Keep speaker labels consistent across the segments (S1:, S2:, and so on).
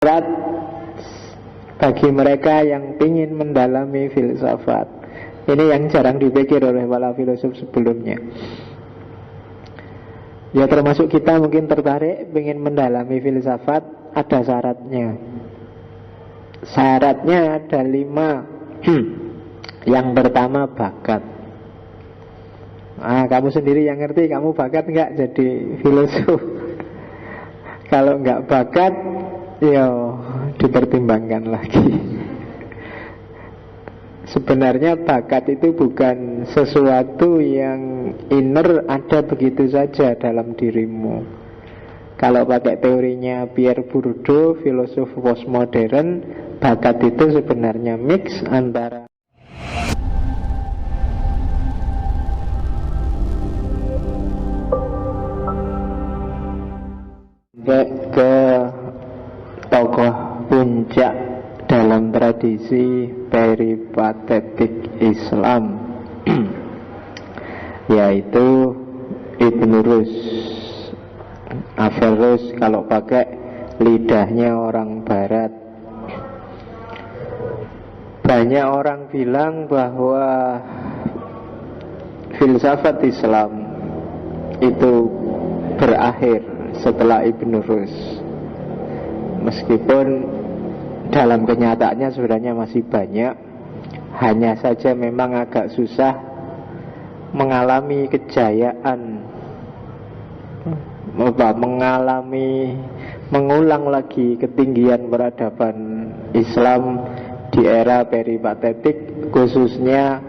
S1: berat bagi mereka yang ingin mendalami filsafat. Ini yang jarang dipikir oleh para filosof sebelumnya. Ya termasuk kita mungkin tertarik ingin mendalami filsafat, ada syaratnya. Syaratnya ada 5. Yang pertama bakat. Kamu sendiri yang ngerti, kamu bakat nggak jadi filosof? Kalau nggak bakat, ya dipertimbangkan lagi. Sebenarnya bakat itu bukan sesuatu yang inner, ada begitu saja dalam dirimu. Kalau pakai teorinya Pierre Bourdieu, filosof postmodern, bakat itu sebenarnya mix antara ke tokoh puncak dalam tradisi peripatetik Islam yaitu Ibn Rus. Averroes kalau pakai lidahnya orang barat. Banyak orang bilang bahwa filsafat Islam itu berakhir setelah Ibn Rus. Meskipun dalam kenyataannya sebenarnya masih banyak, hanya saja memang agak susah mengalami kejayaan, mengulang lagi ketinggian peradaban Islam di era peripatetik, khususnya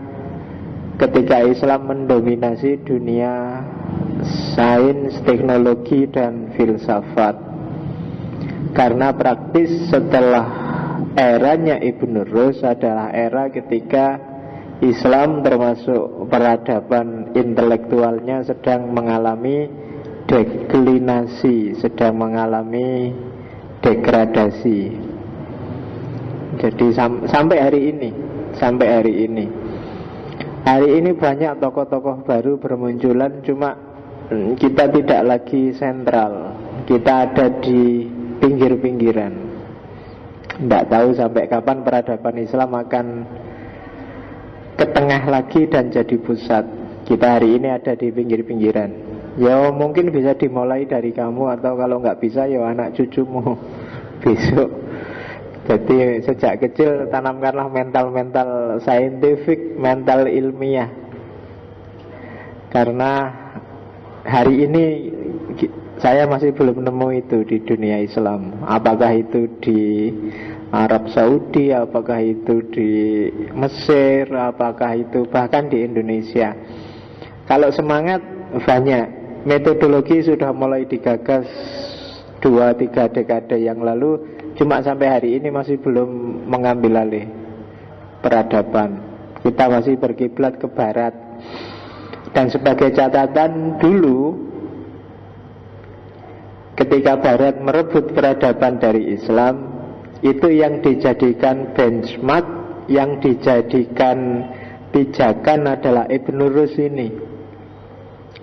S1: ketika Islam mendominasi dunia sains, teknologi, dan filsafat. Karena praktis setelah eranya Ibn Rus adalah era ketika Islam termasuk peradaban intelektualnya sedang mengalami deklinasi, sedang mengalami degradasi. Jadi sampai hari ini banyak tokoh-tokoh baru bermunculan, cuma kita tidak lagi sentral, kita ada di pinggir-pinggiran. Tidak tahu sampai kapan peradaban Islam akan ke tengah lagi dan jadi pusat. Kita hari ini ada di pinggir-pinggiran. Ya mungkin bisa dimulai dari kamu, atau kalau nggak bisa ya anak cucumu besok. Jadi sejak kecil tanamkanlah mental-mental saintifik, mental ilmiah. Karena hari ini saya masih belum nemu itu di dunia Islam. Apakah itu di Arab Saudi, apakah itu di Mesir, apakah itu bahkan di Indonesia. Kalau semangat banyak, metodologi sudah mulai digagas 2-3 dekade yang lalu, cuma sampai hari ini masih belum mengambil alih peradaban. Kita masih berkiblat ke barat. Dan sebagai catatan dulu, ketika barat merebut peradaban dari Islam, itu yang dijadikan benchmark, yang dijadikan pijakan adalah Ibn Rus ini.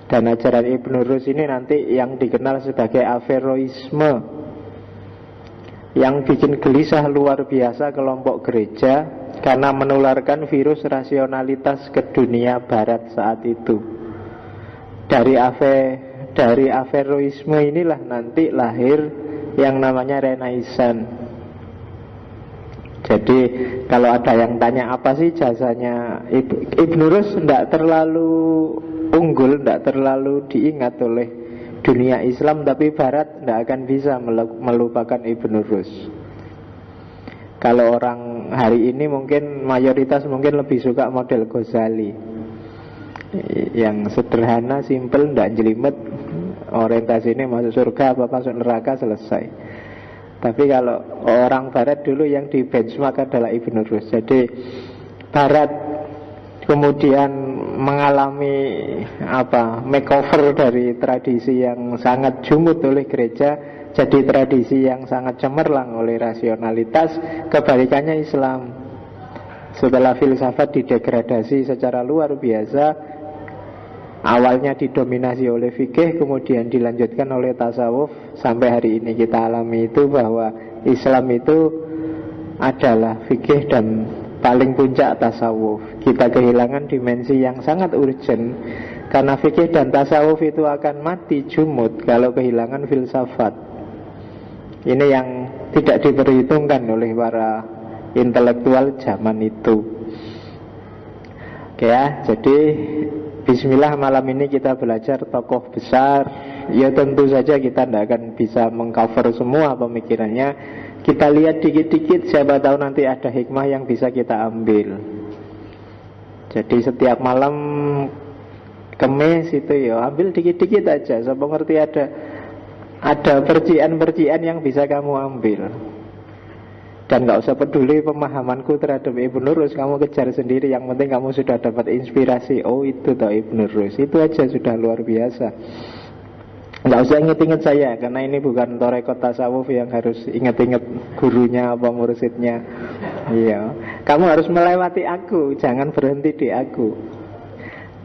S1: Dan ajaran Ibn Rus ini nanti yang dikenal sebagai Averroisme, yang bikin gelisah luar biasa kelompok gereja karena menularkan virus rasionalitas ke dunia barat saat itu. Dari Averroisme inilah nanti lahir yang namanya Renaissance. Jadi kalau ada yang tanya apa sih jasanya Ibn Rus, tidak terlalu unggul, tidak terlalu diingat oleh dunia Islam, tapi Barat tidak akan bisa melupakan Ibn Rus. Kalau orang hari ini mungkin mayoritas mungkin lebih suka model Ghazali, yang sederhana, simple, tidak jelimet, orientasinya masuk surga apa masuk neraka, selesai. Tapi kalau orang Barat dulu yang di benchmark adalah Ibn Rus. Jadi Barat kemudian mengalami makeover dari tradisi yang sangat jumut oleh gereja, jadi tradisi yang sangat cemerlang oleh rasionalitas. Kebalikannya Islam, setelah filsafat didegradasi secara luar biasa, awalnya didominasi oleh fikih, kemudian dilanjutkan oleh tasawuf. Sampai hari ini kita alami itu bahwa Islam itu adalah fikih dan paling puncak tasawuf. Kita kehilangan dimensi yang sangat urgent, karena fikih dan tasawuf itu akan mati jumut kalau kehilangan filsafat. Ini yang tidak diperhitungkan oleh para intelektual zaman itu. Oke ya, jadi bismillah, malam ini kita belajar tokoh besar. Ya tentu saja kita tidak akan bisa mengcover semua pemikirannya. Kita lihat dikit-dikit, siapa tahu nanti ada hikmah yang bisa kita ambil. Jadi setiap malam Kemis itu ya ambil dikit-dikit aja. Saya ngerti ada percikan-percikan yang bisa kamu ambil. Dan gak usah peduli pemahamanku terhadap Ibnu Rus, kamu kejar sendiri. Yang penting kamu sudah dapat inspirasi. Oh itu toh Ibnu Rus, itu aja sudah luar biasa. Gak usah inget-inget saya, karena ini bukan torekot tasawuf yang harus inget-inget gurunya apa mursidnya. Iya, kamu harus melewati aku, jangan berhenti di aku.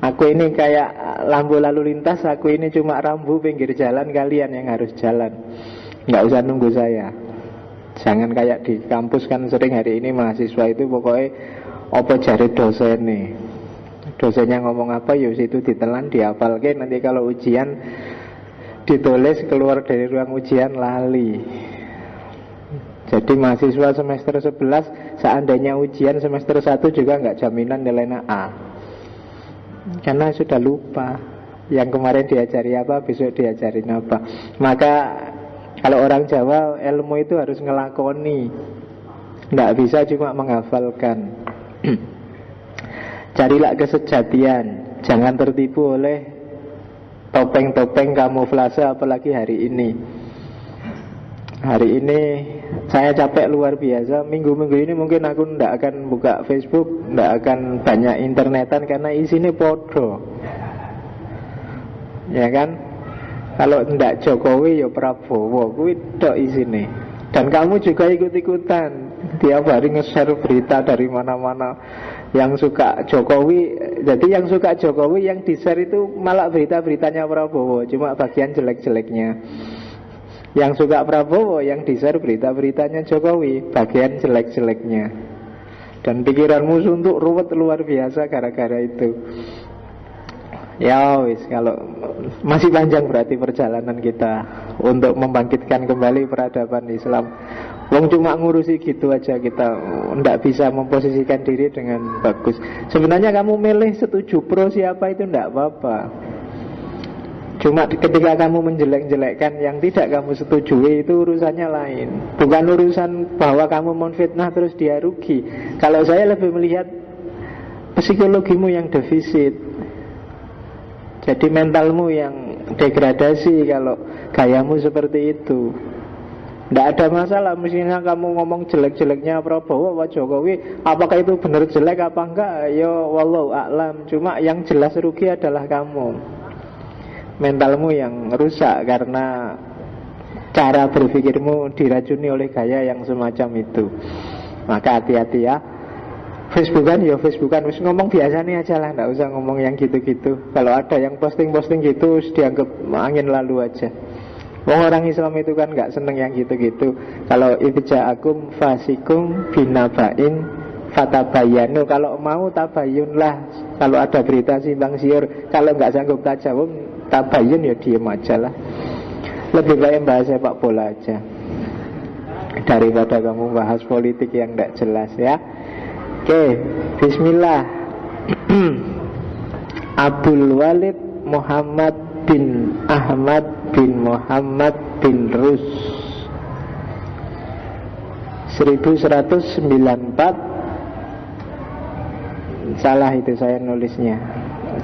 S1: Aku ini kayak lampu lalu lintas, aku ini cuma rambu pinggir jalan, kalian yang harus jalan. Gak usah nunggu saya. Jangan kayak di kampus kan sering hari ini mahasiswa itu pokoknya apa jari dosen nih. Dosennya ngomong apa ya itu ditelan, dihafalke, nanti kalau ujian ditulis keluar dari ruang ujian lali. Jadi mahasiswa semester 11 seandainya ujian semester 1 juga nggak jaminan nilainya A, karena sudah lupa yang kemarin diajari apa, besok diajarin apa. Maka kalau orang Jawa, ilmu itu harus ngelakoni, nggak bisa cuma menghafalkan. Carilah kesejatian, jangan tertipu oleh topeng-topeng kamuflase, apalagi hari ini. Hari ini saya capek luar biasa. Minggu-minggu ini mungkin aku nggak akan buka Facebook, nggak akan banyak internetan, karena isinya podo. Ya kan? Kalau ndak Jokowi ya Prabowo, kuwi tok isine. Dan kamu juga ikut-ikutan. Tiap hari nge-share berita dari mana-mana. Yang suka Jokowi, jadi yang suka Jokowi yang di-share itu malah berita-beritanya Prabowo, cuma bagian jelek-jeleknya. Yang suka Prabowo yang di-share berita-beritanya Jokowi, bagian jelek-jeleknya. Dan pikiranmu suntuk ruwet luar biasa gara-gara itu. Ya wis, kalau masih panjang berarti perjalanan kita untuk membangkitkan kembali peradaban Islam. Wong cuma ngurusi gitu aja, kita ndak bisa memposisikan diri dengan bagus. Sebenarnya kamu milih setuju pro siapa itu ndak apa-apa. Cuma ketika kamu menjelek-jelekkan yang tidak kamu setujui, itu urusannya lain. Bukan urusan bahwa kamu menfitnah terus dia rugi. Kalau saya lebih melihat psikologimu yang defisit. Jadi mentalmu yang degradasi kalau gayamu seperti itu. Tidak ada masalah, mestinya kamu ngomong jelek-jeleknya Prabowo Pak Jokowi, apakah itu benar jelek apa enggak, ya wallahu a'lam. Cuma yang jelas rugi adalah kamu. Mentalmu yang rusak karena cara berpikirmu diracuni oleh gaya yang semacam itu. Maka hati-hati ya. Facebookan ya Facebookan, wis ngomong biasanya aja lah, nggak usah ngomong yang gitu-gitu. Kalau ada yang posting-posting gitu, dianggap angin lalu aja. Orang Islam itu kan nggak seneng yang gitu-gitu. Kalau ibja'akum fasikum binabain fatabayanu, kalau mau tabayun lah. Kalau ada berita simpang siur, kalau nggak sanggup tajawum tabayun ya diem aja lah. Lebih baik bahas sepak bola aja daripada kamu bahas politik yang nggak jelas ya. Oke, bismillah. Abdul Walid Muhammad bin Ahmad bin Muhammad bin Rus 1194. Salah itu saya nulisnya,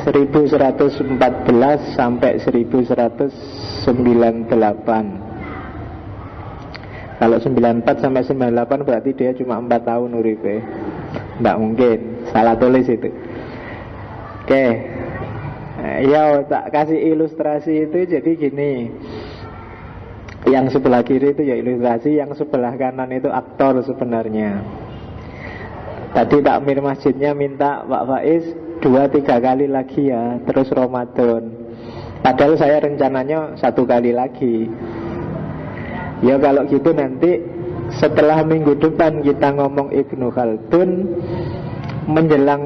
S1: 1114 sampai 1198. Kalau 94 sampai 98 berarti dia cuma 4 tahun uripe. Nggak mungkin, salah tulis itu. Oke, ya tak kasih ilustrasi itu. Jadi gini, yang sebelah kiri itu ya ilustrasi, yang sebelah kanan itu aktor sebenarnya. Tadi takmir masjidnya minta Pak Faiz 2-3 kali lagi ya, terus Ramadan. Padahal saya rencananya 1 kali lagi. Ya kalau gitu nanti setelah minggu depan kita ngomong Ibnu Khaldun, menjelang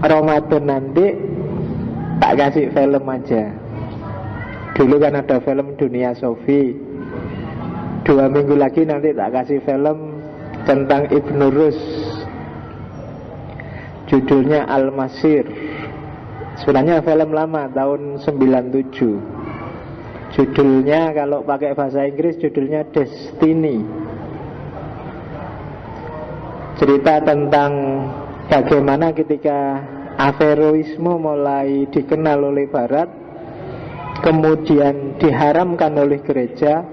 S1: Ramadan nanti tak kasih film aja. Dulu kan ada film Dunia Sofi, 2 minggu lagi nanti tak kasih film tentang Ibnu Rus, judulnya Al-Masir. Sebenarnya film lama tahun 97. Judulnya kalau pakai bahasa Inggris judulnya Destiny. Cerita tentang bagaimana ketika Averroisme mulai dikenal oleh Barat, kemudian diharamkan oleh gereja.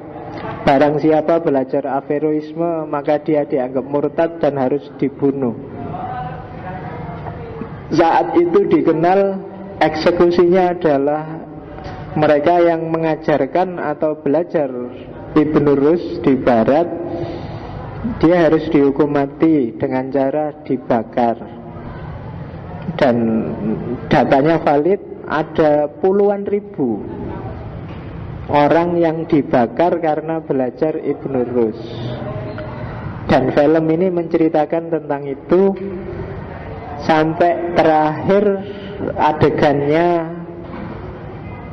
S1: Barang siapa belajar Averroisme maka dia dianggap murtad dan harus dibunuh. Saat itu dikenal eksekusinya adalah mereka yang mengajarkan atau belajar Ibnu Rus di Barat, dia harus dihukum mati dengan cara dibakar. Dan datanya valid, ada puluhan ribu orang yang dibakar karena belajar Ibnu Rus. Dan film ini menceritakan tentang itu sampai terakhir adegannya.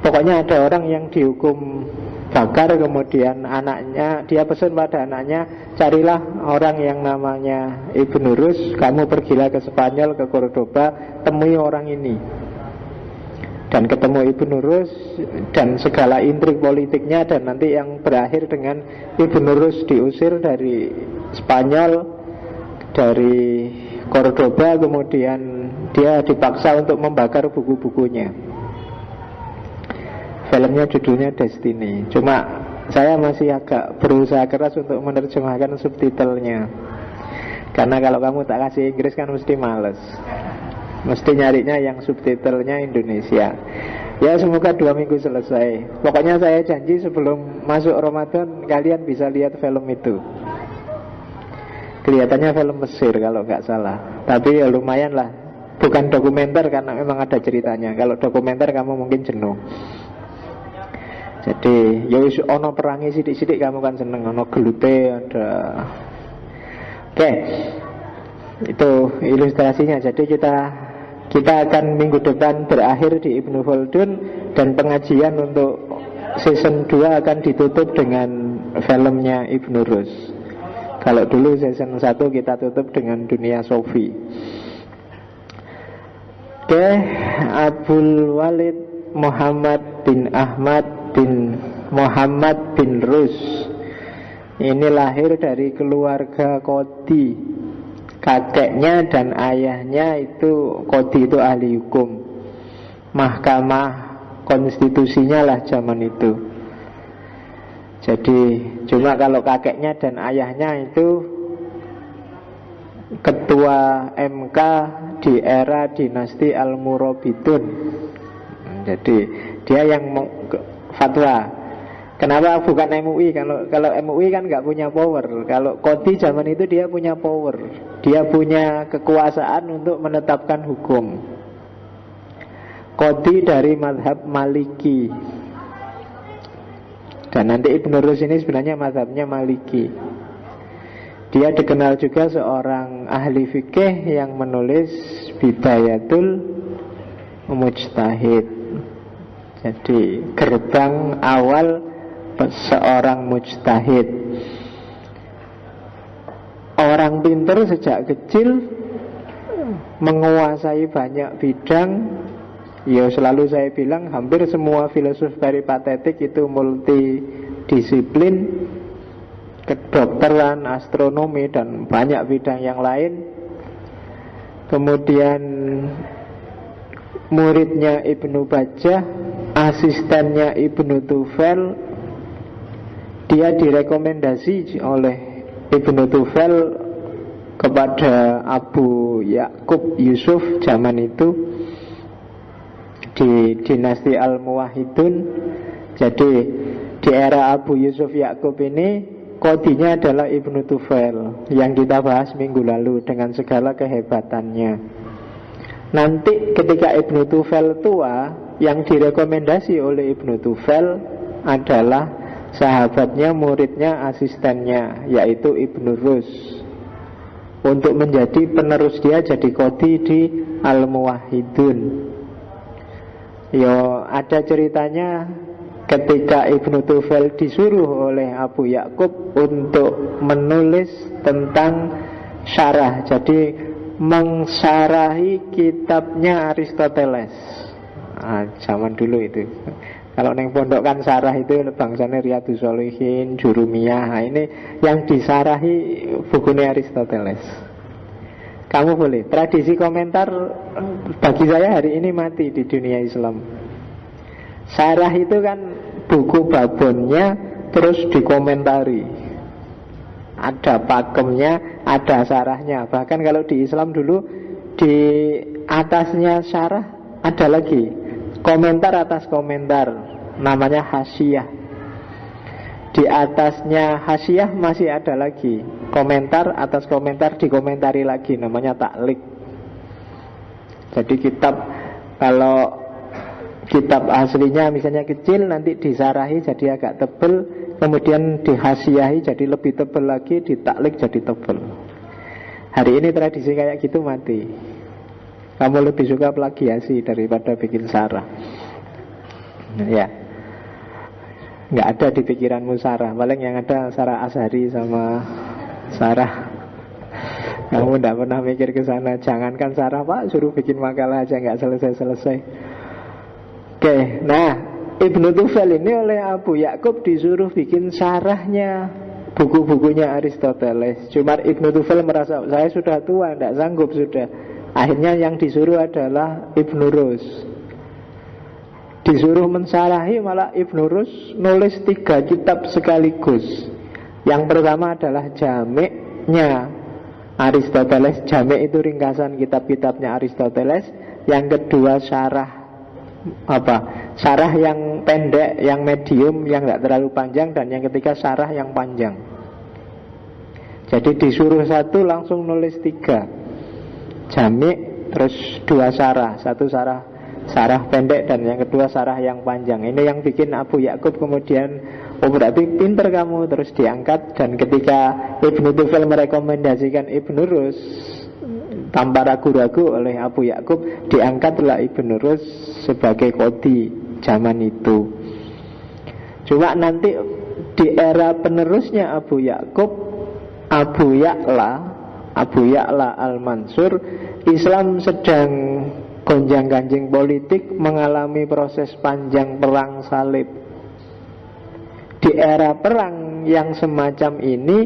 S1: Pokoknya ada orang yang dihukum bakar, kemudian anaknya, dia pesan pada anaknya, carilah orang yang namanya Ibnu Rus, kamu pergilah ke Spanyol, ke Cordoba, temui orang ini. Dan ketemu Ibnu Rus dan segala intrik politiknya, dan nanti yang berakhir dengan Ibnu Rus diusir dari Spanyol, dari Cordoba, kemudian dia dipaksa untuk membakar buku-bukunya. Filmnya judulnya Destiny. Cuma saya masih agak berusaha keras untuk menerjemahkan subtitlenya, karena kalau kamu tak kasih Inggris kan mesti males, mesti nyarinya yang subtitlenya Indonesia. Ya semoga 2 minggu selesai. Pokoknya saya janji sebelum masuk Ramadan kalian bisa lihat film itu. Kelihatannya film Mesir kalau nggak salah, tapi ya lumayan lah. Bukan dokumenter karena memang ada ceritanya. Kalau dokumenter kamu mungkin jenuh. Jadi ya wis ono perangi sidik-sidik kamu kan seneng, ono gelute ada. Oke. Itu ilustrasinya. Jadi kita akan minggu depan berakhir di Ibnu Khaldun, dan pengajian untuk season 2 akan ditutup dengan filmnya Ibnu Rus. Kalau dulu season 1 kita tutup dengan Dunia Sofi. Oke, Abdul Walid Muhammad bin Ahmad bin Muhammad bin Rus ini lahir dari keluarga Qadhi. Kakeknya dan ayahnya itu Qadhi, itu ahli hukum, mahkamah konstitusinya lah zaman itu. Jadi cuma kalau kakeknya dan ayahnya itu ketua MK di era dinasti Al-Murabitun. Jadi dia yang fatwa. Kenapa bukan MUI? Kalau MUI kan nggak punya power. Kalau Qadhi zaman itu dia punya power. Dia punya kekuasaan untuk menetapkan hukum. Qadhi dari mazhab Maliki. Dan nanti Ibnu Rus ini sebenarnya mazhabnya Maliki. Dia dikenal juga seorang ahli fikih yang menulis Bidayatul Mujtahid. Jadi gerbang awal seorang mujtahid. Orang pintar sejak kecil, menguasai banyak bidang. Ya selalu saya bilang hampir semua filsuf peripatetik itu multidisiplin, kedokteran, astronomi, dan banyak bidang yang lain. Kemudian muridnya Ibnu Bajjah, asistennya Ibnu Tufel, dia direkomendasi oleh Ibnu Tufel kepada Abu Yakub Yusuf zaman itu di dinasti Al-Muwahhidun. Jadi di era Abu Yusuf Yakub ini Qadhinya adalah Ibnu Tufel yang kita bahas minggu lalu dengan segala kehebatannya. Nanti ketika Ibnu Tufel tua, yang direkomendasi oleh Ibnu Tufel adalah sahabatnya, muridnya, asistennya, yaitu Ibnu Rus, untuk menjadi penerus dia, jadi qadhi di Al-Muwahhidun. Yo, ada ceritanya ketika Ibnu Tufail disuruh oleh Abu Yakub untuk menulis tentang syarah, jadi mengsyarahi kitabnya Aristoteles. Zaman dulu itu. Kalau neng pondok kan syarah itu bangsanya Riyadhus Shalihin, Jurumiyah. Nah, ini yang disarahi bukunya Aristoteles. Kamu boleh. Tradisi komentar bagi saya hari ini mati di dunia Islam. Syarah itu kan buku babonnya terus dikomentari. Ada pakemnya, ada syarahnya. Bahkan kalau di Islam dulu di atasnya syarah ada lagi komentar atas komentar, namanya hasyiah. Di atasnya hasyiah masih ada lagi komentar atas komentar, dikomentari lagi, namanya taklik. Jadi kitab, kalau kitab aslinya misalnya kecil, nanti disarahi jadi agak tebel, kemudian dihasyiahi jadi lebih tebel lagi, ditaklik jadi tebel. Hari ini tradisi kayak gitu mati. Kamu lebih suka plagiasi daripada bikin sarah. Ya, nggak ada di pikiranmu sarah. Paling yang ada sarah Azhari sama sarah. Kamu nggak pernah mikir ke sana. Jangankan sarah, Pak, suruh bikin makalah aja nggak selesai-selesai. Oke, nah Ibnu Tufail ini oleh Abu Yakub disuruh bikin syarahnya buku-bukunya Aristoteles. Cuma Ibnu Tufail merasa, saya sudah tua, nggak sanggup sudah. Akhirnya yang disuruh adalah Ibnu Rus. Disuruh mensyarahi, malah Ibnu Rus nulis 3 kitab sekaligus. Yang pertama adalah Jami'-nya Aristoteles. Jami' itu ringkasan kitab-kitabnya Aristoteles. Yang kedua syarah syarah yang pendek, yang medium, yang tidak terlalu panjang. Dan yang ketiga syarah yang panjang. Jadi disuruh satu langsung nulis 3 Jami', terus 2 syarah. Satu syarah pendek dan yang kedua syarah yang panjang. Ini yang bikin Abu Yakub kemudian, oh berarti pinter kamu, terus diangkat. Dan ketika Ibnu Tufail merekomendasikan Ibnu Rus, tanpa ragu-ragu oleh Abu Yakub, diangkatlah Ibnu Rus sebagai qadhi zaman itu. Cuma nanti di era penerusnya Abu Yakub, Abu Ya'la Al-Mansur, Islam sedang gonjang-ganjing politik, mengalami proses panjang perang salib. Di era perang yang semacam ini,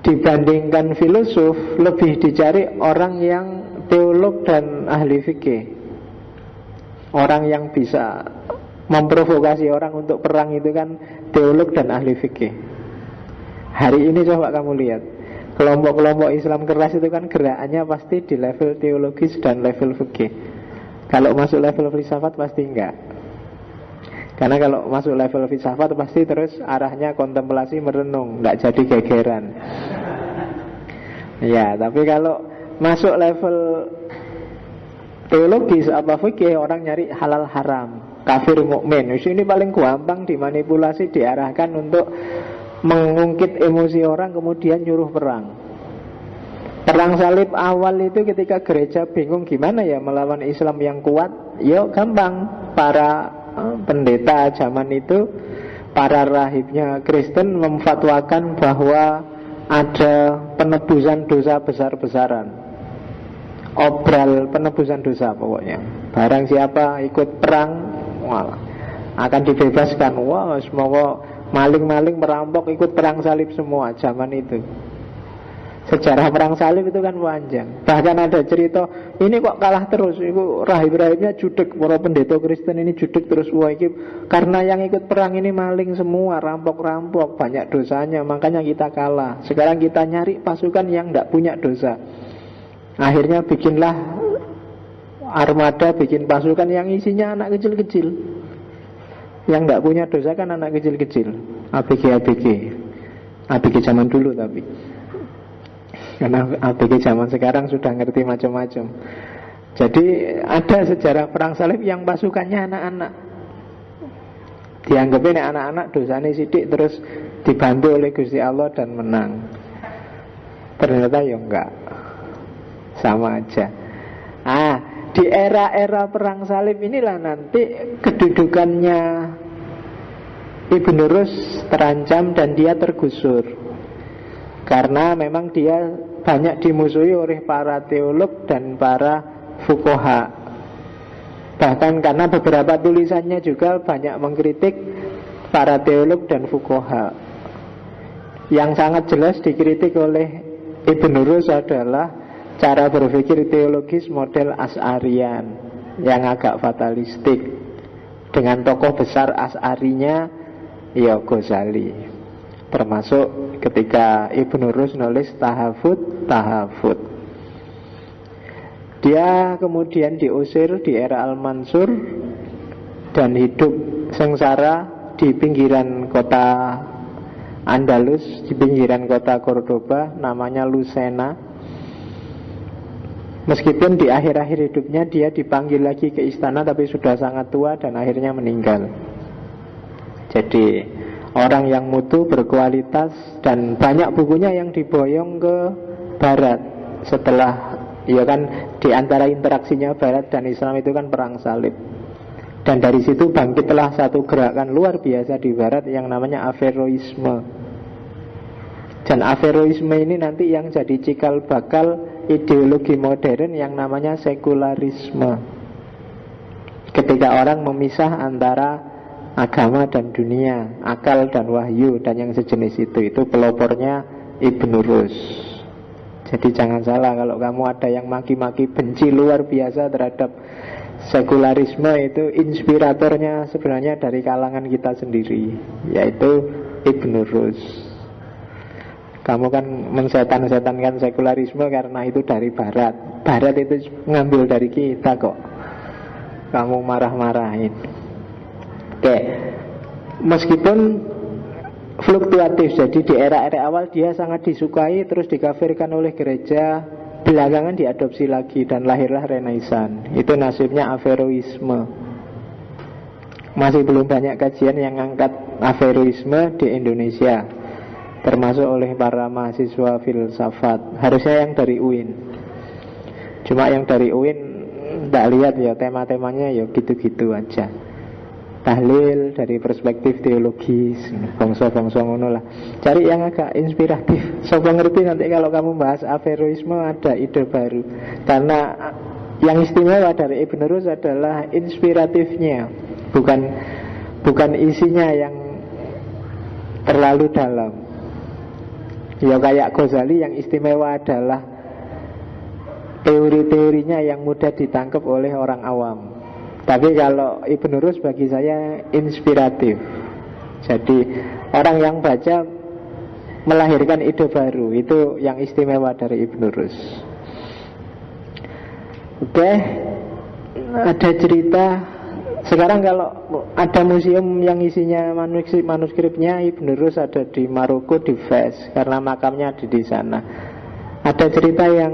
S1: dibandingkan filosof, lebih dicari orang yang teolog dan ahli fikih. Orang yang bisa memprovokasi orang untuk perang itu kan teolog dan ahli fikih. Hari ini coba kamu lihat, kelompok-kelompok Islam keras itu kan gerakannya pasti di level teologis dan level fikih. Kalau masuk level filsafat pasti enggak. Karena kalau masuk level filsafat pasti terus arahnya kontemplasi merenung, enggak jadi gegeran. Ya, tapi kalau masuk level teologis apa fikih, orang nyari halal haram, kafir mukmin. Ini paling gampang dimanipulasi, diarahkan untuk mengungkit emosi orang, kemudian nyuruh perang. Perang salib awal itu ketika gereja bingung gimana ya melawan Islam yang kuat, yuk gampang. Para pendeta zaman itu, para rahibnya Kristen memfatwakan bahwa ada penebusan dosa besar-besaran, obral penebusan dosa pokoknya. Barang siapa ikut perang, wah, akan dibebaskan. Wah, semoga maling-maling merampok ikut perang salib semua zaman itu. Sejarah perang salib itu kan panjang. Bahkan ada cerita, ini kok kalah terus. Itu rahib-rahibnya judek, para pendeta Kristen ini judek terus. Wah, ini karena yang ikut perang ini maling semua, rampok-rampok, banyak dosanya, makanya kita kalah. Sekarang kita nyari pasukan yang tidak punya dosa. Akhirnya bikinlah armada, bikin pasukan yang isinya anak kecil-kecil. Yang tidak punya dosa kan anak kecil-kecil, ABG zaman dulu. Tapi karena ABG zaman sekarang sudah ngerti macam-macam. Jadi ada sejarah perang salib yang pasukannya anak-anak. Dianggapnya anak-anak dosanya sidik terus dibantu oleh Gusti Allah dan menang. Ternyata ya enggak, sama aja. Di era-era perang salib inilah nanti kedudukannya Ibnu Rus terancam dan dia tergusur. Karena memang dia banyak dimusuhi oleh para teolog dan para fuqaha. Bahkan karena beberapa tulisannya juga banyak mengkritik para teolog dan fuqaha. Yang sangat jelas dikritik oleh Ibnu Rus adalah cara berpikir teologis model Asy'arian yang agak fatalistik, dengan tokoh besar Asy'arinya ya Ghazali. Termasuk ketika Ibnu Rus nulis Tahafut. Dia kemudian diusir di era Al-Mansur dan hidup sengsara di pinggiran kota Andalus, di pinggiran kota Cordoba, namanya Lucena. Meskipun di akhir-akhir hidupnya dia dipanggil lagi ke istana, tapi sudah sangat tua dan akhirnya meninggal. Jadi orang yang mutu, berkualitas, dan banyak bukunya yang diboyong ke Barat. Setelah, ya kan, di antara interaksinya Barat dan Islam itu kan perang salib. Dan dari situ bangkitlah satu gerakan luar biasa di Barat yang namanya Averroisme. Dan Averroisme ini nanti yang jadi cikal bakal ideologi modern yang namanya sekularisme. Ketika orang memisah antara agama dan dunia, akal dan wahyu dan yang sejenis itu pelopornya Ibnu Rus. Jadi jangan salah kalau kamu ada yang maki-maki benci luar biasa terhadap sekularisme, itu inspiratornya sebenarnya dari kalangan kita sendiri, yaitu Ibnu Rus. Kamu kan mensetan-setankan sekularisme karena itu dari Barat. Barat itu ngambil dari kita kok. Kamu marah-marahin. Oke. Meskipun fluktuatif, jadi di era-era awal dia sangat disukai, terus dikafirkan oleh gereja, belakangan diadopsi lagi dan lahirlah Renaissance. Itu nasibnya Averroisme. Masih belum banyak kajian yang ngangkat Averroisme di Indonesia, termasuk oleh para mahasiswa filsafat. Harusnya yang dari UIN. Cuma yang dari UIN tidak lihat ya, tema-temanya ya gitu-gitu aja. Tahlil dari perspektif teologis, bangsa-bangsa ngono lah. Cari yang agak inspiratif. Sopo ngerti nanti kalau kamu bahas Averroisme ada ide baru. Karena yang istimewa dari Ibnu Rus adalah inspiratifnya, bukan isinya yang terlalu dalam. Ya kayak Ghazali, yang istimewa adalah teori-teorinya yang mudah ditangkap oleh orang awam. Tapi kalau Ibnu Rus bagi saya inspiratif. Jadi orang yang baca melahirkan ide baru. Itu yang istimewa dari Ibnu Rus. Oke, ada cerita. Sekarang kalau ada museum yang isinya manuskripnya Ibnu Rus ada di Maroko, di Fez, karena makamnya ada di sana. Ada cerita yang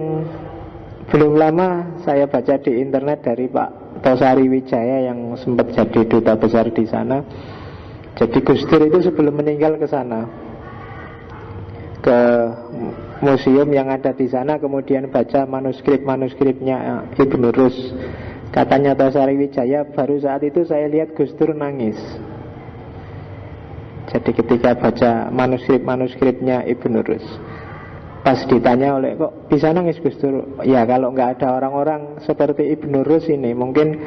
S1: belum lama saya baca di internet dari Pak Tosari Wijaya yang sempat jadi duta besar di sana. Jadi Gus Dur itu sebelum meninggal ke sana, ke museum yang ada di sana, kemudian baca manuskripnya Ibnu Rus. Katanya Tosari Wijaya, baru saat itu saya lihat Gus Dur nangis. Jadi ketika baca manuskripnya Ibnu Rus, pas ditanya oleh, kok bisa nangis Gus Dur? Ya kalau nggak ada orang-orang seperti Ibnu Rus ini, mungkin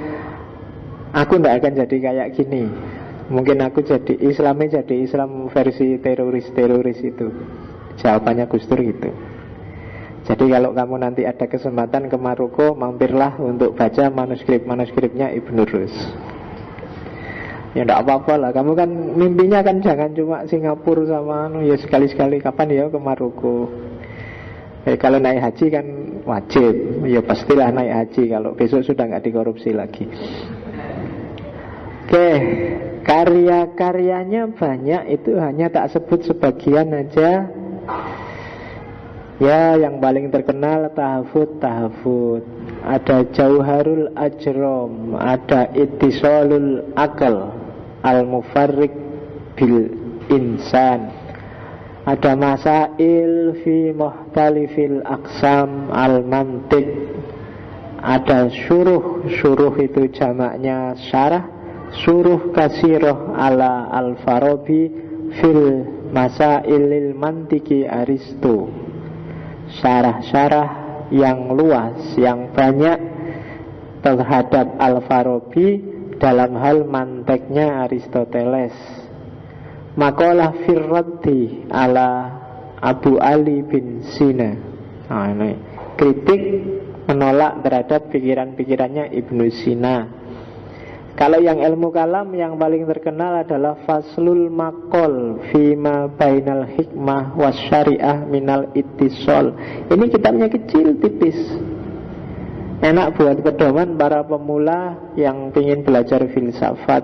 S1: aku nggak akan jadi kayak gini. Mungkin aku jadi Islamnya jadi Islam versi teroris itu. Jawabannya Gus Dur gitu. Jadi kalau kamu nanti ada kesempatan ke Maroko, mampirlah untuk baca manuskripnya Ibnu Rus. Ya enggak apa-apa lah. Kamu kan mimpinya kan jangan cuma Singapura sama ya sekali-sekali kapan ya ke Maroko. Kalau naik haji kan wajib. Ya pastilah naik haji kalau besok sudah nggak dikorupsi lagi. Oke, karya-karyanya banyak, itu hanya tak sebut sebagian aja. Ya, yang paling terkenal Tahafut. Ada Jauharul Ajrom, ada Ittisalul Akal, al-mufarriq bil insan. Ada masail fi muhtalifil aqsam al-mantiq. Ada syuruh, syuruh itu jamaknya syarah, syuruh kasiroh ala al-Farabi fil masailil mantiki Aristo. Syarah-syarah yang luas, yang banyak terhadap al-Farabi dalam hal manteknya Aristoteles. Makalah firraddi ala Abu Ali bin Sina. Nah, ini kritik menolak terhadap pikiran-pikirannya Ibnu Sina. Kalau yang ilmu kalam yang paling terkenal adalah Faslul Maqol Fima Bainal Hikmah Wasyariah Minal Ittisol. Ini kitabnya kecil, tipis, enak buat pedoman para pemula yang ingin belajar filsafat,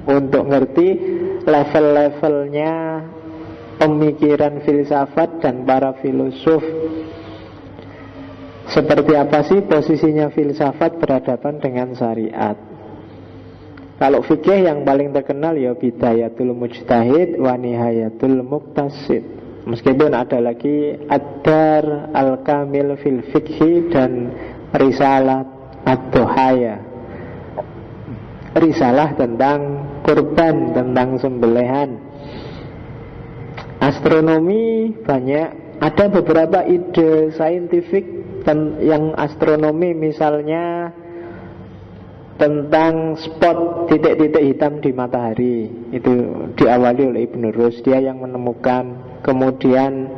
S1: untuk ngerti level-levelnya pemikiran filsafat dan para filosof. Seperti apa sih posisinya filsafat berhadapan dengan syariat. Kalau fikih yang paling terkenal ya Bidayatul Mujtahid wa Nihayatul Muqtasid. Meskipun ada lagi Ad-Dar Al-Kamil fil Fikhi dan Risalah Ad-Duhaya, risalah tentang kurban, tentang sembelihan. Astronomi banyak, ada beberapa ide saintifik yang astronomi, misalnya tentang spot titik-titik hitam di matahari. Itu diawali oleh Ibnu Rus, dia yang menemukan. Kemudian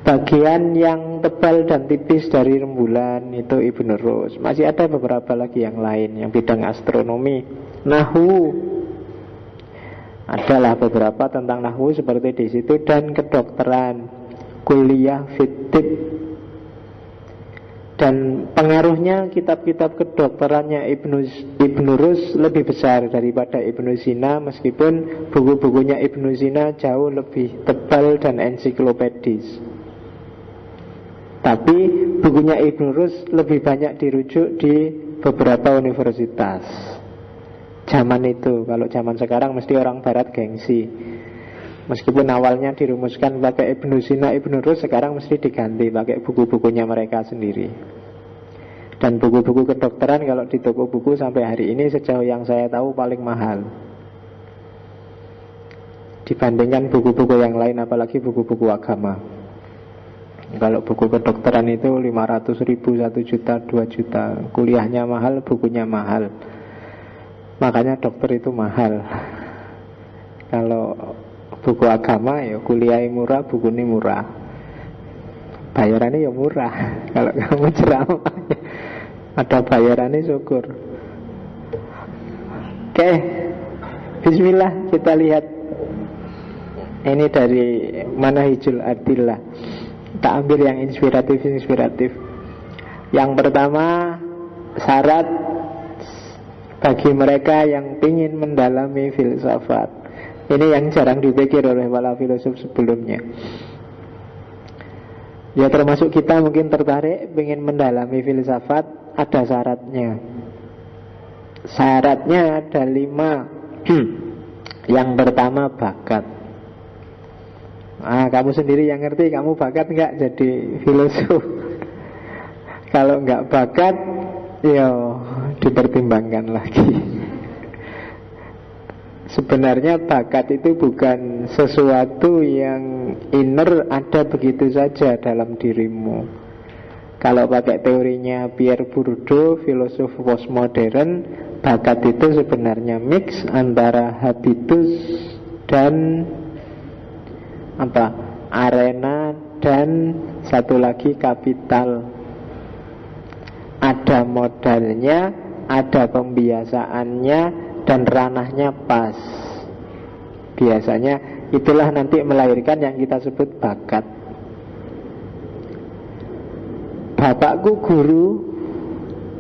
S1: bagian yang tebal dan tipis dari rembulan, itu Ibnu Rus. Masih ada beberapa lagi yang lain yang bidang astronomi. Nahwu, adalah beberapa tentang nahwu seperti di situ, dan kedokteran, kuliah fitib. Dan pengaruhnya kitab-kitab kedokterannya Ibnu Rus lebih besar daripada Ibnu Sina, meskipun buku-bukunya Ibnu Sina jauh lebih tebal dan ensiklopedis. Tapi bukunya Ibnu Rus lebih banyak dirujuk di beberapa universitas zaman itu. Kalau zaman sekarang mesti orang barat gengsi. Meskipun awalnya dirumuskan pakai Ibnu Sina, Ibnu Rus, sekarang mesti diganti pakai buku-bukunya mereka sendiri. Dan buku-buku kedokteran kalau di toko buku sampai hari ini sejauh yang saya tahu paling mahal dibandingkan buku-buku yang lain, apalagi buku-buku agama. Kalau buku kedokteran itu 500 ribu, 1 juta, 2 juta. Kuliahnya mahal, bukunya mahal. Makanya dokter itu mahal. Kalau buku agama ya kuliahnya murah, buku ini murah, bayarannya ya murah. Kalau kamu ceramah ada bayarannya, syukur. Oke, bismillah, kita lihat. Ini dari Manahijul Adillah. Kita ambil yang inspiratif. Yang pertama, syarat bagi mereka yang ingin mendalami filsafat. Ini yang jarang dipikir oleh para filosof sebelumnya. Ya termasuk kita mungkin tertarik ingin mendalami filsafat, ada syaratnya. Syaratnya ada 5. Yang pertama, bakat. Kamu sendiri yang ngerti, kamu bakat nggak jadi filosof? Kalau nggak bakat, ya dipertimbangkan lagi. Sebenarnya bakat itu bukan sesuatu yang inner, ada begitu saja dalam dirimu. Kalau pakai teorinya Pierre Bourdieu, filosof postmodern, bakat itu sebenarnya mix antara habitus dan arena, dan satu lagi kapital. Ada modalnya, ada pembiasaannya, dan ranahnya pas. Biasanya itulah nanti melahirkan yang kita sebut bakat. Bapakku guru,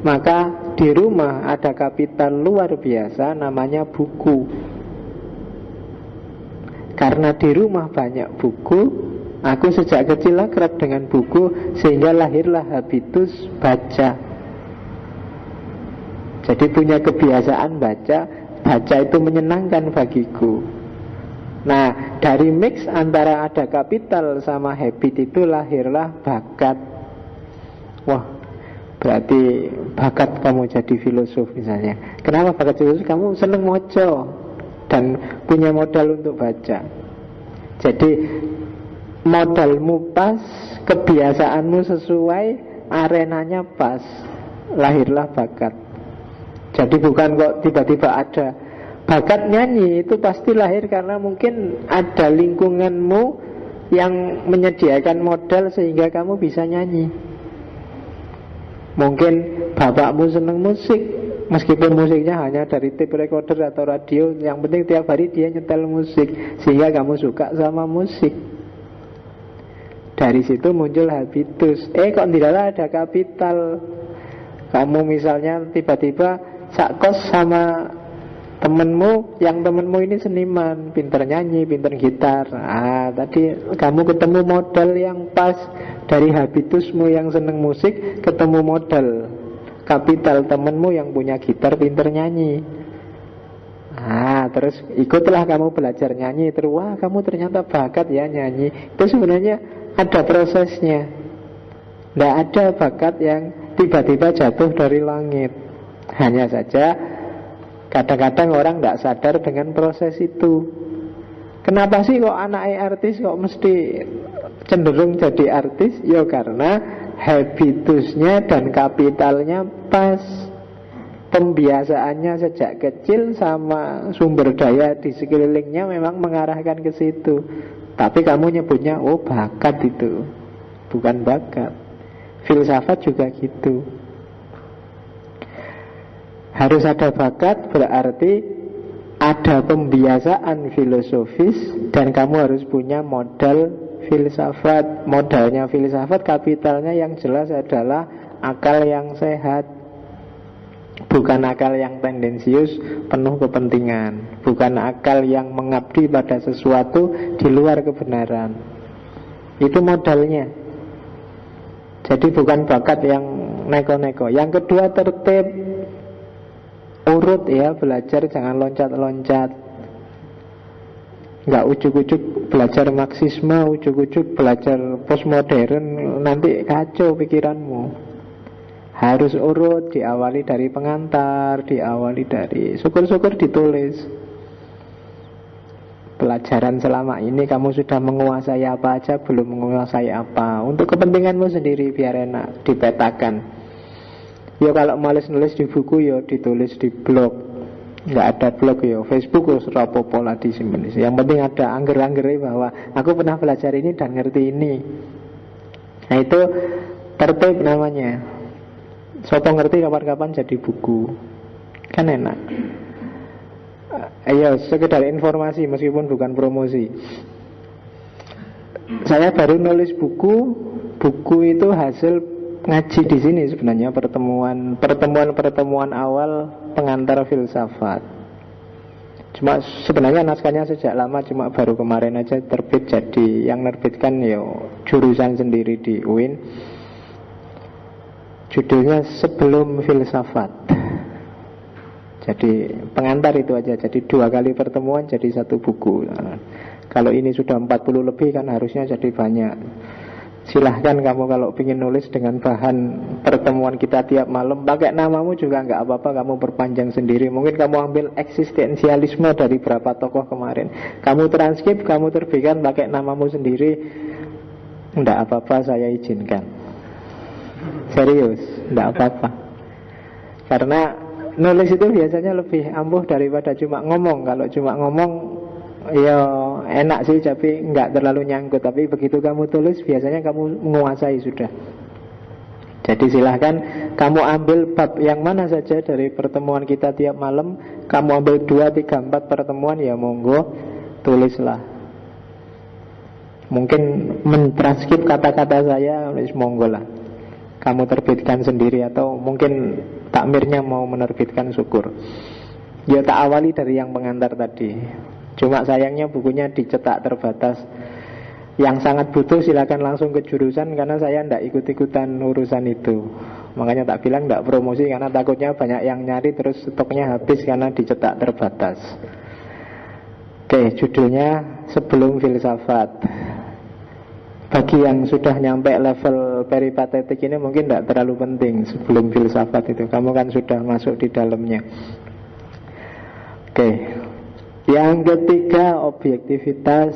S1: maka di rumah ada kapital luar biasa namanya buku. Karena di rumah banyak buku, aku sejak kecil akrab dengan buku, sehingga lahirlah habitus baca. Jadi punya kebiasaan baca, baca itu menyenangkan bagiku. Nah, dari mix antara ada kapital sama habit itu lahirlah bakat. Wah, berarti bakat kamu jadi filosof misalnya. Kenapa bakat filosof? Kamu seneng moco dan punya modal untuk baca. Jadi modalmu pas, kebiasaanmu sesuai, arenanya pas, lahirlah bakat. Jadi bukan kok tiba-tiba ada. Bakat nyanyi itu pasti lahir karena mungkin ada lingkunganmu yang menyediakan modal sehingga kamu bisa nyanyi. Mungkin bapakmu senang musik, meskipun musiknya hanya dari tape recorder atau radio, yang penting tiap hari dia nyetel musik, sehingga kamu suka sama musik. Dari situ muncul habitus. Kok tidak ada kapital. Kamu misalnya tiba-tiba sakos sama temenmu, yang temenmu ini seniman, pinter nyanyi, pinter gitar. Tadi kamu ketemu modal yang pas. Dari habitusmu yang seneng musik, ketemu modal kapital temenmu yang punya gitar, pinter nyanyi. Terus ikutlah kamu belajar nyanyi. Terus wah, kamu ternyata bakat ya nyanyi. Itu sebenarnya ada prosesnya. Tidak ada bakat yang tiba-tiba jatuh dari langit. Hanya saja kadang-kadang orang tidak sadar dengan proses itu. Kenapa sih kok anaknya artis kok mesti cenderung jadi artis? Ya karena habitusnya dan kapitalnya pas. Pembiasaannya sejak kecil sama sumber daya di sekelilingnya memang mengarahkan ke situ. Tapi kamu nyebutnya bakat itu. Bukan bakat. Filsafat juga gitu. Harus ada bakat berarti ada pembiasaan filosofis dan kamu harus punya modal filsafat. Modalnya filsafat, kapitalnya yang jelas adalah akal yang sehat. Bukan akal yang tendensius, penuh kepentingan. Bukan akal yang mengabdi pada sesuatu di luar kebenaran. Itu modalnya. Jadi bukan bakat yang neko-neko. Yang kedua, tertib. Urut ya, belajar jangan loncat-loncat. Nggak ujuk-ujuk belajar Marxisme, ujuk-ujuk belajar postmodern, nanti kacau pikiranmu. Harus urut, diawali dari pengantar, diawali dari syukur-syukur ditulis. Pelajaran selama ini kamu sudah menguasai apa aja, belum menguasai apa. Untuk kepentinganmu sendiri biar enak dipetakan. Ya kalau males nulis di buku ya ditulis di blog. Nggak ada blog ya Facebook ya serapopo lah disimpan. Yang penting ada angger-anggernya bahwa aku pernah belajar ini dan ngerti ini. Nah itu tertib namanya. Soto ngerti kapan-kapan jadi buku. Kan enak. Ayo sekedar informasi meskipun bukan promosi. Saya baru nulis buku. Buku itu hasil ngaji di sini sebenarnya, pertemuan awal pengantar filsafat. Cuma sebenarnya naskahnya sejak lama, cuma baru kemarin aja terbit. Jadi yang nerbitkan jurusan sendiri di UIN. Judulnya Sebelum Filsafat. Jadi pengantar itu aja. Jadi 2 kali pertemuan jadi 1 buku. Kalau ini sudah 40 lebih kan harusnya jadi banyak. Silahkan kamu kalau ingin nulis dengan bahan pertemuan kita tiap malam, pakai namamu juga nggak apa-apa, kamu perpanjang sendiri. Mungkin kamu ambil eksistensialisme dari berapa tokoh kemarin, kamu transkrip, kamu terbitkan pakai namamu sendiri. Nggak apa-apa, saya izinkan. Serius, nggak apa-apa. Karena nulis itu biasanya lebih ampuh daripada cuma ngomong. Kalau cuma ngomong ya enak sih, tapi nggak terlalu nyangkut. Tapi begitu kamu tulis biasanya kamu menguasai sudah. Jadi silahkan kamu ambil bab yang mana saja dari pertemuan kita tiap malam. Kamu ambil 2, 3, 4 pertemuan, ya monggo tulislah. Mungkin mentranskrip kata-kata saya, monggo lah. Kamu terbitkan sendiri atau mungkin takmirnya mau menerbitkan, syukur. Ya tak awali dari yang pengantar tadi. Cuma sayangnya bukunya dicetak terbatas. Yang sangat butuh silakan langsung ke jurusan, karena saya tidak ikut-ikutan urusan itu. Makanya tak bilang tidak promosi, karena takutnya banyak yang nyari terus stoknya habis karena dicetak terbatas. Oke, judulnya Sebelum Filsafat. Bagi yang sudah nyampe level peripatetik ini mungkin tidak terlalu penting. Sebelum filsafat itu kamu kan sudah masuk di dalamnya. Oke. Yang ketiga, objektivitas.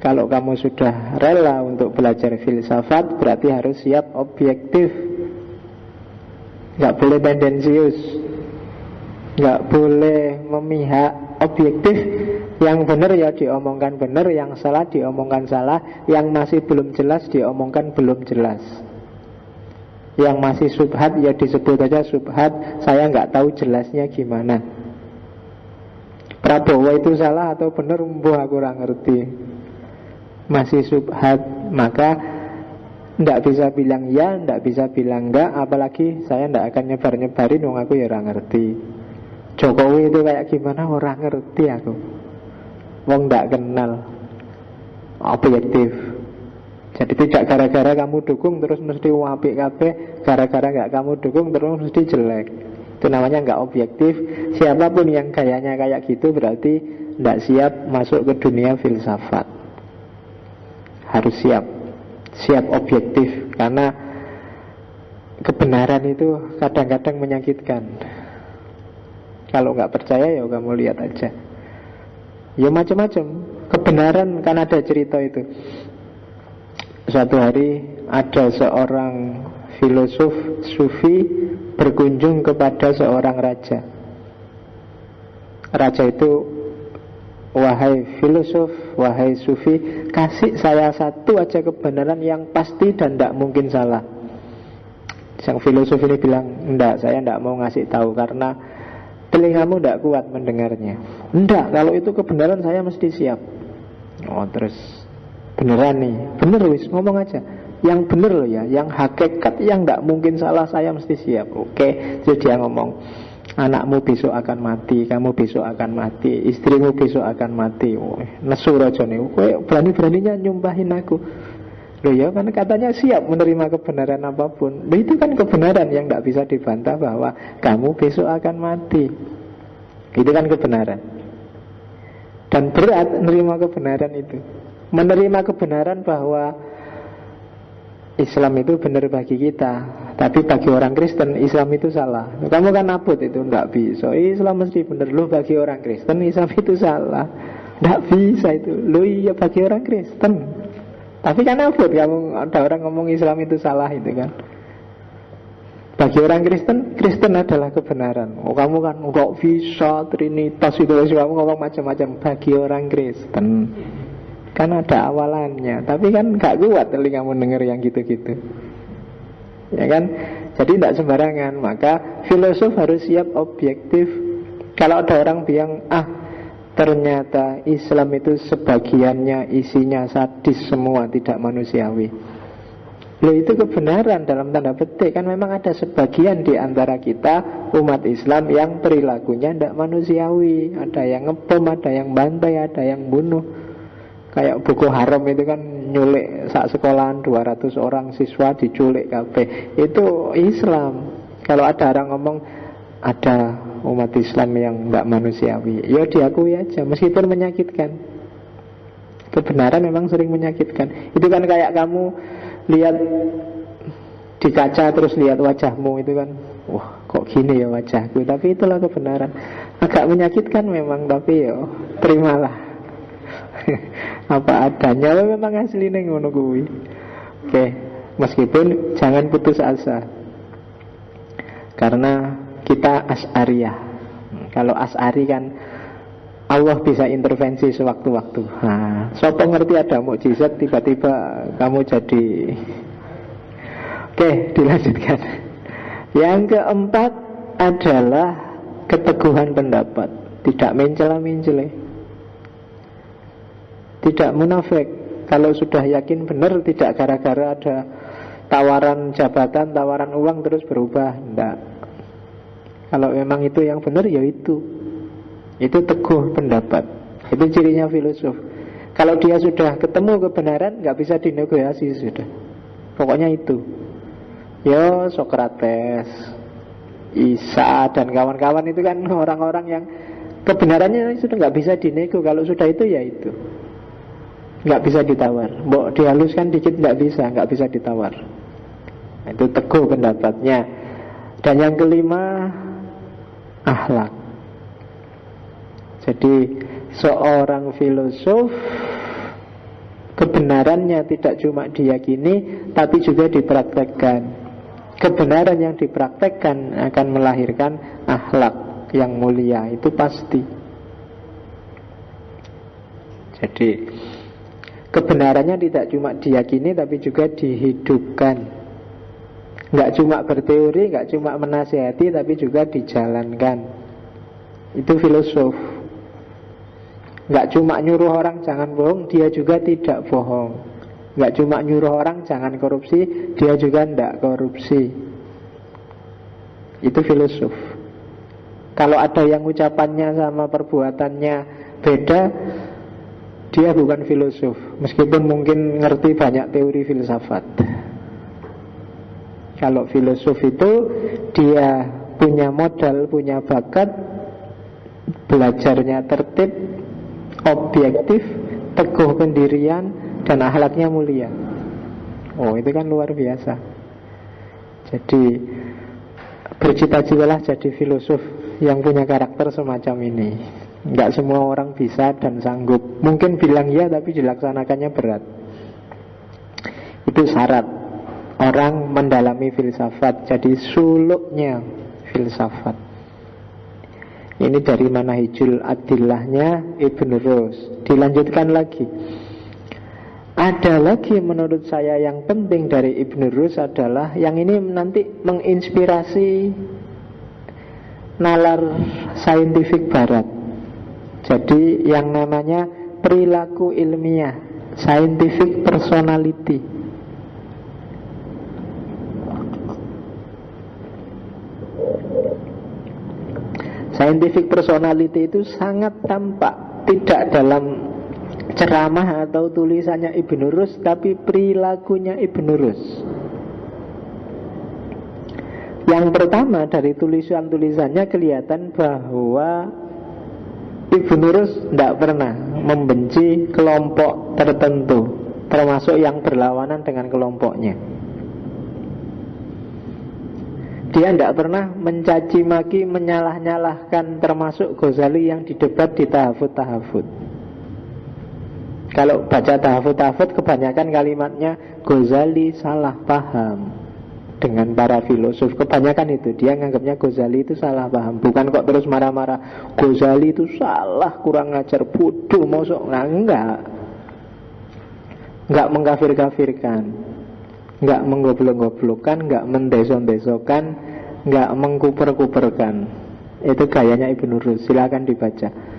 S1: Kalau kamu sudah rela untuk belajar filsafat, berarti harus siap objektif. Gak boleh tendensius, gak boleh memihak. Objektif, yang benar ya diomongkan benar, yang salah diomongkan salah, yang masih belum jelas diomongkan belum jelas, yang masih subhat ya disebut aja subhat, saya nggak tahu jelasnya gimana. Prabowo itu salah atau benar, aku kurang ngerti, masih subhat, maka nggak bisa bilang ya, nggak bisa bilang enggak, apalagi saya nggak akan nyebar-nyebarin, wong aku ya orang ngerti. Jokowi itu kayak gimana orang ngerti aku, wong nggak kenal. Objektif. Jadi tidak gara-gara kamu dukung terus mesti apik kabeh, gara-gara nggak kamu dukung terus mesti jelek. Itu namanya nggak objektif. Siapapun yang gayanya kayak gitu berarti nggak siap masuk ke dunia filsafat. Harus siap objektif, karena kebenaran itu kadang-kadang menyakitkan. Kalau nggak percaya ya kamu lihat aja. Ya macam-macam. Kebenaran kan ada cerita itu. Suatu hari ada seorang filosof sufi berkunjung kepada seorang raja. Raja itu, wahai filosof, wahai sufi, kasih saya satu aja kebenaran yang pasti dan tidak mungkin salah. Sang filosof ini bilang, enggak, saya enggak mau ngasih tahu karena telingamu tidak kuat mendengarnya. Enggak, kalau itu kebenaran saya mesti siap. Oh terus, beneran nih, bener wis, ngomong aja. Yang bener loh ya, yang hakikat, yang tidak mungkin salah, saya mesti siap. Oke, jadi dia ngomong, anakmu besok akan mati, kamu besok akan mati, istrimu besok akan mati. Oh, nesu raja nih, berani-beraninya nyumpahin aku. Loh ya, kan katanya siap menerima kebenaran apapun. Loh itu kan kebenaran yang tidak bisa dibantah, bahwa kamu besok akan mati. Itu kan kebenaran. Dan berat menerima kebenaran itu. Menerima kebenaran bahwa Islam itu benar bagi kita, tapi bagi orang Kristen Islam itu salah. Kamu kan nabut itu, tidak bisa. Islam mesti benar. Loh bagi orang Kristen Islam itu salah, tidak bisa itu. Loh iya bagi orang Kristen. Tapi kan abot kamu, ada orang ngomong Islam itu salah itu kan. Bagi orang Kristen, Kristen adalah kebenaran. Oh kamu kan nggak bisa Trinitas itu, kamu ngomong macam-macam. Bagi orang Kristen kan ada awalannya, tapi kan gak kuat telingamu denger yang gitu-gitu. Ya kan? Jadi tidak sembarangan. Maka filosof harus siap objektif. Kalau ada orang bilang, ternyata Islam itu sebagiannya isinya sadis semua, tidak manusiawi. Loh itu kebenaran dalam tanda petik. Kan memang ada sebagian di antara kita umat Islam yang perilakunya tidak manusiawi. Ada yang ngebom, ada yang bantai, ada yang bunuh. Kayak Boko Haram itu kan nyulik sak sekolahan 200 orang siswa diculik kabeh. Itu Islam. Kalau ada orang ngomong ada umat Islam yang tidak manusiawi, ya diakui aja meskipun menyakitkan. Kebenaran memang sering menyakitkan. Itu kan kayak kamu lihat di kaca terus lihat wajahmu itu kan, wah kok gini ya wajahku, tapi itulah kebenaran. Agak menyakitkan memang, tapi ya terimalah. Apa adanya, memang aslinya ngono kuwi. Oke, meskipun jangan putus asa, karena kita Asy'ariyah. Kalau Asy'ari kan Allah bisa intervensi sewaktu-waktu. Sopo ngerti ada mukjizat tiba-tiba kamu jadi. Oke, dilanjutkan. Yang keempat adalah keteguhan pendapat, tidak mencela-mencela, tidak munafik. Kalau sudah yakin benar, tidak gara-gara ada tawaran jabatan, tawaran uang terus berubah. Tidak. Kalau memang itu yang benar, ya itu teguh pendapat. Itu cirinya filosof. Kalau dia sudah ketemu kebenaran, nggak bisa dinegosiasi sudah. Pokoknya itu. Yo, Sokrates, Isa dan kawan-kawan itu kan orang-orang yang kebenarannya sudah nggak bisa dinego. Kalau sudah itu ya itu, nggak bisa ditawar. Mbok dihaluskan dikit nggak bisa ditawar. Itu teguh pendapatnya. Dan yang kelima, akhlak. Jadi seorang filosof kebenarannya tidak cuma diyakini, tapi juga dipraktekkan. Kebenaran yang dipraktekkan akan melahirkan akhlak yang mulia, itu pasti. Jadi kebenarannya tidak cuma diyakini, tapi juga dihidupkan. Nggak cuma berteori, nggak cuma menasihati, tapi juga dijalankan. Itu filosof. Nggak cuma nyuruh orang jangan bohong, dia juga tidak bohong. Nggak cuma nyuruh orang jangan korupsi, dia juga tidak korupsi. Itu filosof. Kalau ada yang ucapannya sama perbuatannya beda, dia bukan filosof. Meskipun mungkin ngerti banyak teori filsafat. Kalau filosof itu dia punya modal, punya bakat, belajarnya tertib, objektif, teguh pendirian, dan akhlaknya mulia. Oh, itu kan luar biasa. Jadi bercita-citalah jadi filosof yang punya karakter semacam ini. Enggak semua orang bisa dan sanggup. Mungkin bilang ya, tapi dilaksanakannya berat. Itu syarat orang mendalami filsafat. Jadi suluknya filsafat. Ini dari Manahijul Adillahnya Ibn Rus. Dilanjutkan lagi. Ada lagi menurut saya yang penting dari Ibn Rus adalah yang ini nanti menginspirasi nalar saintifik barat. Jadi yang namanya perilaku ilmiah, scientific personality. Scientific personality itu sangat tampak, tidak dalam ceramah atau tulisannya Ibn Rus, tapi perilakunya Ibn Rus. Yang pertama, dari tulisan-tulisannya kelihatan bahwa Ibn Rus tidak pernah membenci kelompok tertentu, termasuk yang berlawanan dengan kelompoknya. Dia tidak pernah mencaci maki, menyalah-nyalahkan, termasuk Ghazali yang didebat di tahafut-tahafut. Kalau baca tahafut-tahafut, kebanyakan kalimatnya Ghazali salah paham dengan para filosof. Kebanyakan itu, dia nganggapnya Ghazali itu salah paham. Bukan kok terus marah-marah, Ghazali itu salah, kurang ajar, bodoh, mosok. Nah, enggak mengkafir-kafirkan, enggak menggoblok-goblokkan, enggak mendeson-desokan, enggak mengkuper-kuperkan. Itu gayanya Ibn Rus, silakan dibaca.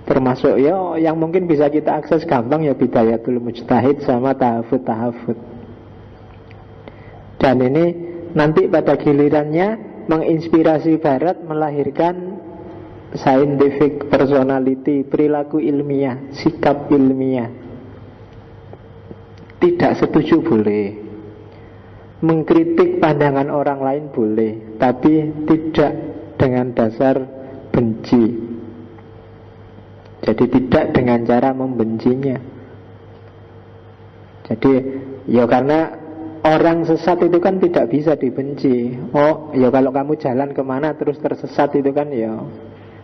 S1: Termasuk ya yang mungkin bisa kita akses gampang ya Bidayatul Mujtahid sama Tahafut-Tahafut. Dan ini nanti pada gilirannya menginspirasi Barat, melahirkan scientific personality, perilaku ilmiah, sikap ilmiah. Tidak setuju boleh, mengkritik pandangan orang lain boleh, tapi tidak dengan dasar benci. Jadi tidak dengan cara membencinya. Jadi ya karena orang sesat itu kan tidak bisa dibenci. Oh ya kalau kamu jalan kemana terus tersesat itu kan ya,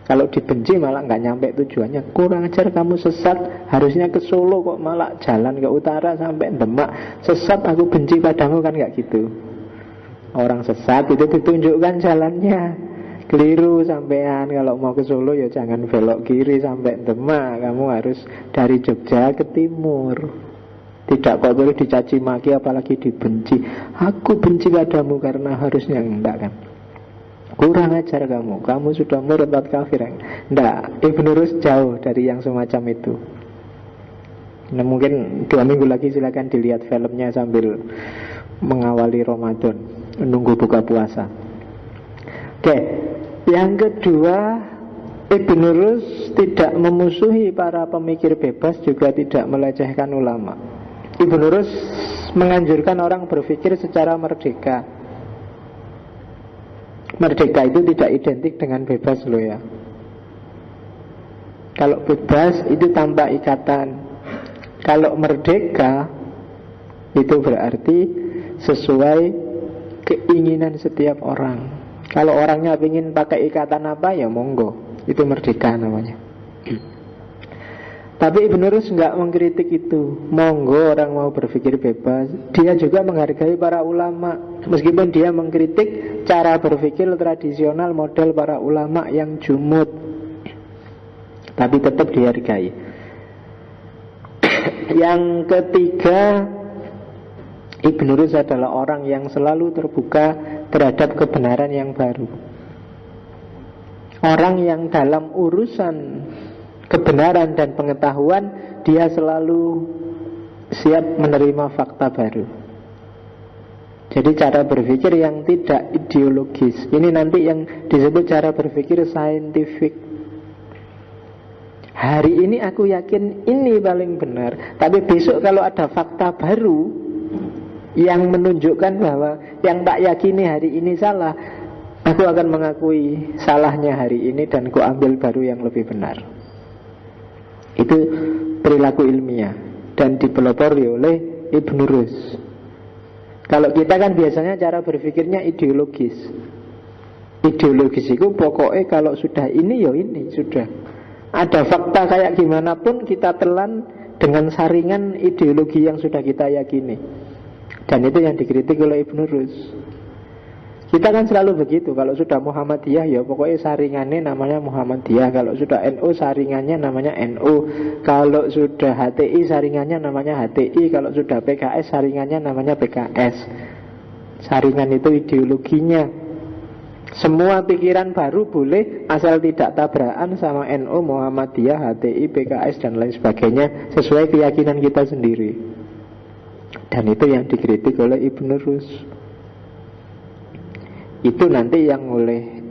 S1: kalau dibenci malah nggak nyampe tujuannya. Kurang ajar kamu sesat, harusnya ke Solo kok malah jalan ke utara sampai Demak. Sesat, aku benci padamu, kan nggak gitu. Orang sesat itu ditunjukkan jalannya. Keliru sampean, kalau mau ke Solo ya jangan belok kiri sampai Demak. Kamu harus dari Jogja ke timur. Tidak kok terus dicaci maki apalagi dibenci. Aku benci padamu karena harusnya, enggak kan. Kurang ajar kamu sudah murtad kafir. Enggak, Ibn Rus jauh dari yang semacam itu. Nah mungkin 2 minggu lagi silakan dilihat filmnya sambil mengawali Ramadan, menunggu buka puasa. Oke, yang kedua, Ibnu Rus tidak memusuhi para pemikir bebas, juga tidak melecehkan ulama. Ibnu Rus menganjurkan orang berpikir secara merdeka. Merdeka itu tidak identik dengan bebas loh ya. Kalau bebas itu tanpa ikatan. Kalau merdeka itu berarti sesuai keinginan setiap orang. Kalau orangnya ingin pakai ikatan apa, ya monggo, itu merdeka namanya. Tapi Ibnu Rus nggak mengkritik itu. Monggo orang mau berpikir bebas. Dia juga menghargai para ulama, meskipun dia mengkritik cara berpikir tradisional model para ulama yang jumud, tapi tetap dihargai. Yang ketiga, Ibnu Rus adalah orang yang selalu terbuka terhadap kebenaran yang baru. Orang yang dalam urusan kebenaran dan pengetahuan, dia selalu siap menerima fakta baru. Jadi cara berpikir yang tidak ideologis. Ini nanti yang disebut cara berpikir saintifik. Hari ini aku yakin ini paling benar, tapi besok kalau ada fakta baru yang menunjukkan bahwa yang tak yakini hari ini salah, aku akan mengakui salahnya hari ini dan ku ambil baru yang lebih benar. Itu perilaku ilmiah dan dipelopori oleh Ibnu Rus. Kalau kita kan biasanya cara berpikirnya ideologis. Ideologis itu pokoknya kalau sudah ini ya ini sudah. Ada fakta kayak gimana pun kita telan dengan saringan ideologi yang sudah kita yakini. Dan itu yang dikritik oleh Ibnu Rus. Kita kan selalu begitu. Kalau sudah Muhammadiyah ya pokoknya saringannya namanya Muhammadiyah. Kalau sudah NU saringannya namanya NU. Kalau sudah HTI saringannya namanya HTI. Kalau sudah PKS saringannya namanya PKS. Saringan itu ideologinya. Semua pikiran baru boleh asal tidak tabrakan sama NU, Muhammadiyah, HTI, PKS dan lain sebagainya, sesuai keyakinan kita sendiri. Dan itu yang dikritik oleh Ibnu Rus. Itu nanti yang oleh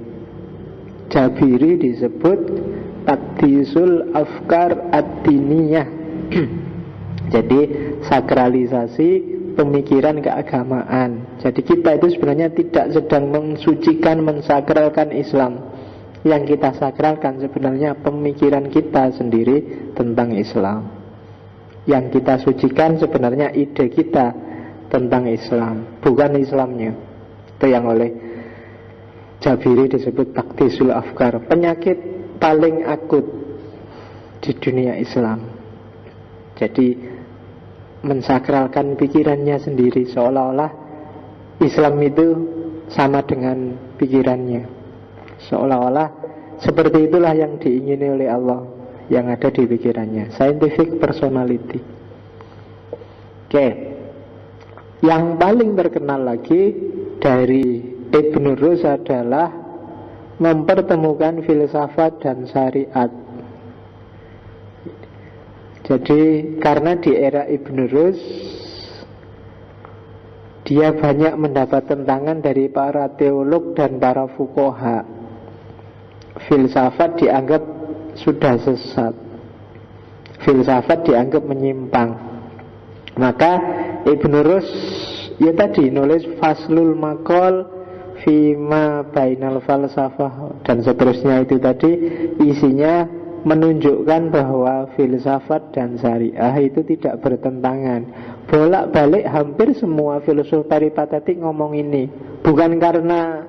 S1: Jabiri disebut Taqdisul Afkar Ad-Diniyah. Jadi sakralisasi pemikiran keagamaan. Jadi kita itu sebenarnya tidak sedang mensucikan, mensakralkan Islam. Yang kita sakralkan sebenarnya pemikiran kita sendiri tentang Islam. Yang kita sucikan sebenarnya ide kita tentang Islam, bukan Islamnya. Itu yang oleh Jabiri disebut Taqdisul Afkar, penyakit paling akut di dunia Islam. Jadi mensakralkan pikirannya sendiri, seolah-olah Islam itu sama dengan pikirannya. Seolah-olah seperti itulah yang diingini oleh Allah, yang ada di pikirannya. Scientific personality. Oke. Yang paling terkenal lagi dari Ibnu Rus adalah mempertemukan filsafat dan syariat. Jadi karena di era Ibnu Rus dia banyak mendapat tentangan dari para teolog dan para fuqaha. Filsafat dianggap sudah sesat, filsafat dianggap menyimpang. Maka Ibnu Rus ya tadi nulis Faslul Maqal Fima Bainal Falsafah dan seterusnya. Itu tadi isinya menunjukkan bahwa filsafat dan syariah itu tidak bertentangan. Bolak-balik hampir semua filsuf peripatetik ngomong ini. Bukan karena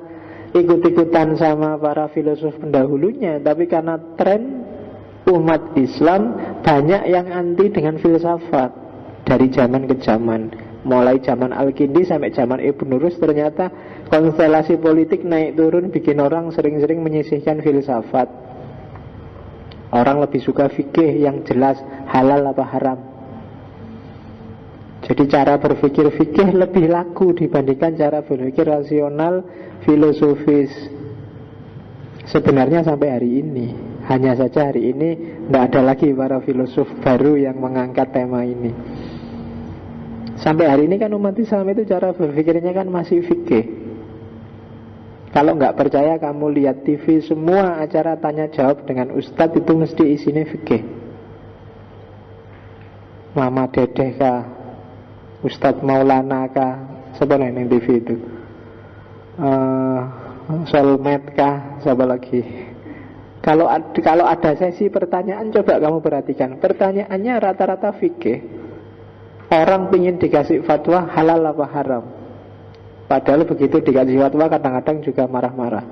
S1: ikut-ikutan sama para filsuf pendahulunya, tapi karena tren umat Islam banyak yang anti dengan filsafat dari zaman ke zaman. Mulai zaman Al-Kindi sampai zaman Ibnu Rus, ternyata konstelasi politik naik turun bikin orang sering-sering menyisihkan filsafat. Orang lebih suka fikih yang jelas halal apa haram. Jadi cara berpikir fikih lebih laku dibandingkan cara berpikir rasional filosofis. Sebenarnya sampai hari ini, hanya saja hari ini tidak ada lagi para filosof baru yang mengangkat tema ini. Sampai hari ini kan umat Islam itu cara berpikirnya kan masih fikih. Kalau nggak percaya kamu lihat TV, semua acara tanya jawab dengan ustadz itu mesti isinya fikih. Mama Dedeh kah, Ustadz Maulana kah, siapa yang TV itu, Solmed kah, siapa lagi. Kalau ada sesi pertanyaan, coba kamu perhatikan, pertanyaannya rata-rata fikih. Orang ingin dikasih fatwa halal apa haram, padahal begitu dikasih fatwa kadang-kadang juga marah-marah.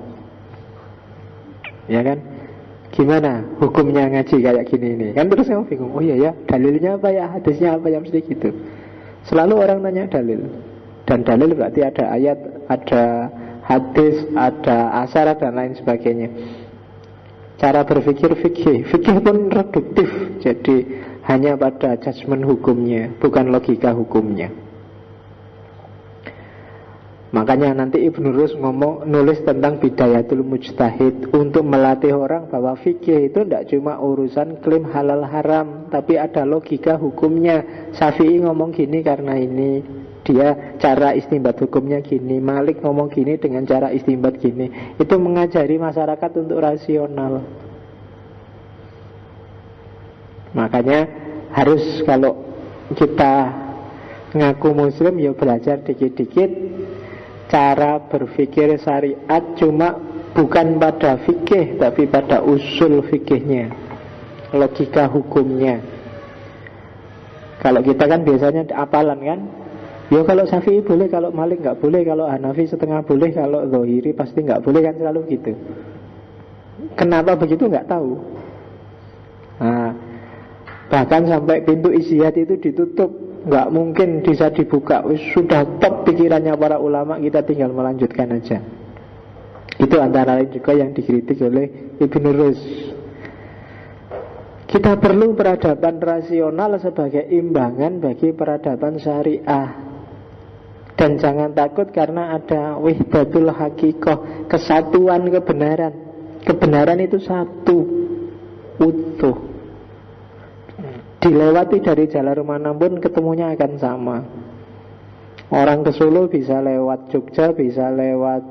S1: Ya kan? Gimana hukumnya ngaji kayak gini ini? Kan terus kamu bingung, oh iya ya, dalilnya apa ya, hadisnya apa ya, mesti gitu. Selalu orang nanya dalil. Dan dalil berarti ada ayat, ada hadis, ada asar, dan lain sebagainya. Cara berpikir fikih. Fikih pun reduktif, jadi hanya pada judgement hukumnya, bukan logika hukumnya. Makanya nanti Ibnu Rus nulis tentang Bidayatul Mujtahid, untuk melatih orang bahwa fikih itu tidak cuma urusan klaim halal haram, tapi ada logika hukumnya. Syafi'i ngomong gini karena ini, dia cara istinbat hukumnya gini. Malik ngomong gini dengan cara istinbat gini. Itu mengajari masyarakat untuk rasional. Makanya harus, kalau kita ngaku muslim, ya belajar dikit-dikit cara berpikir syariat, cuma bukan pada fikih tapi pada usul fikihnya, logika hukumnya. Kalau kita kan biasanya apalan kan, ya kalau Syafi'i boleh, kalau Malik nggak boleh, kalau Hanafi setengah boleh, kalau Zahiri pasti nggak boleh, kan selalu gitu. Kenapa begitu nggak tahu. Nah, bahkan sampai pintu ijtihad itu ditutup, nggak mungkin bisa dibuka. Sudah top pikirannya para ulama, kita tinggal melanjutkan aja. Itu antara lain juga yang dikritik oleh Ibnu Rus. Kita perlu peradaban rasional sebagai imbangan bagi peradaban syariah. Dan jangan takut karena ada wihdatul hakikoh, kesatuan kebenaran. Kebenaran itu satu, utuh. Dilewati dari jalan manapun ketemunya akan sama. Orang ke Solo bisa lewat Jogja, bisa lewat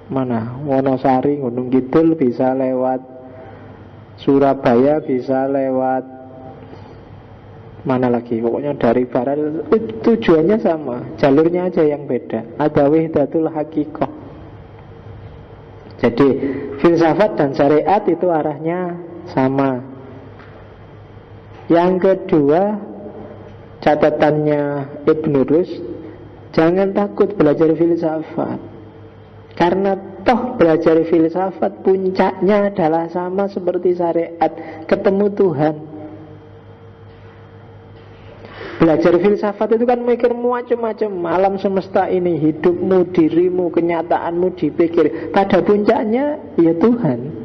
S1: mana, Wonosari, Gunung Kidul, bisa lewat Surabaya, bisa lewat mana lagi, pokoknya dari barat. Tujuannya sama, jalurnya aja yang beda. Ada wahdatul hakikoh. Jadi filsafat dan syariat itu arahnya sama. Yang kedua, catatannya Ibnu Rus, jangan takut belajar filsafat, karena toh belajar filsafat puncaknya adalah sama seperti syariat, ketemu Tuhan. Belajar filsafat itu kan mikir macam-macam, alam semesta ini, hidupmu, dirimu, kenyataanmu dipikir. Pada puncaknya ya Tuhan.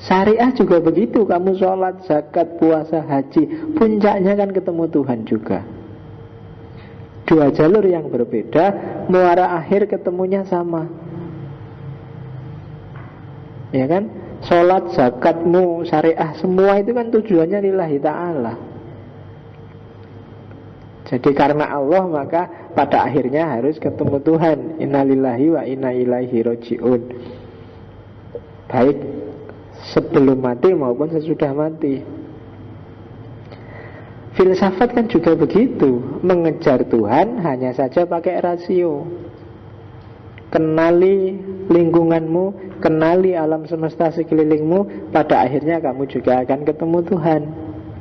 S1: Syariah juga begitu, kamu sholat, zakat, puasa, haji, puncaknya kan ketemu Tuhan juga. Dua jalur yang berbeda, muara akhir ketemunya sama. Ya kan? Sholat, zakatmu, syariah, semua itu kan tujuannya lillahi ta'ala. Jadi karena Allah, maka pada akhirnya harus ketemu Tuhan. Innalillahi wa inna ilaihi roji'un. Baik sebelum mati maupun sesudah mati. Filsafat kan juga begitu, mengejar Tuhan hanya saja pakai rasio. Kenali lingkunganmu, kenali alam semesta sekelilingmu, pada akhirnya kamu juga akan ketemu Tuhan.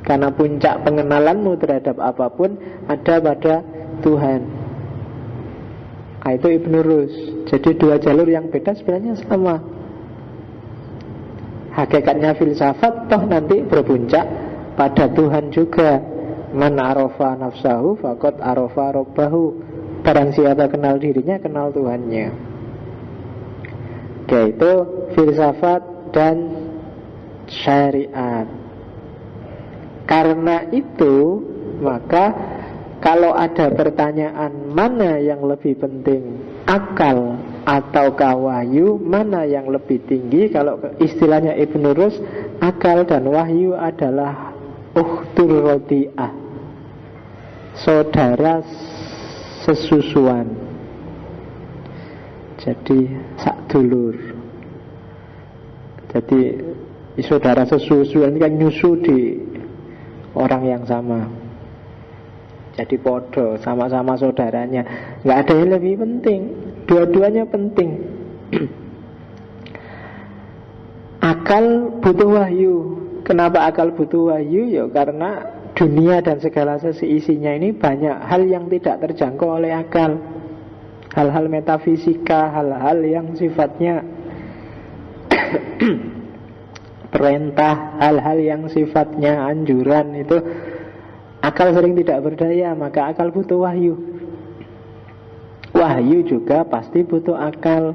S1: Karena puncak pengenalanmu terhadap apapun ada pada Tuhan. Nah, itu Ibnu Rus. Jadi dua jalur yang beda sebenarnya sama. Hakikatnya filsafat toh nanti berpuncak pada Tuhan juga. Man arafa nafsahu faqad arafa rabbahu. Barang siapa kenal dirinya, kenal Tuhannya. Oke, itu filsafat dan syariat. Karena itu, maka kalau ada pertanyaan mana yang lebih penting, akal ataukah wahyu, mana yang lebih tinggi? Kalau istilahnya Ibnu Rus, akal dan wahyu adalah ukhtur rodi'ah, saudara sesusuan. Jadi sak dulur. Jadi saudara sesusuan kan nyusu di orang yang sama. Jadi podo, sama-sama saudaranya. Nggak ada yang lebih penting. Dua-duanya penting. Akal butuh wahyu. Kenapa akal butuh wahyu? Ya karena dunia dan segala isinya ini banyak hal yang tidak terjangkau oleh akal. Hal-hal metafisika, hal-hal yang sifatnya perintah, hal-hal yang sifatnya anjuran, itu akal sering tidak berdaya. Maka akal butuh wahyu. Wahyu juga pasti butuh akal.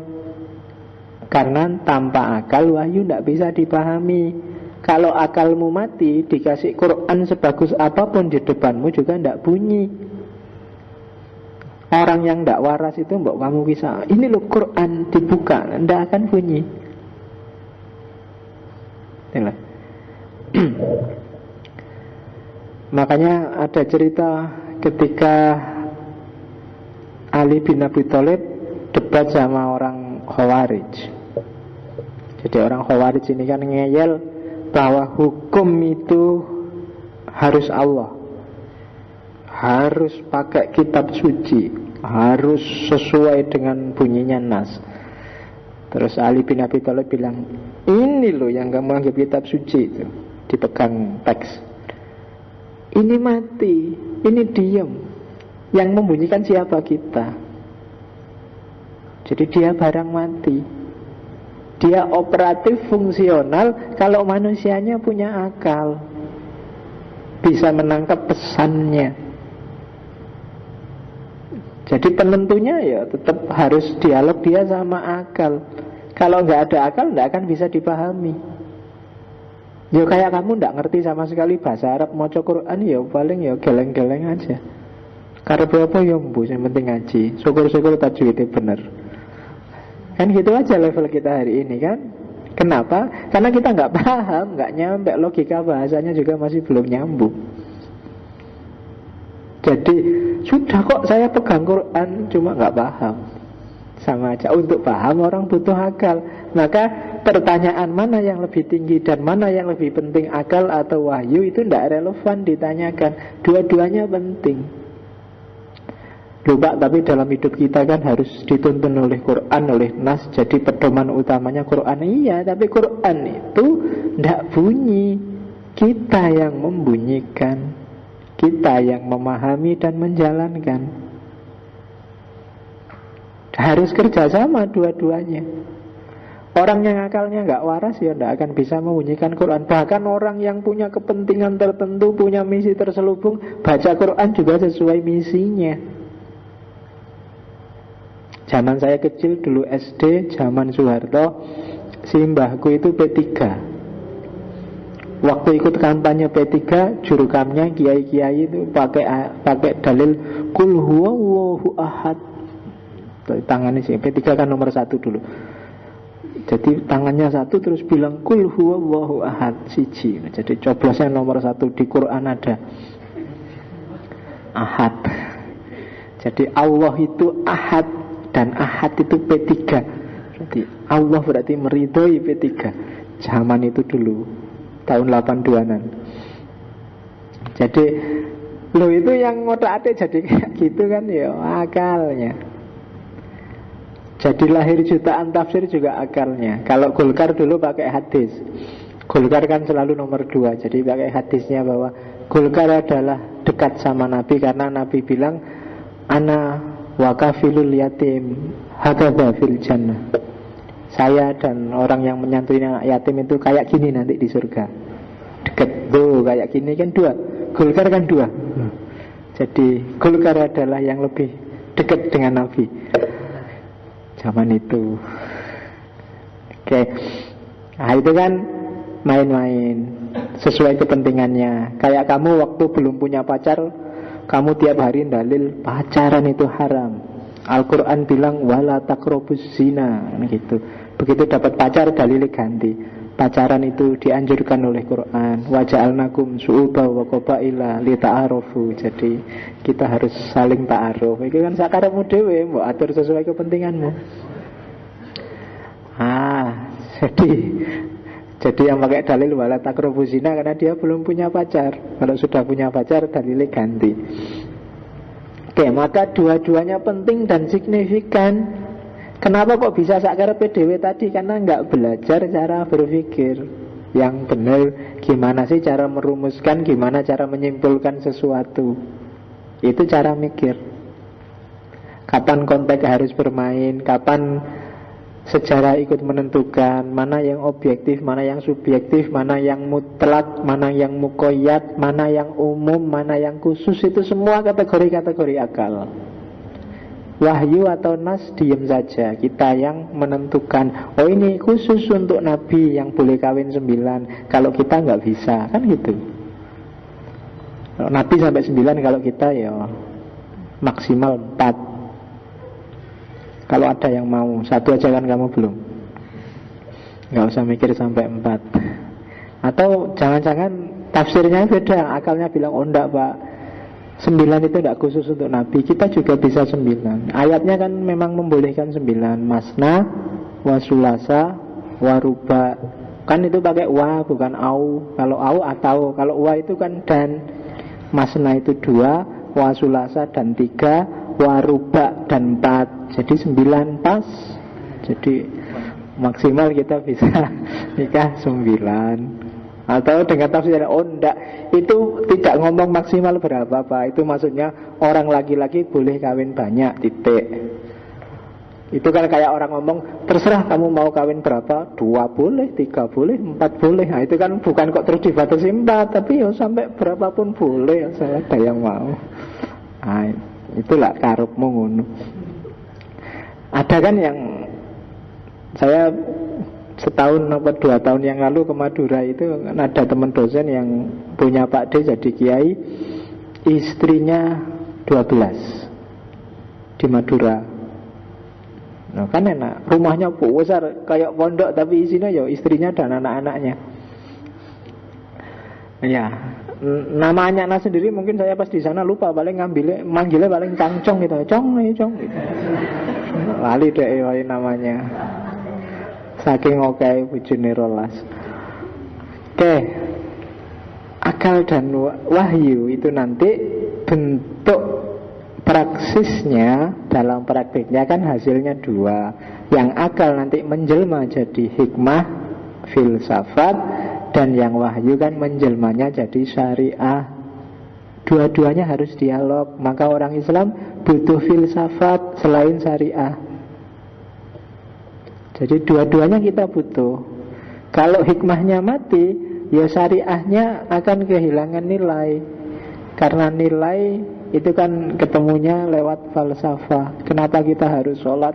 S1: Karena tanpa akal wahyu tidak bisa dipahami. Kalau akalmu mati, dikasih Quran sebagus apapun di depanmu juga tidak bunyi. Orang yang tidak waras itu mbok kamu bisa, ini loh Quran, dibuka, tidak akan bunyi. Makanya ada cerita ketika Ali bin Abi Thalib debat sama orang Khawarij. Jadi orang Khawarij ini kan ngeyel bahwa hukum itu harus Allah, harus pakai kitab suci, harus sesuai dengan bunyinya nas. Terus Ali bin Abi Thalib bilang, ini loh yang kamu anggap kitab suci itu, dipegang teks. Ini mati, ini diam. Yang membunyikan siapa? Kita. Jadi dia barang mati. Dia operatif fungsional kalau manusianya punya akal, bisa menangkap pesannya. Jadi penentunya ya tetap harus dialog dia sama akal. Kalau nggak ada akal nggak akan bisa dipahami. Ya kayak kamu nggak ngerti sama sekali bahasa Arab, maca Quran ya paling ya geleng-geleng aja. Karena apa ya mbu, yang penting ngaji. Syukur-syukur tajwidnya bener. Kan gitu aja level kita hari ini kan. Kenapa? Karena kita nggak paham, nggak nyampe, logika bahasanya juga masih belum nyambung. Jadi sudah kok saya pegang Quran, cuma nggak paham. Sama aja, untuk paham orang butuh akal. Maka pertanyaan mana yang lebih tinggi dan mana yang lebih penting, akal atau wahyu, itu tidak relevan ditanyakan. Dua-duanya penting. Lupa, tapi dalam hidup kita kan harus dituntun oleh Quran, oleh nas. Jadi pedoman utamanya Quran. Iya, tapi Quran itu tidak bunyi. Kita yang membunyikan, kita yang memahami dan menjalankan. Harus kerjasama dua-duanya. Orang yang akalnya nggak waras ya tidak akan bisa membunyikan Quran. Bahkan orang yang punya kepentingan tertentu, punya misi terselubung, baca Quran juga sesuai misinya. Zaman saya kecil dulu SD, zaman Soeharto, si mbahku itu P3. Waktu ikut kampanye P3, jurukamnya kiai-kiai itu pakai dalil kul huwallahu ahad. Tangannya sih P3 kan nomor 1 dulu. Jadi tangannya 1 terus bilang kul huwallahu ahad siji. Jadi coblosnya nomor 1 di Quran ada ahad. Jadi Allah itu ahad. Dan ahad itu P3. Jadi Allah berarti meridhoi P3. Zaman itu dulu, tahun 82-an. Jadi lo itu yang ngotak-atik jadi kayak gitu kan ya akalnya. Jadi lahir jutaan tafsir juga akalnya. Kalau Golkar dulu pakai hadis. Golkar kan selalu nomor 2. Jadi pakai hadisnya bahwa Golkar adalah dekat sama Nabi karena Nabi bilang ana wa kafilul yatim hakadha fil jannah. Saya dan orang yang menyantuni anak yatim itu kayak gini nanti di surga. Deket tuh kayak gini kan 2. Golkar kan 2. Jadi Golkar adalah yang lebih dekat dengan Nabi zaman itu. Oke. Nah itu kan main-main sesuai kepentingannya. Kayak kamu waktu belum punya pacar, kamu tiap hari dalil pacaran itu haram. Al-Quran bilang wala taqrabuz zina gitu. Begitu dapat pacar dalilnya ganti. Pacaran itu dianjurkan oleh Quran. Wa ja'alnakum su'uba wa qabaila lita'arufu. Jadi kita harus saling ta'aruf. Itu kan sakarepmu dhewe, mbok atur sesuai kepentinganmu. Jadi yang pakai dalil wala taqrabu zina karena dia belum punya pacar. Kalau sudah punya pacar dalilnya ganti. Oke, maka dua-duanya penting dan signifikan. Kenapa kok bisa sakarepe dhewe tadi? Karena nggak belajar cara berpikir yang benar. Gimana sih cara merumuskan, gimana cara menyimpulkan sesuatu. Itu cara mikir. Kapan konteks harus bermain, kapan sejarah ikut menentukan mana yang objektif, mana yang subjektif, mana yang mutlak, mana yang muqayyad, mana yang umum, mana yang khusus. Itu semua kategori-kategori akal. Wahyu atau nas diem saja, kita yang menentukan. Oh ini khusus untuk Nabi yang boleh kawin 9, kalau kita nggak bisa, kan gitu. Kalau Nabi sampai 9, kalau kita ya maksimal 4. Kalau ada yang mau, 1 aja kan kamu belum. Nggak usah mikir sampai 4. Atau jangan-jangan tafsirnya beda, akalnya bilang, oh enggak pak, 9 itu enggak khusus untuk Nabi, kita juga bisa 9. Ayatnya kan memang membolehkan 9. Masna, wasulasa, waruba. Kan itu pakai wa, bukan au. Kalau au atau, kalau wa itu kan dan. Masna itu 2, wasulasa dan 3, waruba dan 4. Jadi 9 pas. Jadi maksimal kita bisa nikah 9. Atau dengan tafsir, oh enggak, itu tidak ngomong maksimal berapa pak. Itu maksudnya orang laki-laki boleh kawin banyak, titik. Itu kan kayak orang ngomong, terserah kamu mau kawin berapa, 2 boleh, 3 boleh, 4 boleh. Nah itu kan bukan kok terus dibatasi 4, tapi ya sampai berapapun boleh, asal ada yang mau. Nah itulah karepmu ngono. Ada kan yang saya setahun atau 2 tahun yang lalu ke Madura itu kan ada teman dosen yang punya Pak D jadi kiai, istrinya 12 di Madura. Nah kan enak, rumahnya besar kayak pondok tapi isinya ya istrinya dan anak-anaknya. Ya, nama anaknya sendiri mungkin saya pas di sana lupa, paling manggilnya paling cangcong gitu, cong gitu. Lali deh namanya. Saking oke bujune rolas. Oke. Akal dan wahyu itu nanti bentuk praksisnya dalam praktiknya kan hasilnya 2. Yang akal nanti menjelma jadi hikmah, filsafat, dan yang wahyu kan menjelmanya jadi syariah. Dua-duanya harus dialog. Maka orang Islam butuh filsafat selain syariah. Jadi dua-duanya kita butuh. Kalau hikmahnya mati, ya syariahnya akan kehilangan nilai. Karena nilai itu kan ketemunya lewat falsafah. Kenapa kita harus sholat?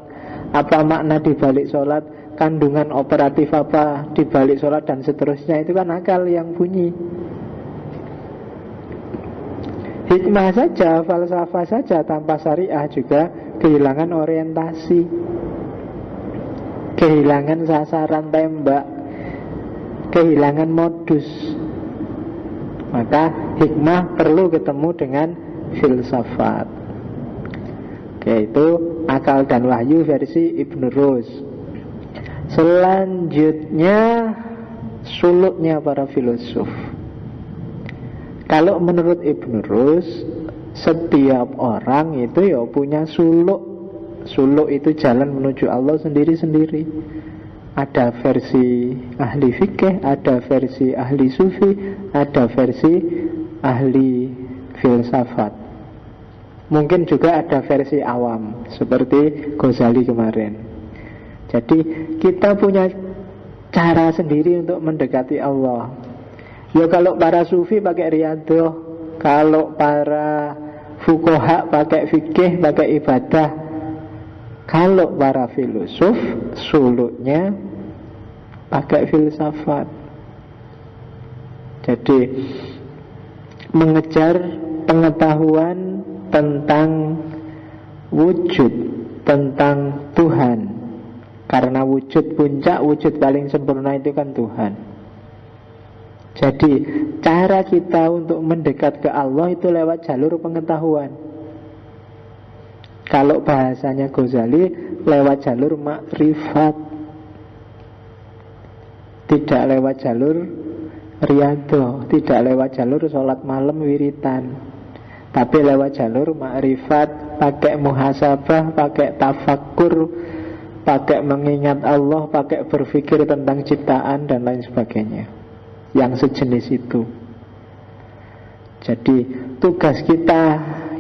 S1: Apa makna dibalik sholat? Kandungan operatif apa dibalik sholat dan seterusnya. Itu kan akal yang bunyi. Hikmah saja, falsafah saja tanpa syariah juga kehilangan orientasi, kehilangan sasaran tembak, kehilangan modus. Maka hikmah perlu ketemu dengan filsafat. Oke, itu akal dan wahyu versi Ibn Rus. Selanjutnya suluknya para filosof. Kalau menurut Ibn Rus, setiap orang itu ya punya suluk. Suluk itu jalan menuju Allah sendiri-sendiri. Ada versi ahli fikih, ada versi ahli sufi, ada versi ahli filsafat. Mungkin juga ada versi awam, seperti Ghazali kemarin. Jadi kita punya cara sendiri untuk mendekati Allah. Ya kalau para sufi pakai riyadhah, kalau para fuqaha pakai fikih, pakai ibadah. Kalau para filosof suluknya pakai filsafat. Jadi mengejar pengetahuan tentang wujud, tentang Tuhan. Karena wujud puncak, wujud paling sempurna itu kan Tuhan. Jadi cara kita untuk mendekat ke Allah itu lewat jalur pengetahuan. Kalau bahasanya Ghazali lewat jalur makrifat. Tidak lewat jalur riyadhah, tidak lewat jalur sholat malam wiritan, tapi lewat jalur ma'rifat, pakai muhasabah, pakai tafakkur, pakai mengingat Allah, pakai berpikir tentang ciptaan dan lain sebagainya, yang sejenis itu. Jadi tugas kita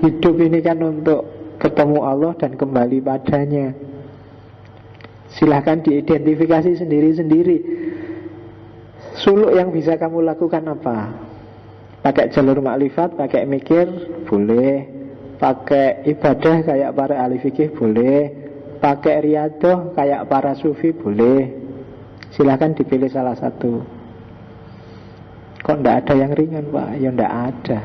S1: hidup ini kan untuk ketemu Allah dan kembali padanya. Silahkan diidentifikasi sendiri-sendiri. Suluk yang bisa kamu lakukan apa? Pakai jalur makrifat, pakai mikir, boleh. Pakai ibadah kayak para ahli fikih, boleh. Pakai riyadhah kayak para sufi, boleh. Silahkan dipilih salah satu. Kok ndak ada yang ringan, Pak? Ya ndak ada.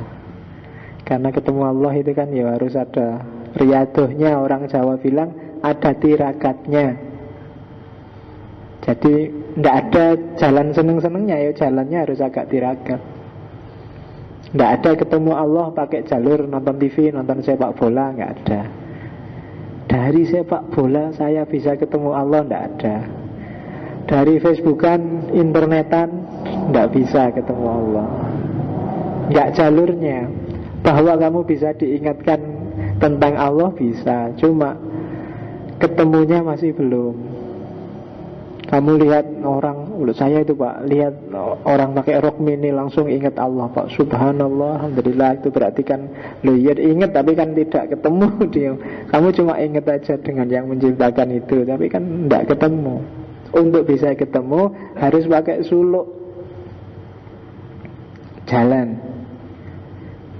S1: Karena ketemu Allah itu kan ya harus ada riyadhahnya. Orang Jawa bilang ada tirakatnya. Jadi ndak ada jalan seneng-senengnya, ya jalannya harus agak tirakat. Nggak ada ketemu Allah pakai jalur nonton TV, nonton sepak bola, nggak ada. Dari sepak bola saya bisa ketemu Allah, nggak ada. Dari Facebookan, internetan, nggak bisa ketemu Allah. Nggak jalurnya. Bahwa kamu bisa diingatkan tentang Allah bisa, cuma ketemunya masih belum. Kamu lihat orang, saya itu Pak, lihat orang pakai rok mini langsung ingat Allah Pak, subhanallah, alhamdulillah. Itu berarti kan, ya ingat tapi kan tidak ketemu dia. Kamu cuma ingat aja dengan yang menciptakan itu, tapi kan tidak ketemu. Untuk bisa ketemu harus pakai suluk, jalan,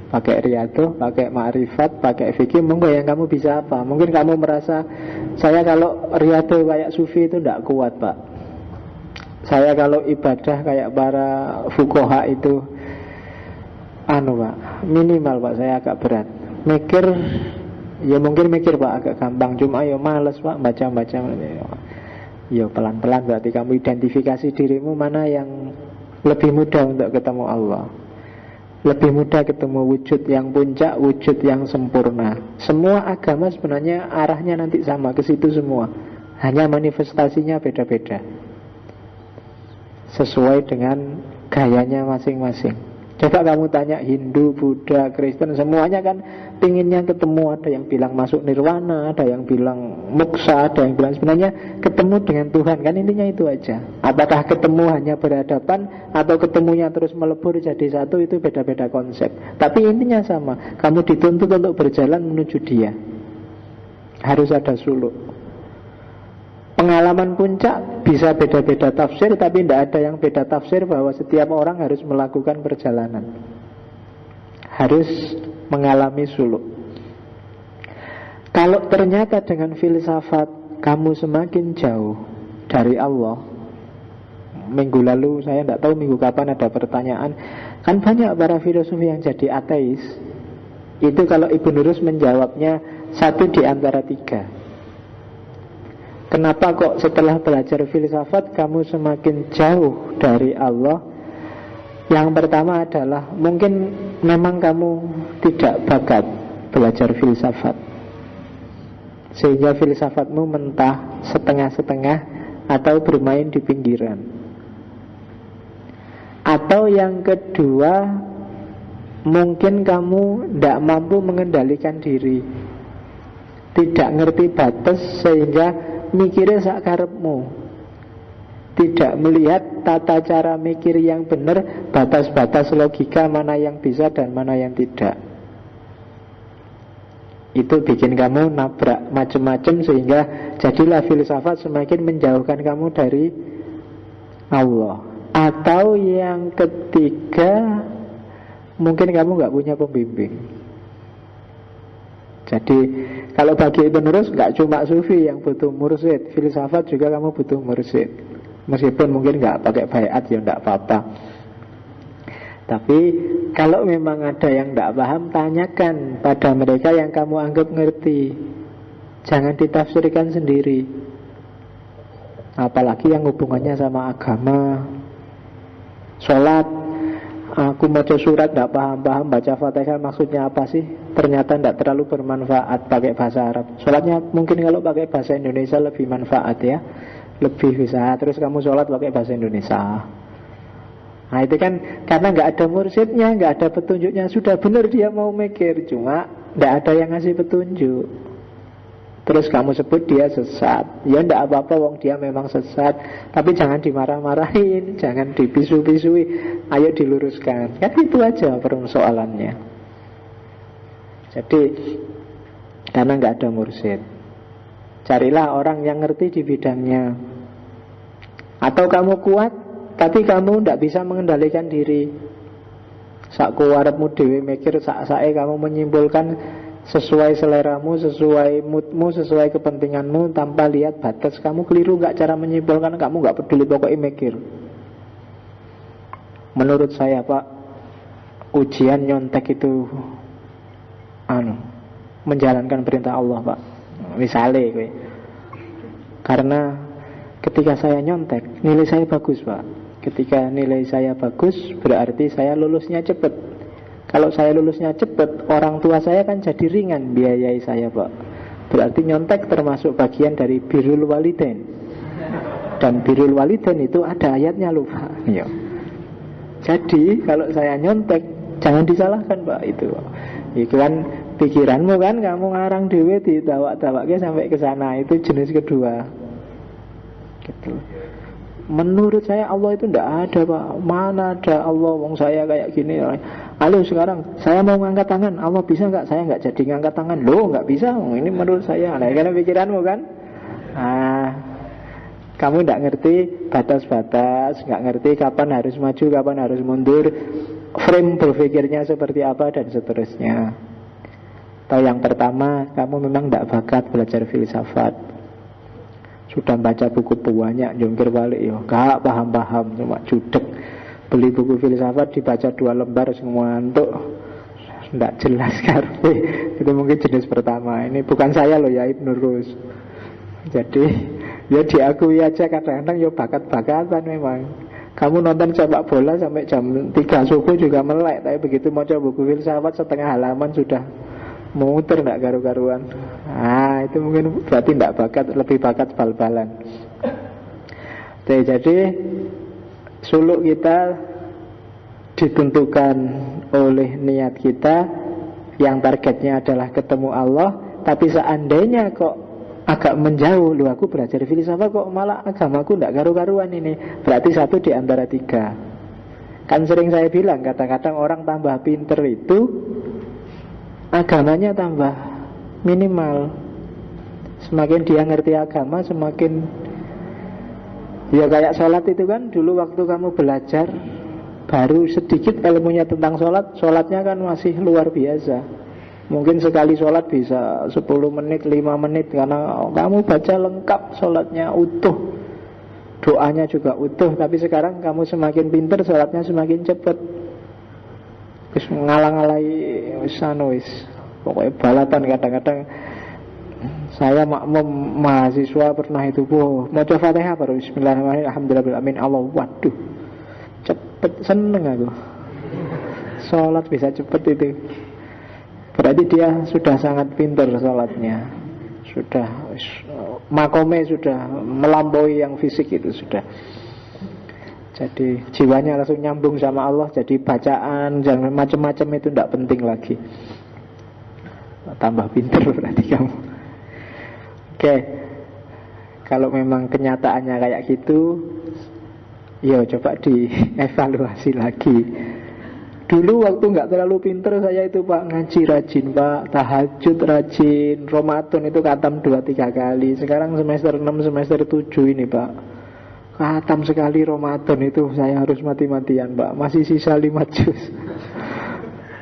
S1: pakai riyadhah, pakai ma'rifat, pakai fikih. Monggo yang kamu bisa apa? Mungkin kamu merasa, saya kalau riyadhah kayak sufi itu tidak kuat Pak. Saya kalau ibadah kayak para fuqaha itu Pak, minimal Pak, saya agak berat. Mikir, ya mungkin mikir Pak agak gampang, cuma ya males Pak baca-baca. Ya pelan-pelan, berarti kamu identifikasi dirimu mana yang lebih mudah untuk ketemu Allah. Lebih mudah ketemu wujud yang puncak, wujud yang sempurna. Semua agama sebenarnya arahnya nanti sama, ke situ semua. Hanya manifestasinya beda-beda, sesuai dengan gayanya masing-masing. Coba kamu tanya Hindu, Buddha, Kristen, semuanya kan pinginnya ketemu. Ada yang bilang masuk nirwana, ada yang bilang moksa, ada yang bilang sebenarnya ketemu dengan Tuhan. Kan intinya itu aja. Apakah ketemu hanya berhadapan atau ketemunya terus melebur jadi satu, itu beda-beda konsep. Tapi intinya sama. Kamu dituntut untuk berjalan menuju Dia. Harus ada suluk. Pengalaman puncak bisa beda-beda tafsir, tapi tidak ada yang beda tafsir bahwa setiap orang harus melakukan perjalanan, harus mengalami suluk. Kalau ternyata dengan filsafat kamu semakin jauh dari Allah. Minggu lalu, saya tidak tahu minggu kapan ada pertanyaan, kan banyak para filosof yang jadi ateis. Itu kalau Ibnu Rus menjawabnya satu di antara tiga. Kenapa kok setelah belajar filsafat kamu semakin jauh dari Allah? Yang pertama adalah mungkin memang kamu tidak bakat belajar filsafat, sehingga filsafatmu mentah, setengah-setengah, atau bermain di pinggiran. Atau yang kedua, mungkin kamu tidak mampu mengendalikan diri, tidak ngerti batas, sehingga mikirnya sakarepmu, tidak melihat tata cara mikir yang benar, batas-batas logika mana yang bisa dan mana yang tidak. Itu bikin kamu nabrak macam-macam, sehingga jadilah filsafat semakin menjauhkan kamu dari Allah. Atau yang ketiga, mungkin kamu gak punya pembimbing. Jadi kalau bagi Ibnu Rus nggak cuma sufi yang butuh mursyid, filsafat juga kamu butuh mursyid. Meskipun mungkin nggak pakai baiat ya nggak apa-apa. Tapi kalau memang ada yang nggak paham, tanyakan pada mereka yang kamu anggap ngerti. Jangan ditafsirkan sendiri. Apalagi yang hubungannya sama agama, sholat. Aku baca surat tidak paham-paham, baca Fatihah maksudnya apa sih? Ternyata tidak terlalu bermanfaat pakai bahasa Arab. Sholatnya mungkin kalau pakai bahasa Indonesia lebih manfaat ya. lebih bisa. Terus kamu sholat pakai bahasa Indonesia. Nah itu kan karena nggak ada mursyidnya, nggak ada petunjuknya. Sudah benar dia mau mikir, cuma nggak ada yang ngasih petunjuk. Terus kamu sebut dia sesat. Ya nggak apa-apa, wong dia memang sesat. Tapi jangan dimarah-marahin, jangan dipisu-pisui. Ayo diluruskan. Kan itu aja persoalannya. Jadi karena nggak ada mursyid, carilah orang yang ngerti di bidangnya. Atau kamu kuat tapi kamu tidak bisa mengendalikan diri. Sak kuwarepmu dhewe mikir, sak-sake kamu menyimpulkan sesuai seleramu, sesuai moodmu, sesuai kepentinganmu, tanpa lihat batas. Kamu keliru gak cara menyimpulkan, kamu gak peduli, pokoknya mikir. Menurut saya Pak, ujian nyontek itu menjalankan perintah Allah Pak. Misalnya gue, karena ketika saya nyontek, nilai saya bagus Pak. Ketika nilai saya bagus, berarti saya lulusnya cepat. Kalau saya lulusnya cepat, orang tua saya kan jadi ringan biayai saya Pak. Berarti nyontek termasuk bagian dari birrul walidain. Dan birrul walidain itu ada ayatnya loh Pak. Ya. Jadi kalau saya nyontek, jangan disalahkan Pak itu. Itu kan pikiranmu kan, kamu ngarang dewe ditawak-tawaknya sampai ke sana. Itu jenis kedua. Gitu. Menurut saya Allah itu tidak ada Pak. Mana ada Allah, wong saya kayak gini. Halo sekarang saya mau ngangkat tangan, Allah bisa nggak? Saya nggak jadi ngangkat tangan. Loh nggak bisa, ini menurut saya. Nah karena pikiranmu kan. Nah, kamu tidak ngerti batas-batas, nggak ngerti kapan harus maju, kapan harus mundur, frame berpikirnya seperti apa dan seterusnya. Atau yang pertama, kamu memang tidak bakat belajar filsafat. Sudah baca buku banyak, jungkir balik ya, gak paham-paham, cuma judek. Beli buku filsafat dibaca 2 lembar semua untuk tidak jelas karpe. Itu mungkin jenis pertama. Ini bukan saya loh ya, Ibnu Rus. Jadi ya diakui aja kadang-kadang ya bakat-bakatan memang. Kamu nonton sepak bola sampai jam 3 subuh juga melek, tapi begitu mau coba buku filsafat setengah halaman sudah muter nggak karu-karuan. Ah itu mungkin berarti tidak bakat, lebih bakat bal-balan. Jadi suluk kita ditentukan oleh niat kita, yang targetnya adalah ketemu Allah. Tapi seandainya kok agak menjauh, loh aku belajar filsafat kok malah agamaku tidak karu-karuan ini, berarti satu di antara 3. Kan sering saya bilang, kadang-kadang orang tambah pinter itu agamanya tambah minimal. Semakin dia ngerti agama, semakin ya kayak sholat itu kan. Dulu waktu kamu belajar baru sedikit ilmunya tentang sholat, sholatnya kan masih luar biasa. Mungkin sekali sholat bisa 10 menit, 5 menit, karena kamu baca lengkap sholatnya utuh, doanya juga utuh. Tapi sekarang kamu semakin pinter, sholatnya semakin cepat. Terus ngalang-alai wis pokoknya balatan. Kadang-kadang saya makmum mahasiswa pernah itu, maca Fatihah baru bismillahirrahmanirrahim, alhamdulillahirabbil Allah. Waduh, cepet, seneng aku. Sholat bisa cepet itu. Berarti dia sudah sangat pintar sholatnya, sudah makome sudah melampaui yang fisik itu sudah. Jadi jiwanya langsung nyambung sama Allah. Jadi bacaan jangan macam-macam itu tidak penting lagi. Tambah pintar berarti kamu. Oke. Kalau memang kenyataannya kayak gitu, ya coba dievaluasi lagi. Dulu waktu nggak terlalu pintar saya itu Pak, ngaji rajin Pak, tahajud rajin, Ramadan itu khatam 2-3 kali. Sekarang semester 6, semester 7 ini Pak, khatam sekali Ramadan itu saya harus mati-matian Pak. Masih sisa 5 juz.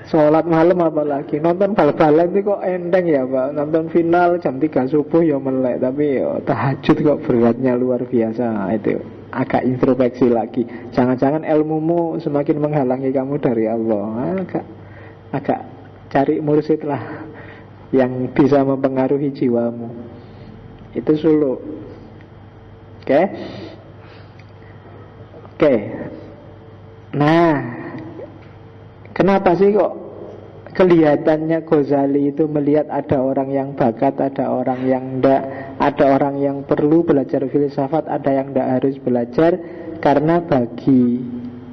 S1: Sholat malam apalagi. Nonton bal-balan itu kok enteng ya Pak. Nonton final jam 3 subuh ya melek. Tapi tahajud kok beratnya luar biasa. Itu agak introspeksi lagi. Jangan-jangan ilmumu semakin menghalangi kamu dari Allah. Agak cari mursyid lah yang bisa mempengaruhi jiwamu. Itu suluk. Oke. Nah, kenapa sih kok kelihatannya Ghazali itu melihat ada orang yang bakat, ada orang yang enggak, Ada orang yang perlu belajar filsafat, ada yang tidak harus belajar. Karena bagi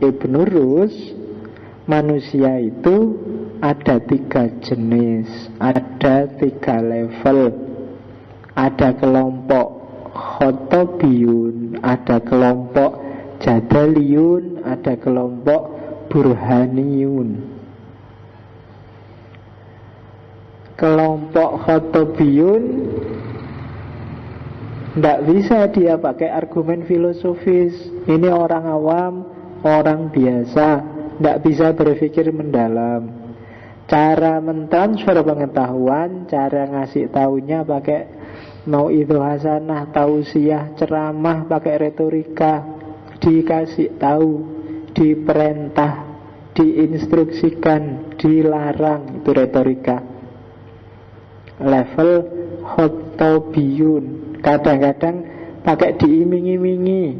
S1: Ibnu Rus, manusia itu ada 3 jenis, ada 3 level. Ada kelompok Khotobiyun, ada kelompok Jadaliyun, ada kelompok Burhaniyun. Kelompok Khotobiyun tidak bisa dia pakai argumen filosofis. Ini orang awam, orang biasa, tidak bisa berpikir mendalam. Cara mentransfer pengetahuan, cara ngasih taunya pakai mau'idhah hasanah, tausiah, ceramah, pakai retorika. Dikasih tahu, diperintah, diinstruksikan, dilarang, itu retorika. Level Khotobiyun. Kadang-kadang pakai diiming-imingi,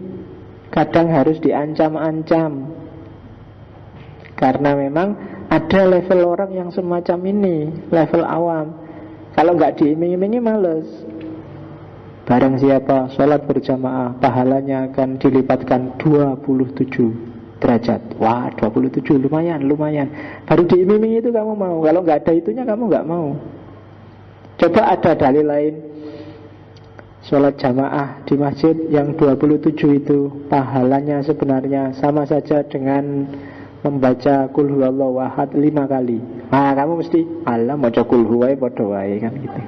S1: kadang harus diancam-ancam. Karena memang ada level orang yang semacam ini, level awam. Kalau nggak diiming-imingi males. Barang siapa sholat berjamaah, pahalanya akan dilipatkan 27 derajat. Wah, 27 lumayan. Baru diiming-imingi itu kamu mau. Kalau nggak ada itunya kamu nggak mau. Coba ada dalil lain. Sholat jamaah di masjid yang 27 itu pahalanya sebenarnya sama saja dengan membaca Qul huwallahu ahad 5 kali. Nah, kamu mesti Allah maca Qul huwai padha wae kan gitu.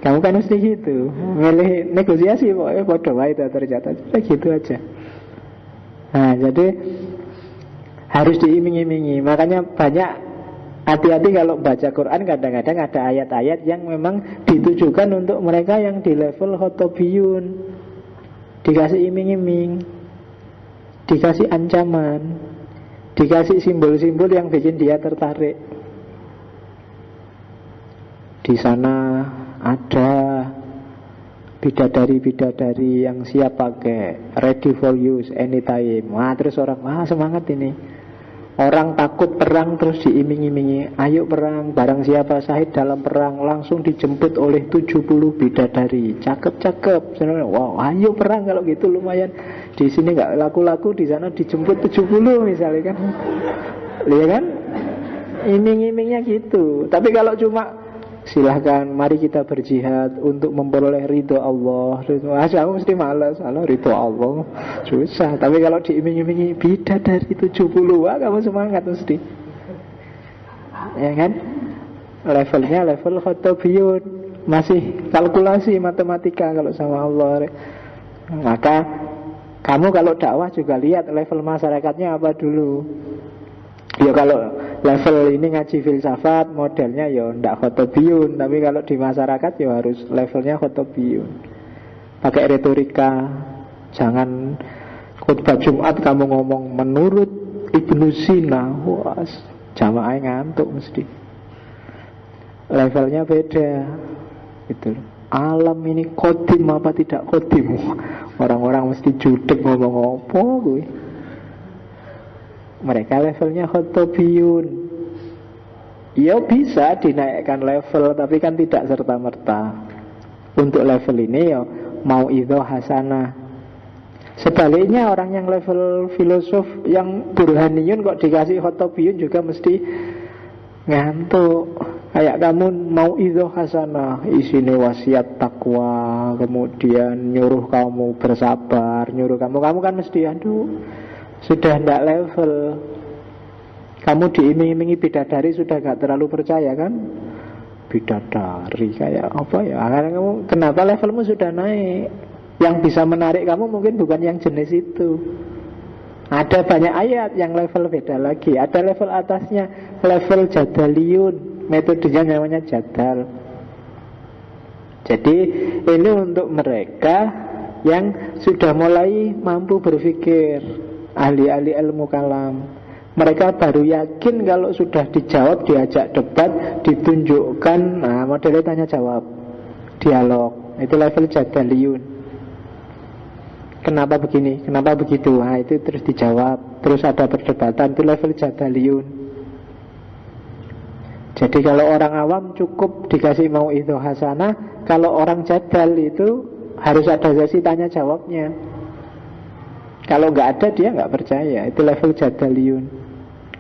S1: Kamu kan mesti gitu. Milih negosiasi pokoknya padha wae ternyata gitu aja. Nah, jadi harus diiming-imingi. Makanya banyak hati-hati kalau baca Quran, kadang-kadang ada ayat-ayat yang memang ditujukan untuk mereka yang di level Khotobiyun. Dikasih iming-iming, dikasih ancaman, dikasih simbol-simbol yang bikin dia tertarik. Di sana ada bidadari-bidadari yang siap pakai, ready for use anytime. Wah, terus orang, wah semangat ini. Orang takut perang terus diiming-imingi, ayo perang, barang siapa syahid dalam perang langsung dijemput oleh 70 bidadari. Cakep-cakep. Wow, ayo perang kalau gitu lumayan. Di sini nggak laku-laku, di sana dijemput 70 misalnya kan. Lihat kan? Iming-imingnya gitu. Tapi kalau cuma silahkan, mari kita berjihad untuk memperoleh ridho Allah. Aku mesti malas, Allah ridho Allah susah. Tapi kalau diiming-imingi bidadari 70, wah kamu semangat mesti. Ya kan? Levelnya level Khotobiyun, masih kalkulasi matematika kalau sama Allah. Maka kamu kalau dakwah juga lihat level masyarakatnya apa dulu. Ya kalau level ini ngaji filsafat, modelnya ya ndak Khotobiyun. Tapi kalau di masyarakat ya harus levelnya Khotobiyun. Pakai retorika. Jangan khutbah Jumat kamu ngomong menurut Ibnu Sina. Wah, jamaah ngantuk mesti. Levelnya beda. Gitu. Alam ini kodim apa tidak kodim? Orang-orang mesti judek ngomong apa gue. Mereka levelnya Khotobiyun. Ya bisa dinaikkan level, tapi kan tidak serta-merta. Untuk level ini ya mau'idhah hasanah. Sebaliknya orang yang level filosof, yang burhaniyun kok dikasih Khotobiyun juga mesti ngantuk. Kayak kamu mau'idhah hasanah, isinya wasiat takwa, kemudian nyuruh kamu bersabar, nyuruh kamu kan mesti aduh, sudah tidak level. Kamu diiming-imingi bidadari sudah gak terlalu percaya kan? Bidadari kayak apa ya? Karena kamu, kenapa levelmu sudah naik? Yang bisa menarik kamu mungkin bukan yang jenis itu. Ada banyak ayat yang level beda lagi. Ada level atasnya, level jadaliyun. Metodenya namanya jadal. Jadi ini untuk mereka yang sudah mulai mampu berpikir, ahli-ahli ilmu kalam. Mereka baru yakin kalau sudah dijawab, diajak debat, ditunjukkan. Nah, modelnya tanya jawab, dialog. Itu level jadaliyun. Kenapa begini, kenapa begitu? Nah, itu terus dijawab. Terus ada perdebatan, itu level jadaliyun. Jadi kalau orang awam cukup dikasih mau itu hasanah. Kalau orang jadal itu harus ada sesi tanya jawabnya. Kalau nggak ada dia nggak percaya. Itu level jadaliyun,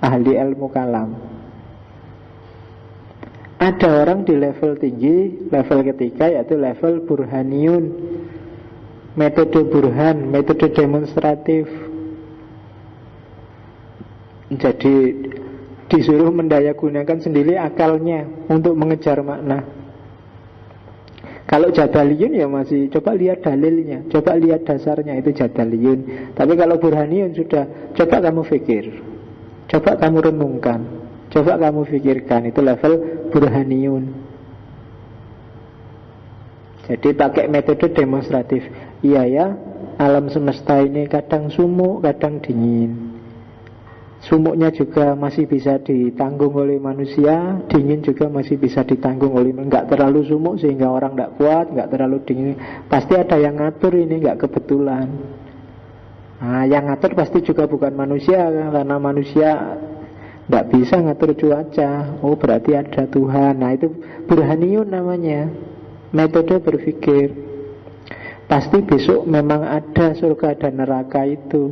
S1: ahli ilmu kalam. Ada orang di level tinggi, level ketiga, yaitu level burhaniyun, metode burhan, metode demonstratif. Jadi disuruh mendayagunakan sendiri akalnya untuk mengejar makna. Kalau jadaliyun ya masih coba lihat dalilnya, coba lihat dasarnya, itu jadaliyun. Tapi kalau burhaniyun sudah, coba kamu pikir, coba kamu renungkan, coba kamu pikirkan, itu level burhaniyun. Jadi pakai metode demonstratif. Iya ya, alam semesta ini kadang sumuk, kadang dingin. Sumuknya juga masih bisa ditanggung oleh manusia, dingin juga masih bisa ditanggung oleh, nggak terlalu sumuk sehingga orang nggak kuat, nggak terlalu dingin. Pasti ada yang ngatur, ini nggak kebetulan. Nah, yang ngatur pasti juga bukan manusia, karena manusia nggak bisa ngatur cuaca. Oh, berarti ada Tuhan. Nah, itu burhaniyun namanya, metode berpikir. Pasti besok memang ada surga dan neraka itu.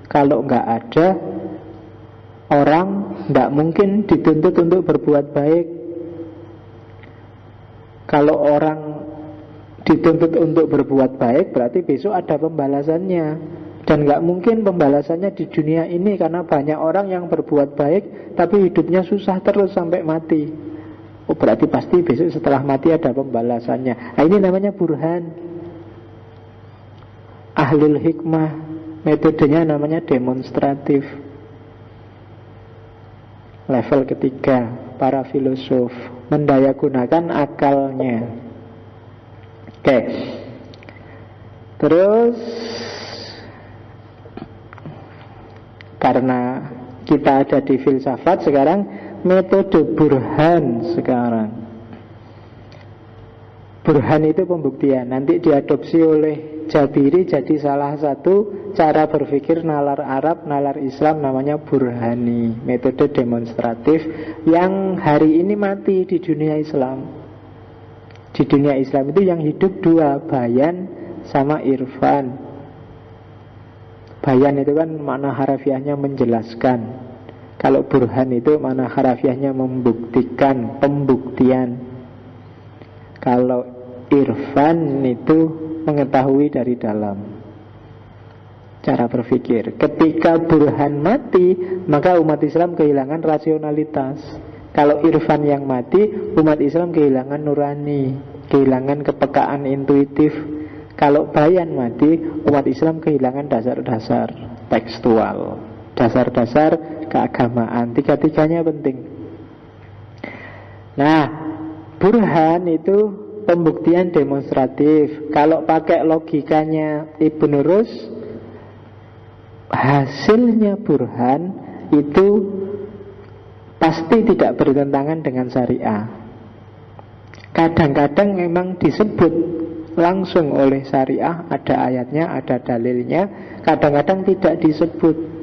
S1: Kalau nggak ada, orang tidak mungkin dituntut untuk berbuat baik. Kalau orang dituntut untuk berbuat baik, berarti besok ada pembalasannya. Dan nggak mungkin pembalasannya di dunia ini, karena banyak orang yang berbuat baik tapi hidupnya susah terus sampai mati. Oh, berarti pasti besok setelah mati ada pembalasannya. Nah, ini namanya burhan, ahlul hikmah. Metodenya namanya demonstratif. Level ketiga, para filosof mendayagunakan akalnya. Oke. Terus karena kita ada di filsafat, sekarang metode burhan sekarang. Burhan itu pembuktian, nanti diadopsi oleh Jabiri jadi salah satu cara berpikir nalar Arab, nalar Islam, namanya burhani, metode demonstratif yang hari ini mati di dunia Islam. Di dunia Islam itu yang hidup dua, bayan sama irfan. Bayan itu kan makna harafiahnya menjelaskan. Kalau burhan itu makna harafiahnya membuktikan, pembuktian. Kalau irfan itu mengetahui dari dalam, cara berpikir. Ketika burhan mati, maka umat Islam kehilangan rasionalitas. Kalau irfan yang mati, umat Islam kehilangan nurani, kehilangan kepekaan intuitif. Kalau bayan mati, umat Islam kehilangan dasar-dasar tekstual, dasar-dasar keagamaan. Tiga-tiganya penting. Nah, burhan itu pembuktian demonstratif. Kalau pakai logikanya Ibnu Rus, hasilnya burhan itu pasti tidak bertentangan dengan syariah. Kadang-kadang memang disebut langsung oleh syariah, ada ayatnya, ada dalilnya. Kadang-kadang tidak disebut.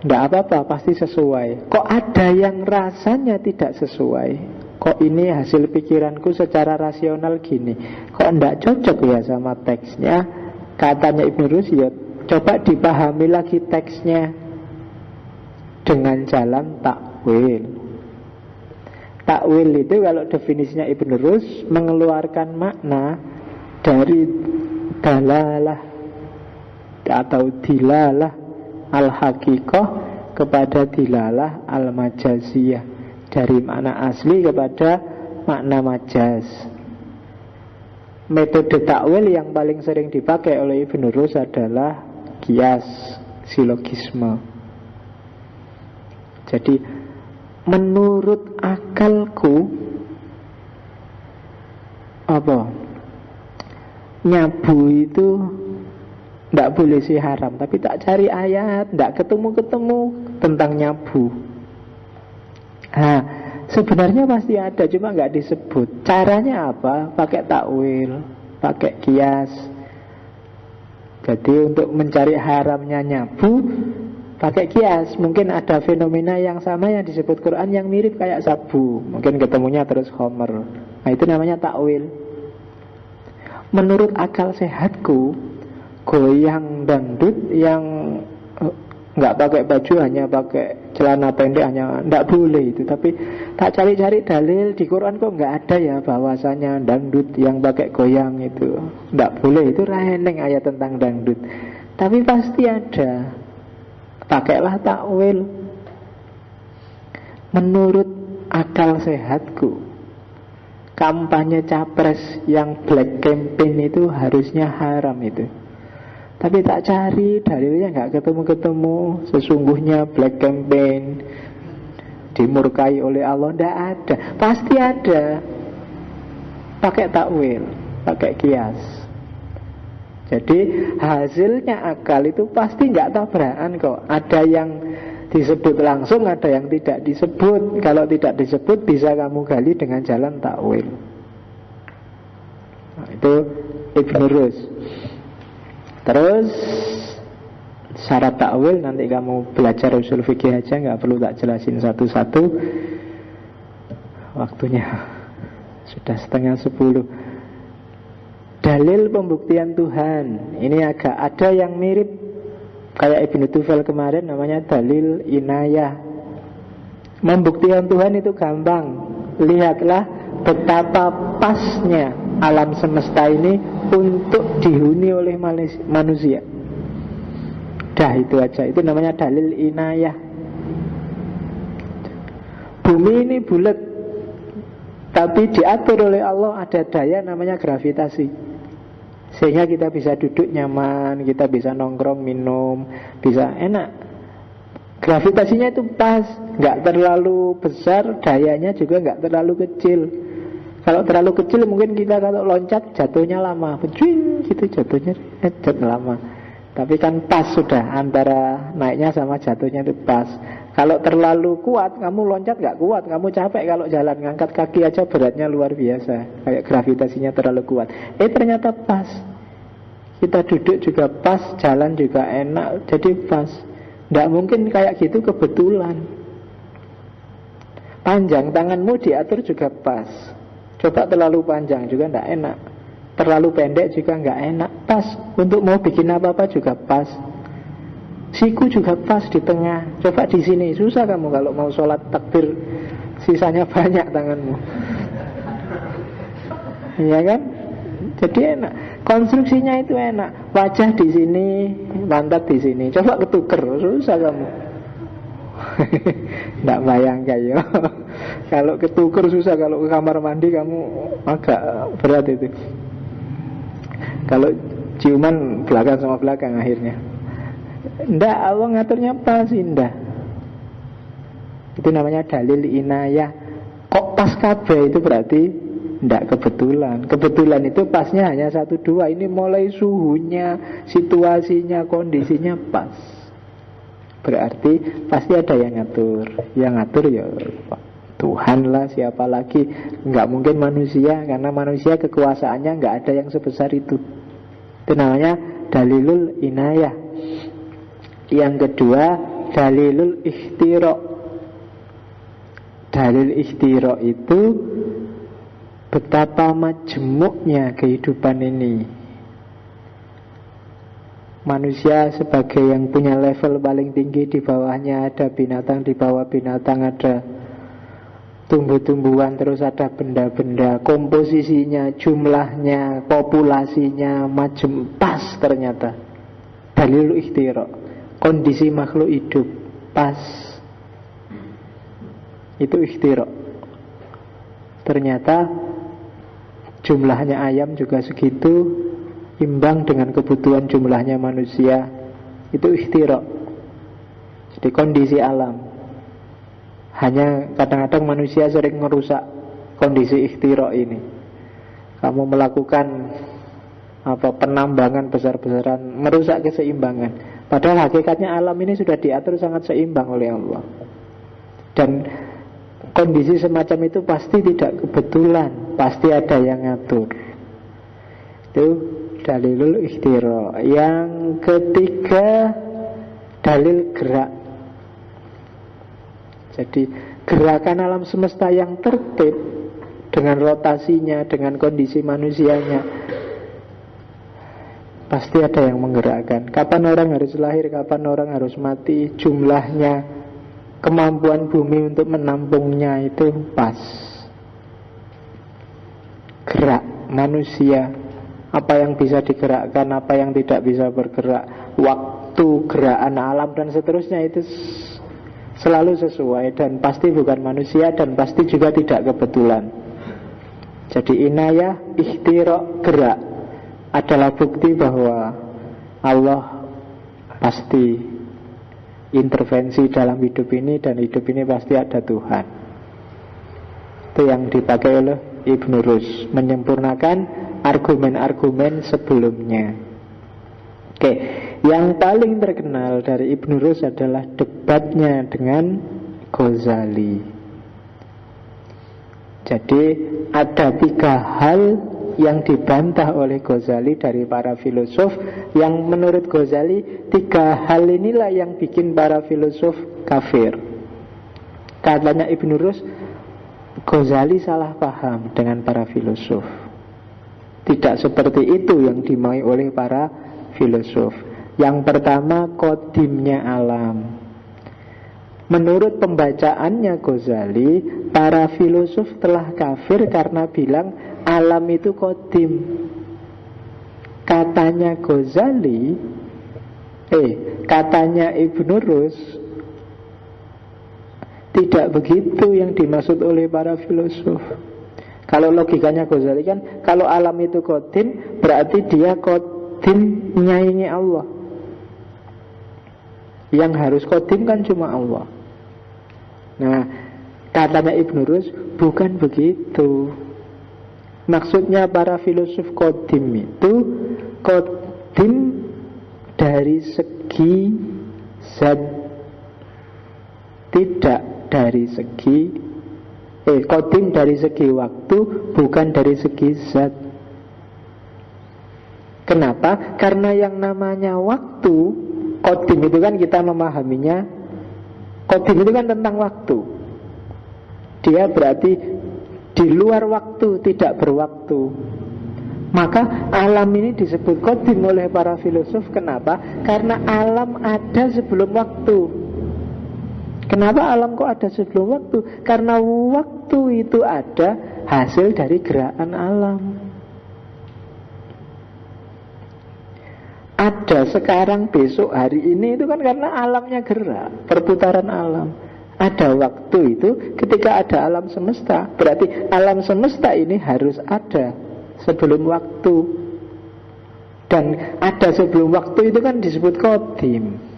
S1: Tidak apa-apa, pasti sesuai. Kok ada yang rasanya tidak sesuai? Kok ini hasil pikiranku secara rasional gini? Kok tidak cocok ya sama teksnya? Katanya Ibnu Rushd, coba dipahami lagi teksnya dengan jalan takwil. Takwil itu kalau definisinya Ibnu Rushd mengeluarkan makna dari dalalah atau dilalah al-haqiqah kepada dilalah al-majaziyah, dari makna asli kepada makna majaz. Metode takwil yang paling sering dipakai oleh Ibnu Rushd adalah qiyas, silogisme. Jadi menurut akalku apa? Nyabu itu tidak boleh sih haram, tapi tak cari ayat, tidak ketemu-ketemu tentang nyabu. Nah, sebenarnya pasti ada, cuma nggak disebut. Caranya apa? Pakai takwil, pakai kias. Jadi untuk mencari haramnya nyabu, Pakai kias, mungkin ada fenomena yang sama yang disebut Quran yang mirip kayak sabu. Mungkin ketemunya terus homer. Nah itu namanya takwil. Menurut akal sehatku, goyang dangdut yang nggak pakai baju, hanya pakai celana pendek, hanya nggak boleh itu. Tapi tak cari-cari dalil di Quran kok nggak ada ya bahwasanya dangdut yang pakai goyang itu nggak boleh. Itu reneng ayat tentang dangdut. Tapi pasti ada. Pakailah takwil. Menurut akal sehatku, kampanye capres yang black campaign itu harusnya haram itu. Tapi tak cari dalilnya nggak ketemu-ketemu. Sesungguhnya black campaign dimurkai oleh Allah, nggak ada. Pasti ada. Pakai takwil, pakai kias. Jadi hasilnya akal itu pasti nggak tabrakan kok. Ada yang disebut langsung, ada yang tidak disebut. Kalau tidak disebut bisa kamu gali dengan jalan takwil. Nah, itu Ibn Rus. Terus syarat takwil nanti kamu belajar usul fikih aja, nggak perlu tak jelasin satu-satu. Waktunya sudah 9:30. Dalil pembuktian Tuhan ini agak ada yang mirip kayak Ibnu Tufel kemarin, namanya dalil inayah. Pembuktian Tuhan itu gampang. Lihatlah betapa pasnya alam semesta ini untuk dihuni oleh manusia. Dah itu aja, itu namanya dalil inayah. Bumi ini bulat, tapi diatur oleh Allah ada daya namanya gravitasi. Sehingga kita bisa duduk nyaman, kita bisa nongkrong, minum, bisa enak. Gravitasinya itu pas, nggak terlalu besar, dayanya juga nggak terlalu kecil. Kalau terlalu kecil mungkin kita kalau loncat jatuhnya lama, bejuing gitu jatuhnya lama. Tapi kan pas sudah, antara naiknya sama jatuhnya itu pas. Kalau terlalu kuat, kamu loncat nggak kuat, kamu capek kalau jalan, ngangkat kaki aja beratnya luar biasa. Kayak gravitasinya terlalu kuat. Ternyata pas. Kita duduk juga pas, jalan juga enak, jadi pas. Nggak mungkin kayak gitu kebetulan. Panjang tanganmu diatur juga pas. Coba terlalu panjang juga nggak enak. Terlalu pendek juga nggak enak. Pas. Untuk mau bikin apa-apa juga pas. Siku juga pas di tengah. Coba di sini susah kamu kalau mau sholat takbir, sisanya banyak tanganmu. Iya kan? Jadi enak. Konstruksinya itu enak. Wajah di sini, pantat di sini. Coba ketuker, susah kamu. Nggak bayangkan ya. Kalau ketuker susah. Kalau ke kamar mandi kamu agak berat itu. Kalau ciuman belakang sama belakang akhirnya. Nggak, Allah ngaturnya pas, indah. Itu namanya dalil inayah. Kok pas kabeh itu berarti nggak kebetulan. Kebetulan itu pasnya hanya 1-2. Ini mulai suhunya, situasinya, kondisinya pas. Berarti pasti ada yang ngatur. Yang ngatur ya Tuhan lah, siapa lagi. Nggak mungkin manusia, karena manusia kekuasaannya nggak ada yang sebesar itu. Itu namanya dalilul inayah. Yang kedua, dalilul ikhtira. Dalil ikhtira itu betapa majmuknya kehidupan ini. Manusia sebagai yang punya level paling tinggi, di bawahnya ada binatang, di bawah binatang ada tumbuh-tumbuhan, terus ada benda-benda, komposisinya, jumlahnya, populasinya macam pas ternyata. Dalil ikhtira. Kondisi makhluk hidup pas. Itu ikhtira. Ternyata jumlahnya ayam juga segitu, imbang dengan kebutuhan jumlahnya manusia. Itu ikhtira. Jadi kondisi alam. Hanya kadang-kadang manusia sering merusak kondisi ikhtira ini. Kamu melakukan penambangan besar-besaran, merusak keseimbangan. Padahal hakikatnya alam ini sudah diatur sangat seimbang oleh Allah. Dan kondisi semacam itu pasti tidak kebetulan, pasti ada yang ngatur. Itu dalilul ikhtira. Yang ketiga, dalil gerak. Jadi gerakan alam semesta yang tertib dengan rotasinya, dengan kondisi manusianya, pasti ada yang menggerakkan. Kapan orang harus lahir, kapan orang harus mati, jumlahnya, kemampuan bumi untuk menampungnya itu pas. Gerak manusia, apa yang bisa digerakkan, apa yang tidak bisa bergerak, waktu, gerakan alam dan seterusnya itu selalu sesuai dan pasti bukan manusia dan pasti juga tidak kebetulan. Jadi inayah, ikhtiraq, gerak adalah bukti bahwa Allah pasti intervensi dalam hidup ini dan hidup ini pasti ada Tuhan. Itu yang dipakai oleh Ibn Rus, menyempurnakan argumen-argumen sebelumnya. Oke, yang paling terkenal dari Ibn Rus adalah debatnya dengan Ghazali. Jadi ada 3 hal yang dibantah oleh Ghazali dari para filosof, yang menurut Ghazali 3 hal inilah yang bikin para filosof kafir. Katanya Ibn Rus, Ghazali salah paham dengan para filosof. Tidak seperti itu yang dimaui oleh para filosof. Yang pertama, kodimnya alam. Menurut pembacaannya Ghazali, para filosof telah kafir karena bilang alam itu kodim. Katanya Ghazali, katanya Ibn Rus, tidak begitu yang dimaksud oleh para filosof. Kalau logikanya Ghazali kan, kalau alam itu kodim, berarti dia kodim menyaingi Allah. Yang harus kodim kan cuma Allah. Nah, katanya Ibn Rus, bukan begitu. Maksudnya para filosof kodim itu kodim dari segi zat, tidak dari segi kodim dari segi waktu, bukan dari segi zat. Kenapa? Karena yang namanya waktu, kodim itu kan kita memahaminya, kodim itu kan tentang waktu. Dia berarti di luar waktu, tidak berwaktu. Maka alam ini disebut kodim oleh para filosof. Kenapa? Karena alam ada sebelum waktu. Kenapa alam kok ada sebelum waktu? Karena waktu itu ada hasil dari gerakan alam. Ada sekarang, besok, hari ini itu kan karena alamnya gerak, perputaran alam. Ada waktu itu ketika ada alam semesta. Berarti alam semesta ini harus ada sebelum waktu. Dan ada sebelum waktu itu kan disebut kodim.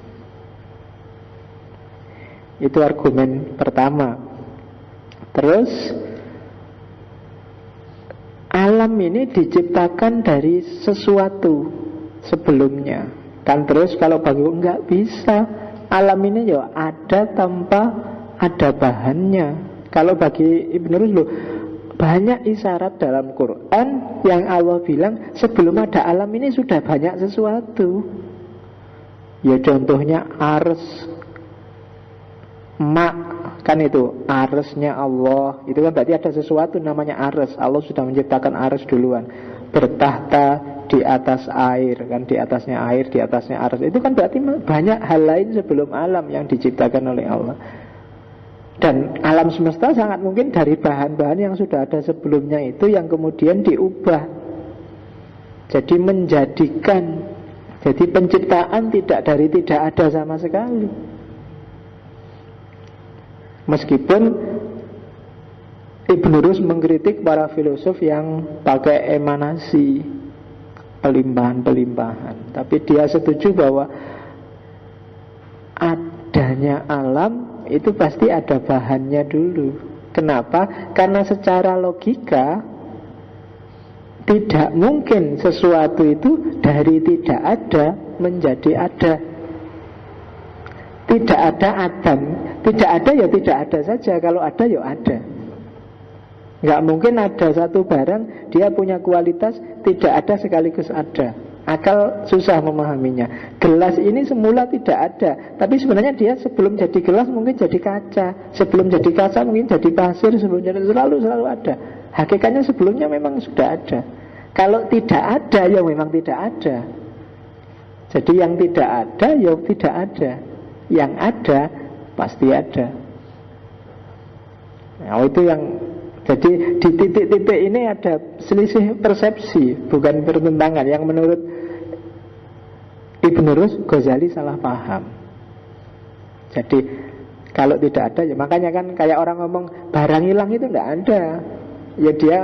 S1: Itu argumen pertama. Terus alam ini diciptakan dari sesuatu sebelumnya. Dan terus kalau bagi enggak bisa, alam ini ya ada tanpa ada bahannya. Kalau bagi Ibn Rus loh, banyak isyarat dalam Quran yang Allah bilang sebelum ada alam ini sudah banyak sesuatu. Ya contohnya ars, mak, kan itu arsnya Allah. Itu kan berarti ada sesuatu namanya ars. Allah sudah menciptakan ars duluan. Bertahta di atas air, kan di atasnya air, di atasnya ars. Itu kan berarti banyak hal lain sebelum alam yang diciptakan oleh Allah. Dan alam semesta sangat mungkin dari bahan-bahan yang sudah ada sebelumnya itu yang kemudian diubah. Jadi menjadikan, jadi penciptaan tidak dari tidak ada sama sekali. Meskipun Ibn Rus mengkritik para filosof yang pakai emanasi, pelimpahan-pelimpahan. Tapi dia setuju bahwa adanya alam itu pasti ada bahannya dulu. Kenapa? Karena secara logika tidak mungkin sesuatu itu dari tidak ada menjadi ada. Tidak ada Adam, tidak ada ya tidak ada saja. Kalau ada ya ada. Nggak mungkin ada satu barang dia punya kualitas tidak ada sekaligus ada. Akal susah memahaminya. Gelas ini semula tidak ada, tapi sebenarnya dia sebelum jadi gelas mungkin jadi kaca, sebelum jadi kaca mungkin jadi pasir, sebelum jadi selalu ada. Hakikatnya sebelumnya memang sudah ada. Kalau tidak ada ya memang tidak ada. Jadi yang tidak ada ya tidak ada. Yang ada pasti ada. Nah, itu yang jadi di titik-titik ini ada selisih persepsi, bukan pertentangan. Yang menurut Ibn Rushd, Ghazali salah paham. Jadi kalau tidak ada, ya makanya kan kayak orang ngomong barang hilang itu tidak ada. Ya dia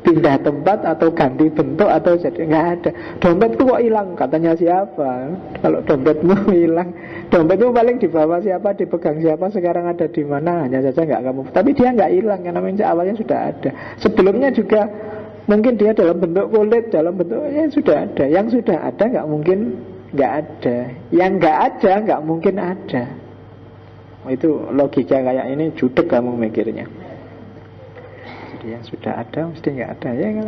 S1: pindah tempat atau ganti bentuk atau jadi nggak ada. Dompetku kok hilang, katanya siapa? Kalau dompetmu hilang, dompetmu paling dibawa siapa, dipegang siapa, sekarang ada di mana, hanya saja nggak kamu. Tapi dia nggak hilang karena awalnya sudah ada. Sebelumnya juga mungkin dia dalam bentuk kulit, dalam bentuk ya sudah ada. Yang sudah ada nggak mungkin nggak ada. Yang nggak ada nggak mungkin ada. Itu logika kayak ini judek kamu mikirnya. Yang sudah ada mesti nggak ada ya kan?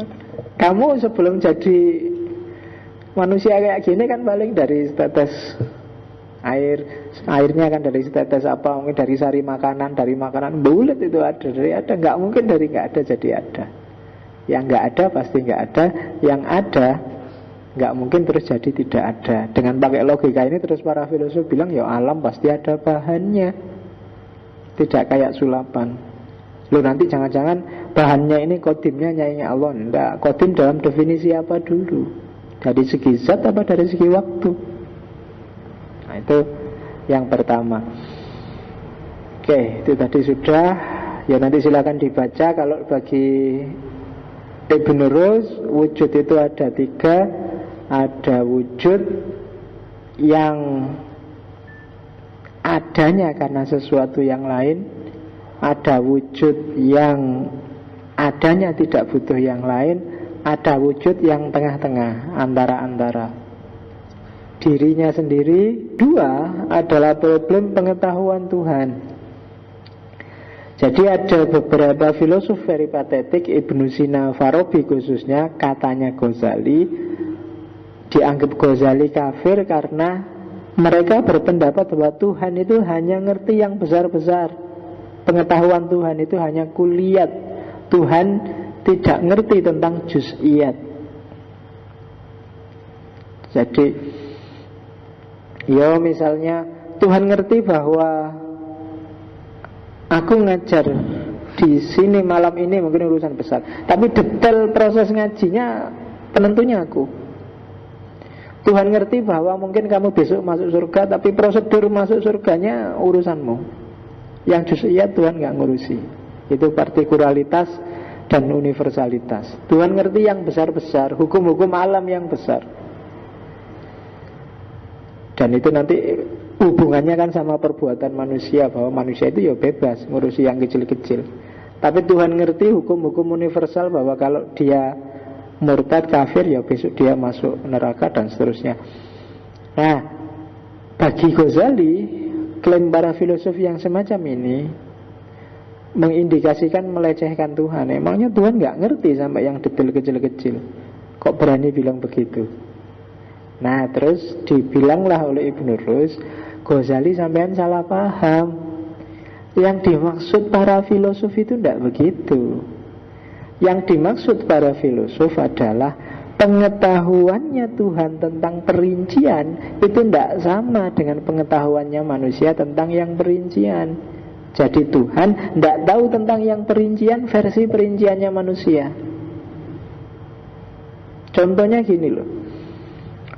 S1: Kamu sebelum jadi manusia kayak gini kan paling dari setetes airnya kan dari setetes apa, mungkin dari sari makanan, dari makanan bulat itu ada, dari ada, nggak mungkin dari nggak ada jadi ada. Yang nggak ada pasti nggak ada, yang ada nggak mungkin terus jadi tidak ada. Dengan pakai logika ini terus para filosof bilang ya alam pasti ada bahannya, tidak kayak sulapan. Loh nanti jangan-jangan bahannya ini kodimnya nyainya Allah. Enggak, kodim dalam definisi apa dulu? Dari segi zat apa dari segi waktu? Nah itu yang pertama. Oke, itu tadi sudah. Ya nanti silakan dibaca. Kalau bagi Ibn Rushd, wujud itu ada 3. Ada wujud yang adanya karena sesuatu yang lain, ada wujud yang adanya tidak butuh yang lain, ada wujud yang tengah-tengah, antara-antara. Dirinya sendiri 2 adalah problem pengetahuan Tuhan. Jadi ada beberapa filosof peripatetik, Ibnu Sina, Farabi khususnya, katanya Ghazali, dianggap Ghazali kafir karena mereka berpendapat bahwa Tuhan itu hanya ngerti yang besar-besar. Pengetahuan Tuhan itu hanya kuliat. Tuhan tidak ngerti tentang juz'iyat. Jadi ya misalnya Tuhan ngerti bahwa aku ngajar di sini malam ini mungkin urusan besar, tapi detail proses ngajinya penentunya aku. Tuhan ngerti bahwa mungkin kamu besok masuk surga, tapi prosedur masuk surganya urusanmu. Yang juz'iyat Tuhan nggak ngurusi. Itu partikularitas dan universalitas. Tuhan ngerti yang besar-besar, hukum-hukum alam yang besar. Dan itu nanti hubungannya kan sama perbuatan manusia, bahwa manusia itu ya bebas ngurusi yang kecil-kecil. Tapi Tuhan ngerti hukum-hukum universal, bahwa kalau dia murtad kafir ya besok dia masuk neraka dan seterusnya. Nah, bagi Ghazali, klaim para filosof yang semacam ini mengindikasikan melecehkan Tuhan. Emangnya Tuhan nggak ngerti sampai yang detail kecil-kecil? Kok berani bilang begitu? Nah terus dibilanglah oleh Ibn Rushd, Ghazali sampean salah paham. Yang dimaksud para filosof itu tidak begitu. Yang dimaksud para filosof adalah pengetahuannya Tuhan tentang perincian itu tidak sama dengan pengetahuannya manusia tentang yang perincian. Jadi Tuhan tidak tahu tentang yang perincian versi perinciannya manusia. Contohnya gini loh,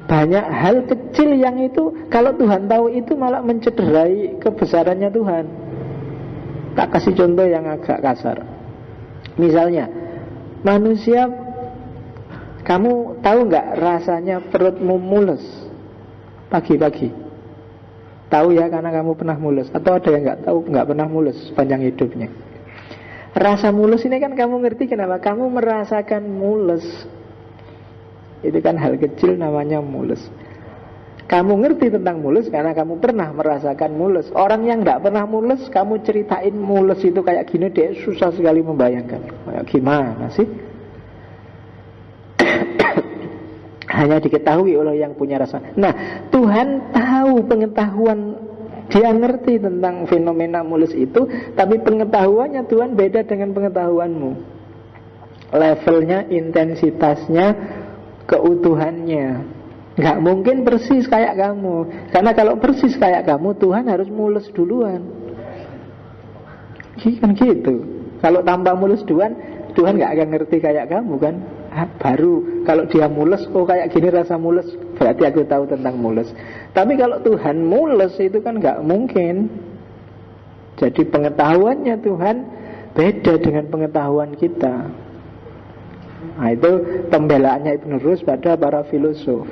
S1: banyak hal kecil yang itu kalau Tuhan tahu itu malah mencederai kebesarannya Tuhan. Tak kasih contoh yang agak kasar. Misalnya manusia, kamu tahu nggak rasanya perutmu mules pagi-pagi? Tahu ya karena kamu pernah mules. Atau ada yang nggak tahu, nggak pernah mules sepanjang hidupnya? Rasa mules ini kan kamu ngerti kenapa? Kamu merasakan mules. Itu kan hal kecil namanya mules. Kamu ngerti tentang mules karena kamu pernah merasakan mules. Orang yang nggak pernah mules, kamu ceritain mules itu kayak gini, dia susah sekali membayangkan. Kayak gimana sih? hanya diketahui oleh yang punya rasa. Nah, Tuhan tahu pengetahuan, dia ngerti tentang fenomena mulus itu, tapi pengetahuannya Tuhan beda dengan pengetahuanmu. Levelnya, intensitasnya, keutuhannya nggak mungkin persis kayak kamu. Karena kalau persis kayak kamu, Tuhan harus mulus duluan. Kan gitu. Kalau tanpa mulus duluan, Tuhan nggak akan ngerti kayak kamu kan. Baru kalau dia mulus, oh kayak gini rasa mulus, berarti aku tahu tentang mulus. Tapi kalau Tuhan mulus itu kan nggak mungkin. Jadi pengetahuannya Tuhan beda dengan pengetahuan kita. Nah, itu pembelaannya Ibn Rus pada para filosof.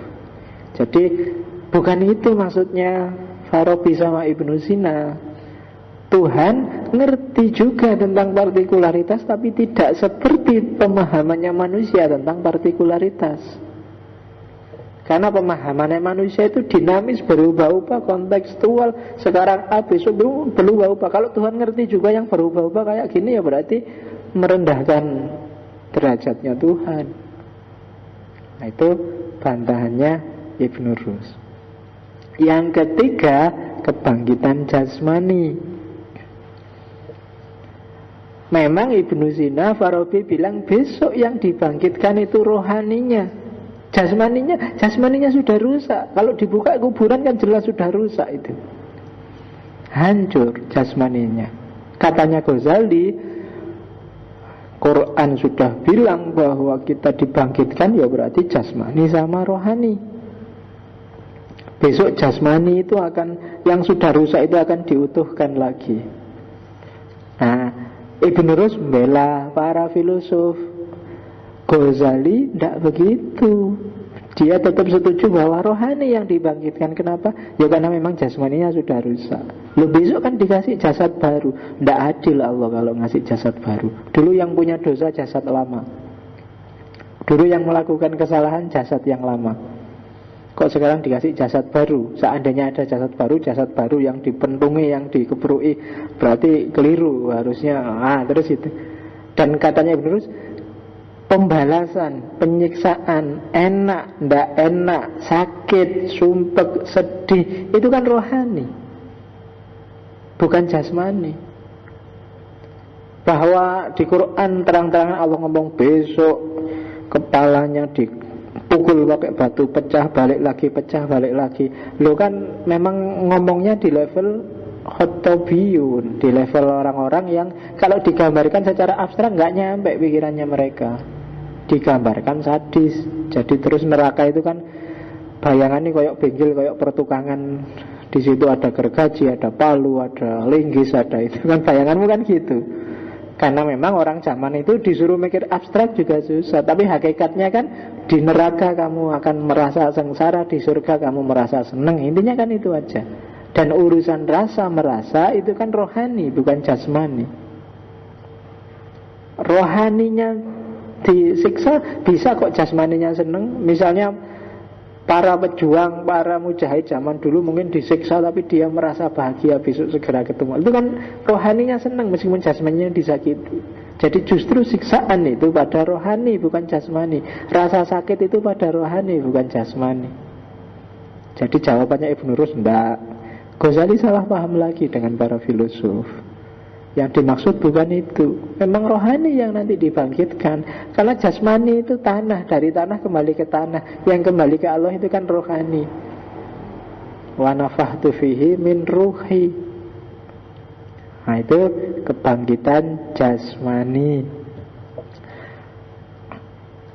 S1: Jadi bukan itu maksudnya Farabi sama Ibnu Sina. Tuhan ngerti juga tentang partikularitas, tapi tidak seperti pemahamannya manusia tentang partikularitas. Karena pemahamannya manusia itu dinamis, berubah-ubah, kontekstual. Sekarang A, besok berubah-ubah. Kalau Tuhan ngerti juga yang berubah-ubah kayak gini, ya berarti merendahkan derajatnya Tuhan. Nah, itu bantahannya Ibn Rus. Yang ketiga, kebangkitan jasmani. Memang Ibnu Sina, Farabi bilang besok yang dibangkitkan itu rohaninya. Jasmaninya sudah rusak. Kalau dibuka kuburan kan jelas sudah rusak itu. Hancur jasmaninya. Katanya Ghazali, Quran sudah bilang bahwa kita dibangkitkan, ya berarti jasmani sama rohani. Besok jasmani itu akan, yang sudah rusak itu akan diutuhkan lagi. Nah, Ibn Rus membela para filosof. Ghazali tidak begitu. Dia tetap setuju bahwa rohani yang dibangkitkan. Kenapa? Ya karena memang jasmaninya sudah rusak. Loh, besok kan dikasih jasad baru. Tidak adil Allah kalau ngasih jasad baru. Dulu yang punya dosa jasad lama. Dulu yang melakukan kesalahan jasad yang lama. Kok sekarang dikasih jasad baru? Seandainya ada jasad baru yang dipentungi, yang dikeprui, berarti keliru harusnya. Terus itu. Dan katanya Ibn Rus, pembalasan, penyiksaan, enak, ndak enak, sakit, sumpek, sedih, itu kan rohani, bukan jasmani. Bahwa di Quran terang-terangan Allah ngomong besok kepalanya dipukul pakai batu, pecah balik lagi. Lo kan memang ngomongnya di level khotobiyun, di level orang-orang yang kalau digambarkan secara abstrak nggak nyampe pikirannya mereka. Digambarkan sadis. Jadi terus neraka itu kan bayangannya koyok bengkel, koyok pertukangan. Di situ ada gergaji, ada palu, ada linggis, ada itu kan bayanganmu kan gitu. Karena memang orang zaman itu disuruh mikir abstrak juga susah. Tapi hakikatnya kan di neraka kamu akan merasa sengsara, di surga kamu merasa senang. Intinya kan itu aja. Dan urusan rasa merasa itu kan rohani, bukan jasmani. Rohaninya disiksa, bisa kok jasmaninya senang. Misalnya para pejuang, para mujahid zaman dulu mungkin disiksa, tapi dia merasa bahagia besok segera ketemu. Itu kan rohaninya senang meskipun jasmaninya disakiti. Jadi justru siksaan itu pada rohani, bukan jasmani. Rasa sakit itu pada rohani, bukan jasmani. Jadi jawabannya Ibn Rus, enggak. Ghazali salah paham lagi dengan para filosof. Yang dimaksud bukan itu. Memang rohani yang nanti dibangkitkan. Karena jasmani itu tanah, dari tanah kembali ke tanah. Yang kembali ke Allah itu kan rohani. Wa nafahtu fihi min ruhi. Nah, itu kebangkitan jasmani.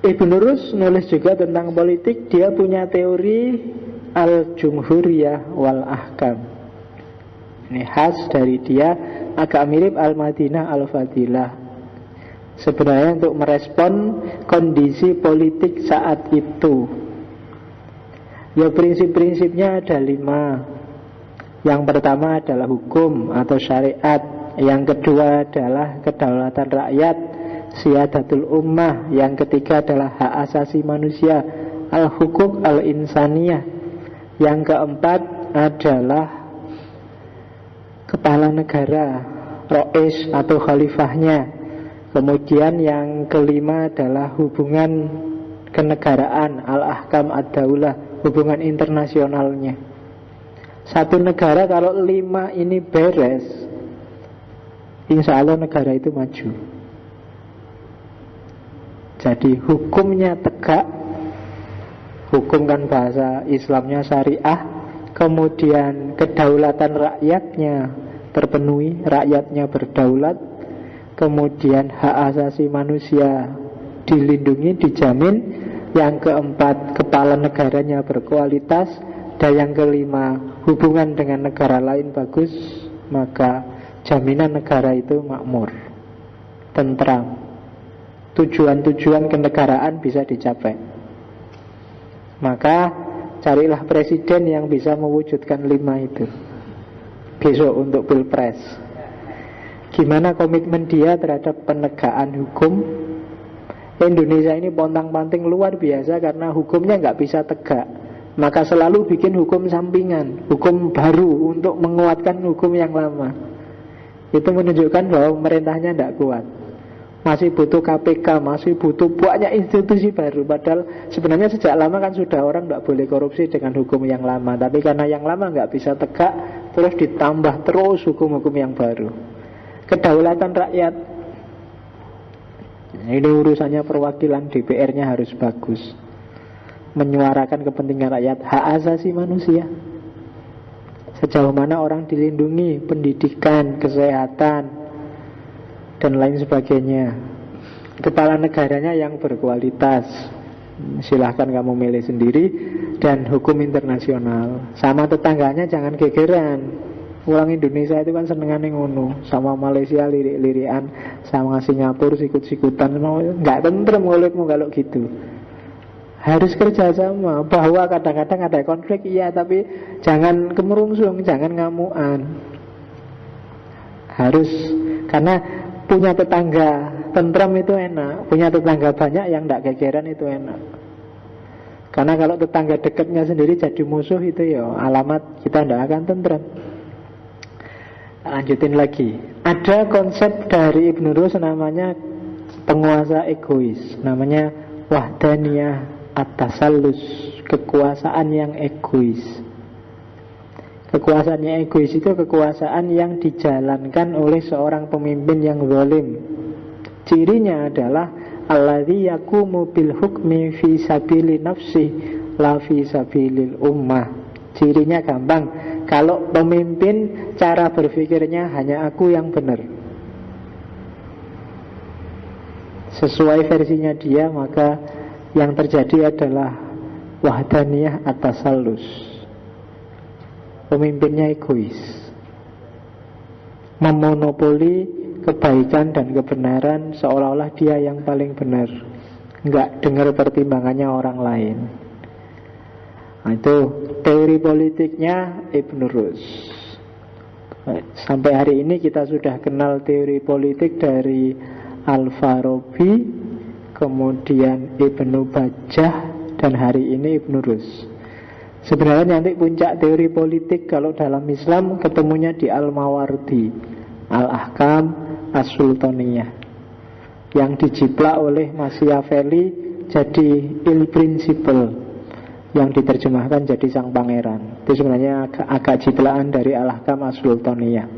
S1: Ibn Rus nulis juga tentang politik. Dia punya teori al-jumhuriyah wal ahkam. Ini khas dari dia, agak mirip Al-Madinah Al-Fadilah. Sebenarnya untuk merespon kondisi politik saat itu. Ya prinsip-prinsipnya ada 5. Yang pertama adalah hukum atau syariat. Yang kedua adalah kedaulatan rakyat, siyadatul ummah. Yang ketiga adalah hak asasi manusia, al-hukuk al-insaniyah. Yang keempat adalah kepala negara, rois atau khalifahnya. Kemudian yang kelima adalah hubungan kenegaraan, al-ahkam ad-daulah, hubungan internasionalnya. Satu negara kalau 5 ini beres, insya Allah negara itu maju. Jadi hukumnya tegak, hukum kan bahasa Islamnya syariah, kemudian kedaulatan rakyatnya terpenuhi, rakyatnya berdaulat, kemudian hak asasi manusia dilindungi, dijamin. Yang keempat, kepala negaranya berkualitas. Dan yang kelima, hubungan dengan negara lain bagus, maka jaminan negara itu makmur, tentram, tujuan-tujuan kenegaraan bisa dicapai. Maka carilah presiden yang bisa mewujudkan 5 itu besok untuk pilpres. Gimana komitmen dia terhadap penegakan hukum? Indonesia ini pontang-panting luar biasa karena hukumnya nggak bisa tegak. Maka selalu bikin hukum sampingan, hukum baru untuk menguatkan hukum yang lama. Itu menunjukkan bahwa pemerintahnya tidak kuat. Masih butuh KPK, masih butuh banyak institusi baru. Padahal sebenarnya sejak lama kan sudah orang tidak boleh korupsi dengan hukum yang lama. Tapi karena yang lama nggak bisa tegak, terus ditambah terus hukum-hukum yang baru. Kedaulatan rakyat, ini urusannya perwakilan, DPR-nya harus bagus, menyuarakan kepentingan rakyat, hak asasi manusia, sejauh mana orang dilindungi, pendidikan, kesehatan, dan lain sebagainya. Kepala negaranya yang berkualitas, silahkan kamu milih sendiri. Dan hukum internasional, sama tetangganya jangan gegeran. Orang Indonesia itu kan senengannya ngono, sama Malaysia lirik-lirikan, sama Singapura sikut-sikutan. Nggak tentrem mulutmu kalau gitu. Harus kerjasama. Bahwa kadang-kadang ada konflik, iya, tapi jangan kemerungsung, jangan ngamuan. Harus, karena punya tetangga tentram itu enak, punya tetangga banyak yang tidak gegeran itu enak. Karena kalau tetangga dekatnya sendiri jadi musuh, itu ya alamat kita tidak akan tentram. Lanjutin lagi. Ada konsep dari Ibn Rus namanya penguasa egois, namanya wahdaniyah at-tasallus, kekuasaan yang egois. Kekuasaan yang egois itu kekuasaan yang dijalankan oleh seorang pemimpin yang zalim. Cirinya adalah alladzi yaqumu bil hukmi fi sabili nafsi la fi sabilil ummah. Cirinya gampang, kalau pemimpin cara berpikirnya hanya aku yang benar, sesuai versinya dia, maka yang terjadi adalah wahdaniyah at-tasallus. Pemimpinnya egois, memonopoli kebaikan dan kebenaran, seolah-olah dia yang paling benar, nggak dengar pertimbangannya orang lain. Nah, itu teori politiknya Ibn Rus. Sampai hari ini kita sudah kenal teori politik dari Al-Farabi, kemudian Ibnu Bajjah, dan hari ini Ibn Rus. Sebenarnya nanti puncak teori politik kalau dalam Islam ketemunya di Al-Mawardi, Al-Ahkam As-Sultaniyah, yang dijiplak oleh Machiavelli jadi il principle, yang diterjemahkan jadi sang pangeran. Itu sebenarnya agak jiplaan dari Al-Ahkam As-Sultaniyah,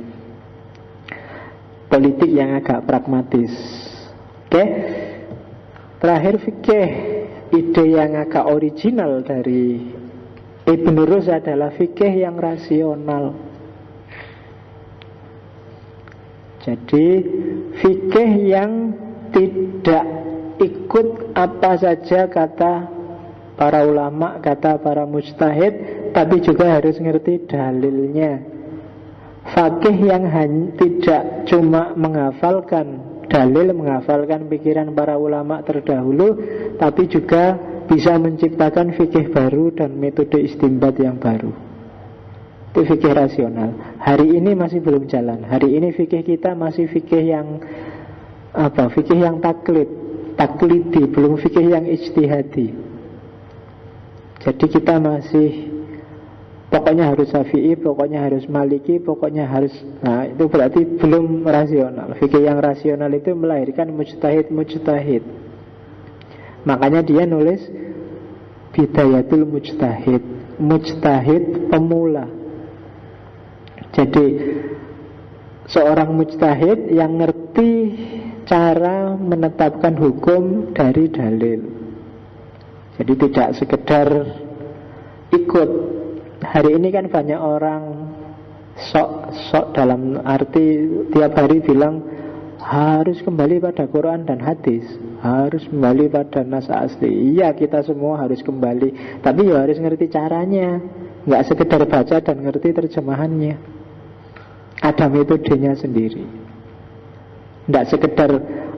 S1: politik yang agak pragmatis. Oke. Terakhir fikih, ide yang agak original dari Ibn Rus adalah fikih yang rasional. Jadi fikih yang tidak ikut apa saja kata para ulama, kata para mujtahid, tapi juga harus ngerti dalilnya. Fakih yang tidak cuma menghafalkan dalil, menghafalkan pikiran para ulama terdahulu, tapi juga bisa menciptakan fikih baru dan metode istinbat yang baru. Itu fikih rasional. Hari ini masih belum jalan. Hari ini fikih kita masih fikih yang fikih yang taklidi, belum fikih yang ijtihadi. Jadi kita masih pokoknya harus Syafi'i, pokoknya harus Maliki, pokoknya harus, nah itu berarti belum rasional. Fikih yang rasional itu melahirkan mujtahid. Makanya dia nulis Bidayatul Mujtahid, mujtahid pemula. Jadi seorang mujtahid yang ngerti cara menetapkan hukum dari dalil. Jadi tidak sekedar ikut. Hari ini kan banyak orang sok dalam arti tiap hari bilang harus kembali pada Quran dan hadis, harus kembali pada nas asli. Iya, kita semua harus kembali, tapi ya harus ngerti caranya. Nggak sekedar baca dan ngerti terjemahannya. Ada metodenya sendiri. Nggak sekedar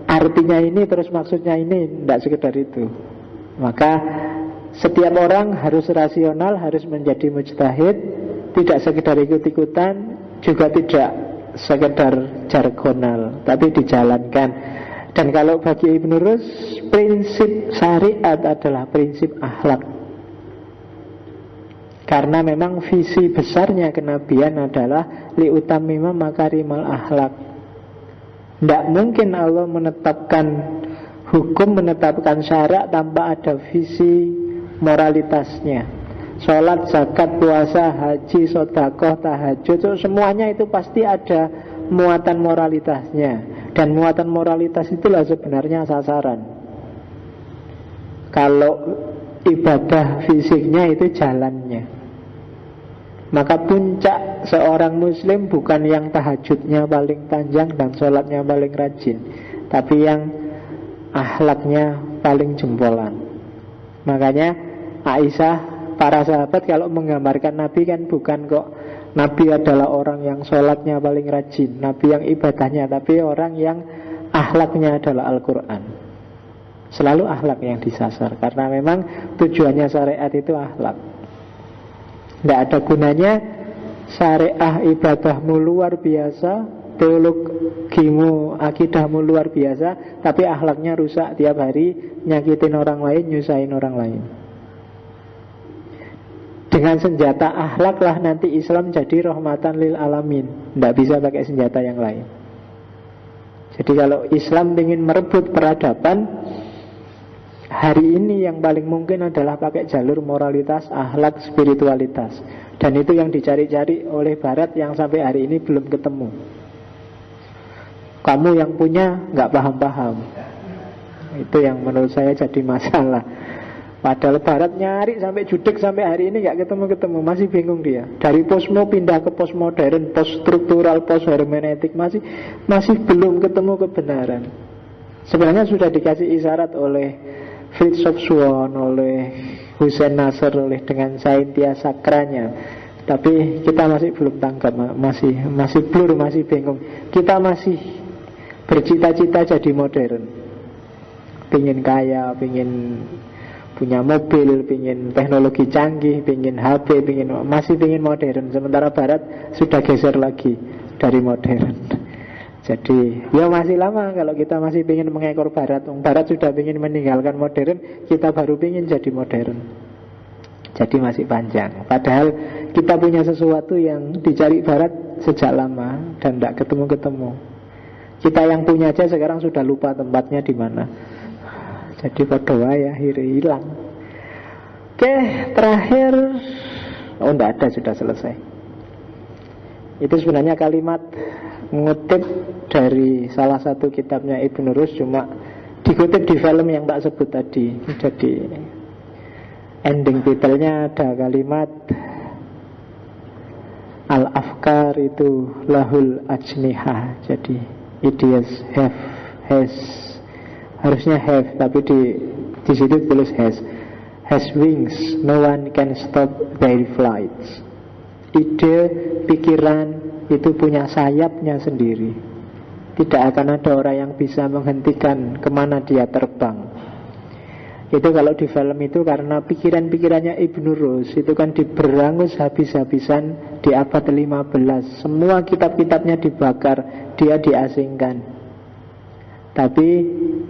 S1: artinya ini terus maksudnya ini, nggak sekedar itu. Maka setiap orang harus rasional, harus menjadi mujtahid, tidak sekedar ikut-ikutan, juga tidak sekedar jargonal, tapi dijalankan. Dan kalau bagi Ibnu Rus, prinsip syariat adalah prinsip akhlak. Karena memang visi besarnya kenabian adalah liutamima makarimal akhlak. Tidak mungkin Allah menetapkan hukum, menetapkan syarat tanpa ada visi moralitasnya. Sholat, zakat, puasa, haji, sedekah, tahajud, semuanya itu pasti ada muatan moralitasnya. Dan muatan moralitas itulah sebenarnya sasaran. Kalau ibadah fisiknya itu jalannya. Maka puncak seorang muslim bukan yang tahajudnya paling panjang dan sholatnya paling rajin, tapi yang akhlaknya paling jempolan. Makanya Aisyah, para sahabat kalau menggambarkan Nabi kan bukan kok Nabi adalah orang yang sholatnya paling rajin, Nabi yang ibadahnya, tapi orang yang akhlaknya adalah Al-Quran. Selalu akhlak yang disasar, karena memang tujuannya syariat itu akhlak. Tidak ada gunanya syariah ibadahmu luar biasa, teologimu, akidahmu luar biasa, tapi akhlaknya rusak, tiap hari nyakitin orang lain, nyusahin orang lain. Dengan senjata akhlak lah nanti Islam jadi rahmatan lil alamin. Tidak bisa pakai senjata yang lain. Jadi kalau Islam ingin merebut peradaban, hari ini yang paling mungkin adalah pakai jalur moralitas, akhlak, spiritualitas. Dan itu yang dicari-cari oleh Barat yang sampai hari ini belum ketemu. Kamu yang punya nggak paham-paham. Itu yang menurut saya jadi masalah. Padahal Barat nyari sampai judek sampai hari ini nggak ketemu-ketemu, masih bingung dia. Dari posmo pindah ke postmodern, poststruktural, posthermeneutik, masih belum ketemu kebenaran. Sebenarnya sudah dikasih isyarat oleh Fritz Swan, oleh Hussein Nasr, oleh dengan Saintia Sakranya. Tapi kita masih belum tangkap, masih blur, masih bingung. Kita masih bercita-cita jadi modern, pingin kaya, pingin punya mobil, pingin teknologi canggih, pingin HP, masih pingin modern. Sementara Barat sudah geser lagi dari modern. Jadi ya masih lama kalau kita masih pingin mengekor Barat. Barat sudah pingin meninggalkan modern, kita baru pingin jadi modern. Jadi masih panjang. Padahal kita punya sesuatu yang dicari Barat sejak lama dan tidak ketemu-ketemu. Kita yang punya aja sekarang sudah lupa tempatnya di mana. Jadi berdoa ya akhirnya hilang. Oke, terakhir. Oh enggak ada, sudah selesai. Itu sebenarnya kalimat ngutip dari salah satu kitabnya Ibnu Rus, cuma dikutip di film yang tak sebut tadi. Jadi ending titelnya ada kalimat Al-Afkar itu lahul ajniha. Jadi ideas has harusnya have, tapi di situ tulis has wings, no one can stop their flights. Ide, pikiran itu punya sayapnya sendiri. Tidak akan ada orang yang bisa menghentikan kemana dia terbang. Itu kalau di film itu karena pikiran-pikirannya Ibnu Rus itu kan diberangus habis-habisan di abad 15. Semua kitab-kitabnya dibakar, dia diasingkan. Tapi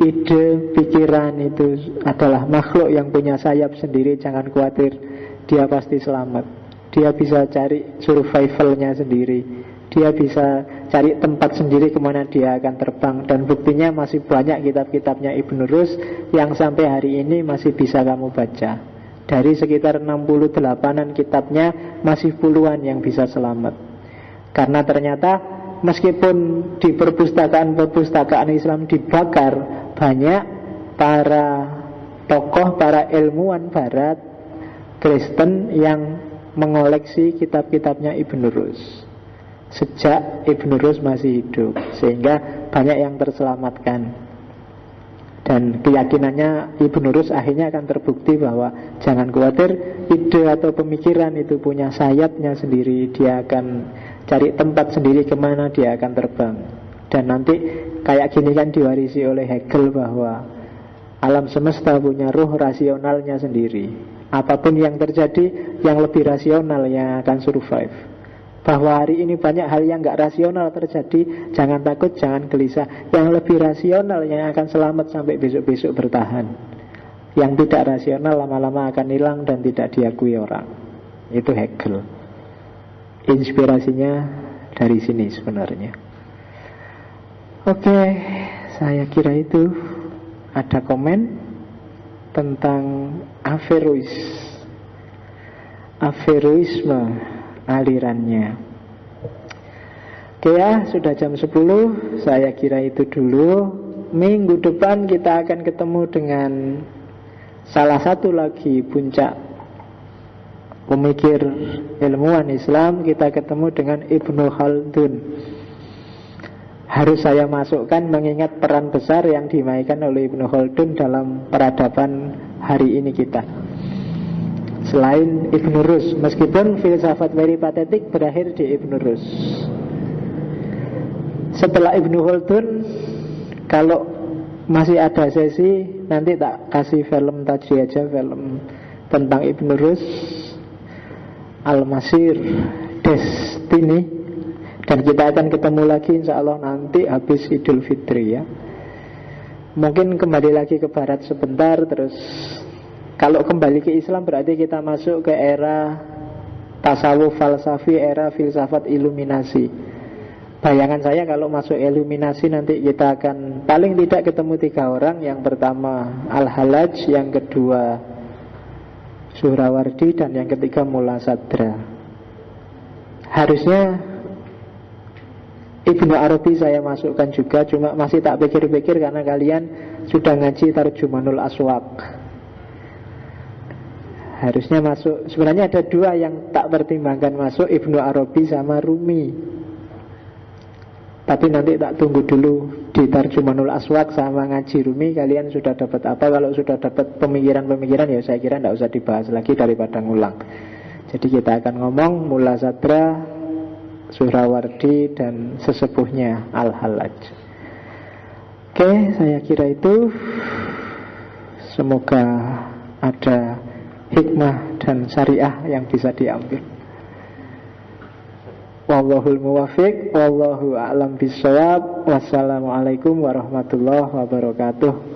S1: ide, pikiran itu adalah makhluk yang punya sayap sendiri. Jangan khawatir, dia pasti selamat. Dia bisa cari survivalnya sendiri. Dia bisa cari tempat sendiri kemana dia akan terbang. Dan buktinya masih banyak kitab-kitabnya Ibn Rus yang sampai hari ini masih bisa kamu baca. Dari sekitar 68an kitabnya masih puluhan yang bisa selamat. Karena ternyata meskipun di perpustakaan Islam dibakar, banyak para tokoh, para ilmuwan barat Kristen yang mengoleksi kitab-kitabnya Ibn Rus sejak Ibn Rus masih hidup, sehingga banyak yang terselamatkan. Dan keyakinannya Ibn Rus akhirnya akan terbukti bahwa jangan khawatir, ide atau pemikiran itu punya sayapnya sendiri. Dia akan cari tempat sendiri kemana dia akan terbang. Dan nanti kayak gini kan diwarisi oleh Hegel bahwa alam semesta punya ruh rasionalnya sendiri. Apapun yang terjadi, yang lebih rasional yang akan survive. Bahwa hari ini banyak hal yang gak rasional terjadi, jangan takut, jangan gelisah. Yang lebih rasional yang akan selamat sampai besok-besok bertahan. Yang tidak rasional lama-lama akan hilang dan tidak diakui orang. Itu Hegel. Inspirasinya dari sini sebenarnya. Oke, saya kira itu. Ada komen tentang Averroisme alirannya. Oke ya, sudah jam 10. Saya kira itu dulu. Minggu depan kita akan ketemu dengan salah satu lagi puncak pemikir ilmuwan Islam. Kita ketemu dengan Ibnu Khaldun. Harus saya masukkan mengingat peran besar yang dimainkan oleh Ibnu Khaldun dalam peradaban hari ini kita. Selain Ibn Rus, meskipun filsafat peripatetik berakhir di Ibn Rus. Setelah Ibn Khaldun, kalau masih ada sesi, nanti tak kasih film tadi aja, film tentang Ibn Rus, Al-Masir, Destiny. Dan kita akan ketemu lagi insya Allah nanti habis Idul Fitri ya. Mungkin kembali lagi ke barat sebentar. Terus kalau kembali ke Islam berarti kita masuk ke era tasawuf falsafi, era filsafat iluminasi. Bayangan saya kalau masuk iluminasi nanti kita akan paling tidak ketemu 3 orang. Yang pertama Al-Halaj, yang kedua Suhrawardi, dan yang ketiga Mullah Sadra. Harusnya Ibnu Arabi saya masukkan juga, cuma masih tak pikir-pikir karena kalian sudah ngaji Tarjumanul Aswaq. Harusnya masuk. Sebenarnya ada 2 yang tak pertimbangkan masuk, Ibnu Arabi sama Rumi. Tapi nanti tak tunggu dulu di Tarjumanul Aswaq sama ngaji Rumi. Kalian sudah dapat apa? Kalau sudah dapat pemikiran-pemikiran ya saya kira tidak usah dibahas lagi daripada ngulang. Jadi kita akan ngomong Mullah Sadra, Suhrawardi, dan sesepuhnya Al-Halaj. Oke, saya kira itu. Semoga ada hikmah dan syariah yang bisa diambil. Wallahul muwafiq, wallahu a'lam bishawab. Wassalamualaikum warahmatullahi wabarakatuh.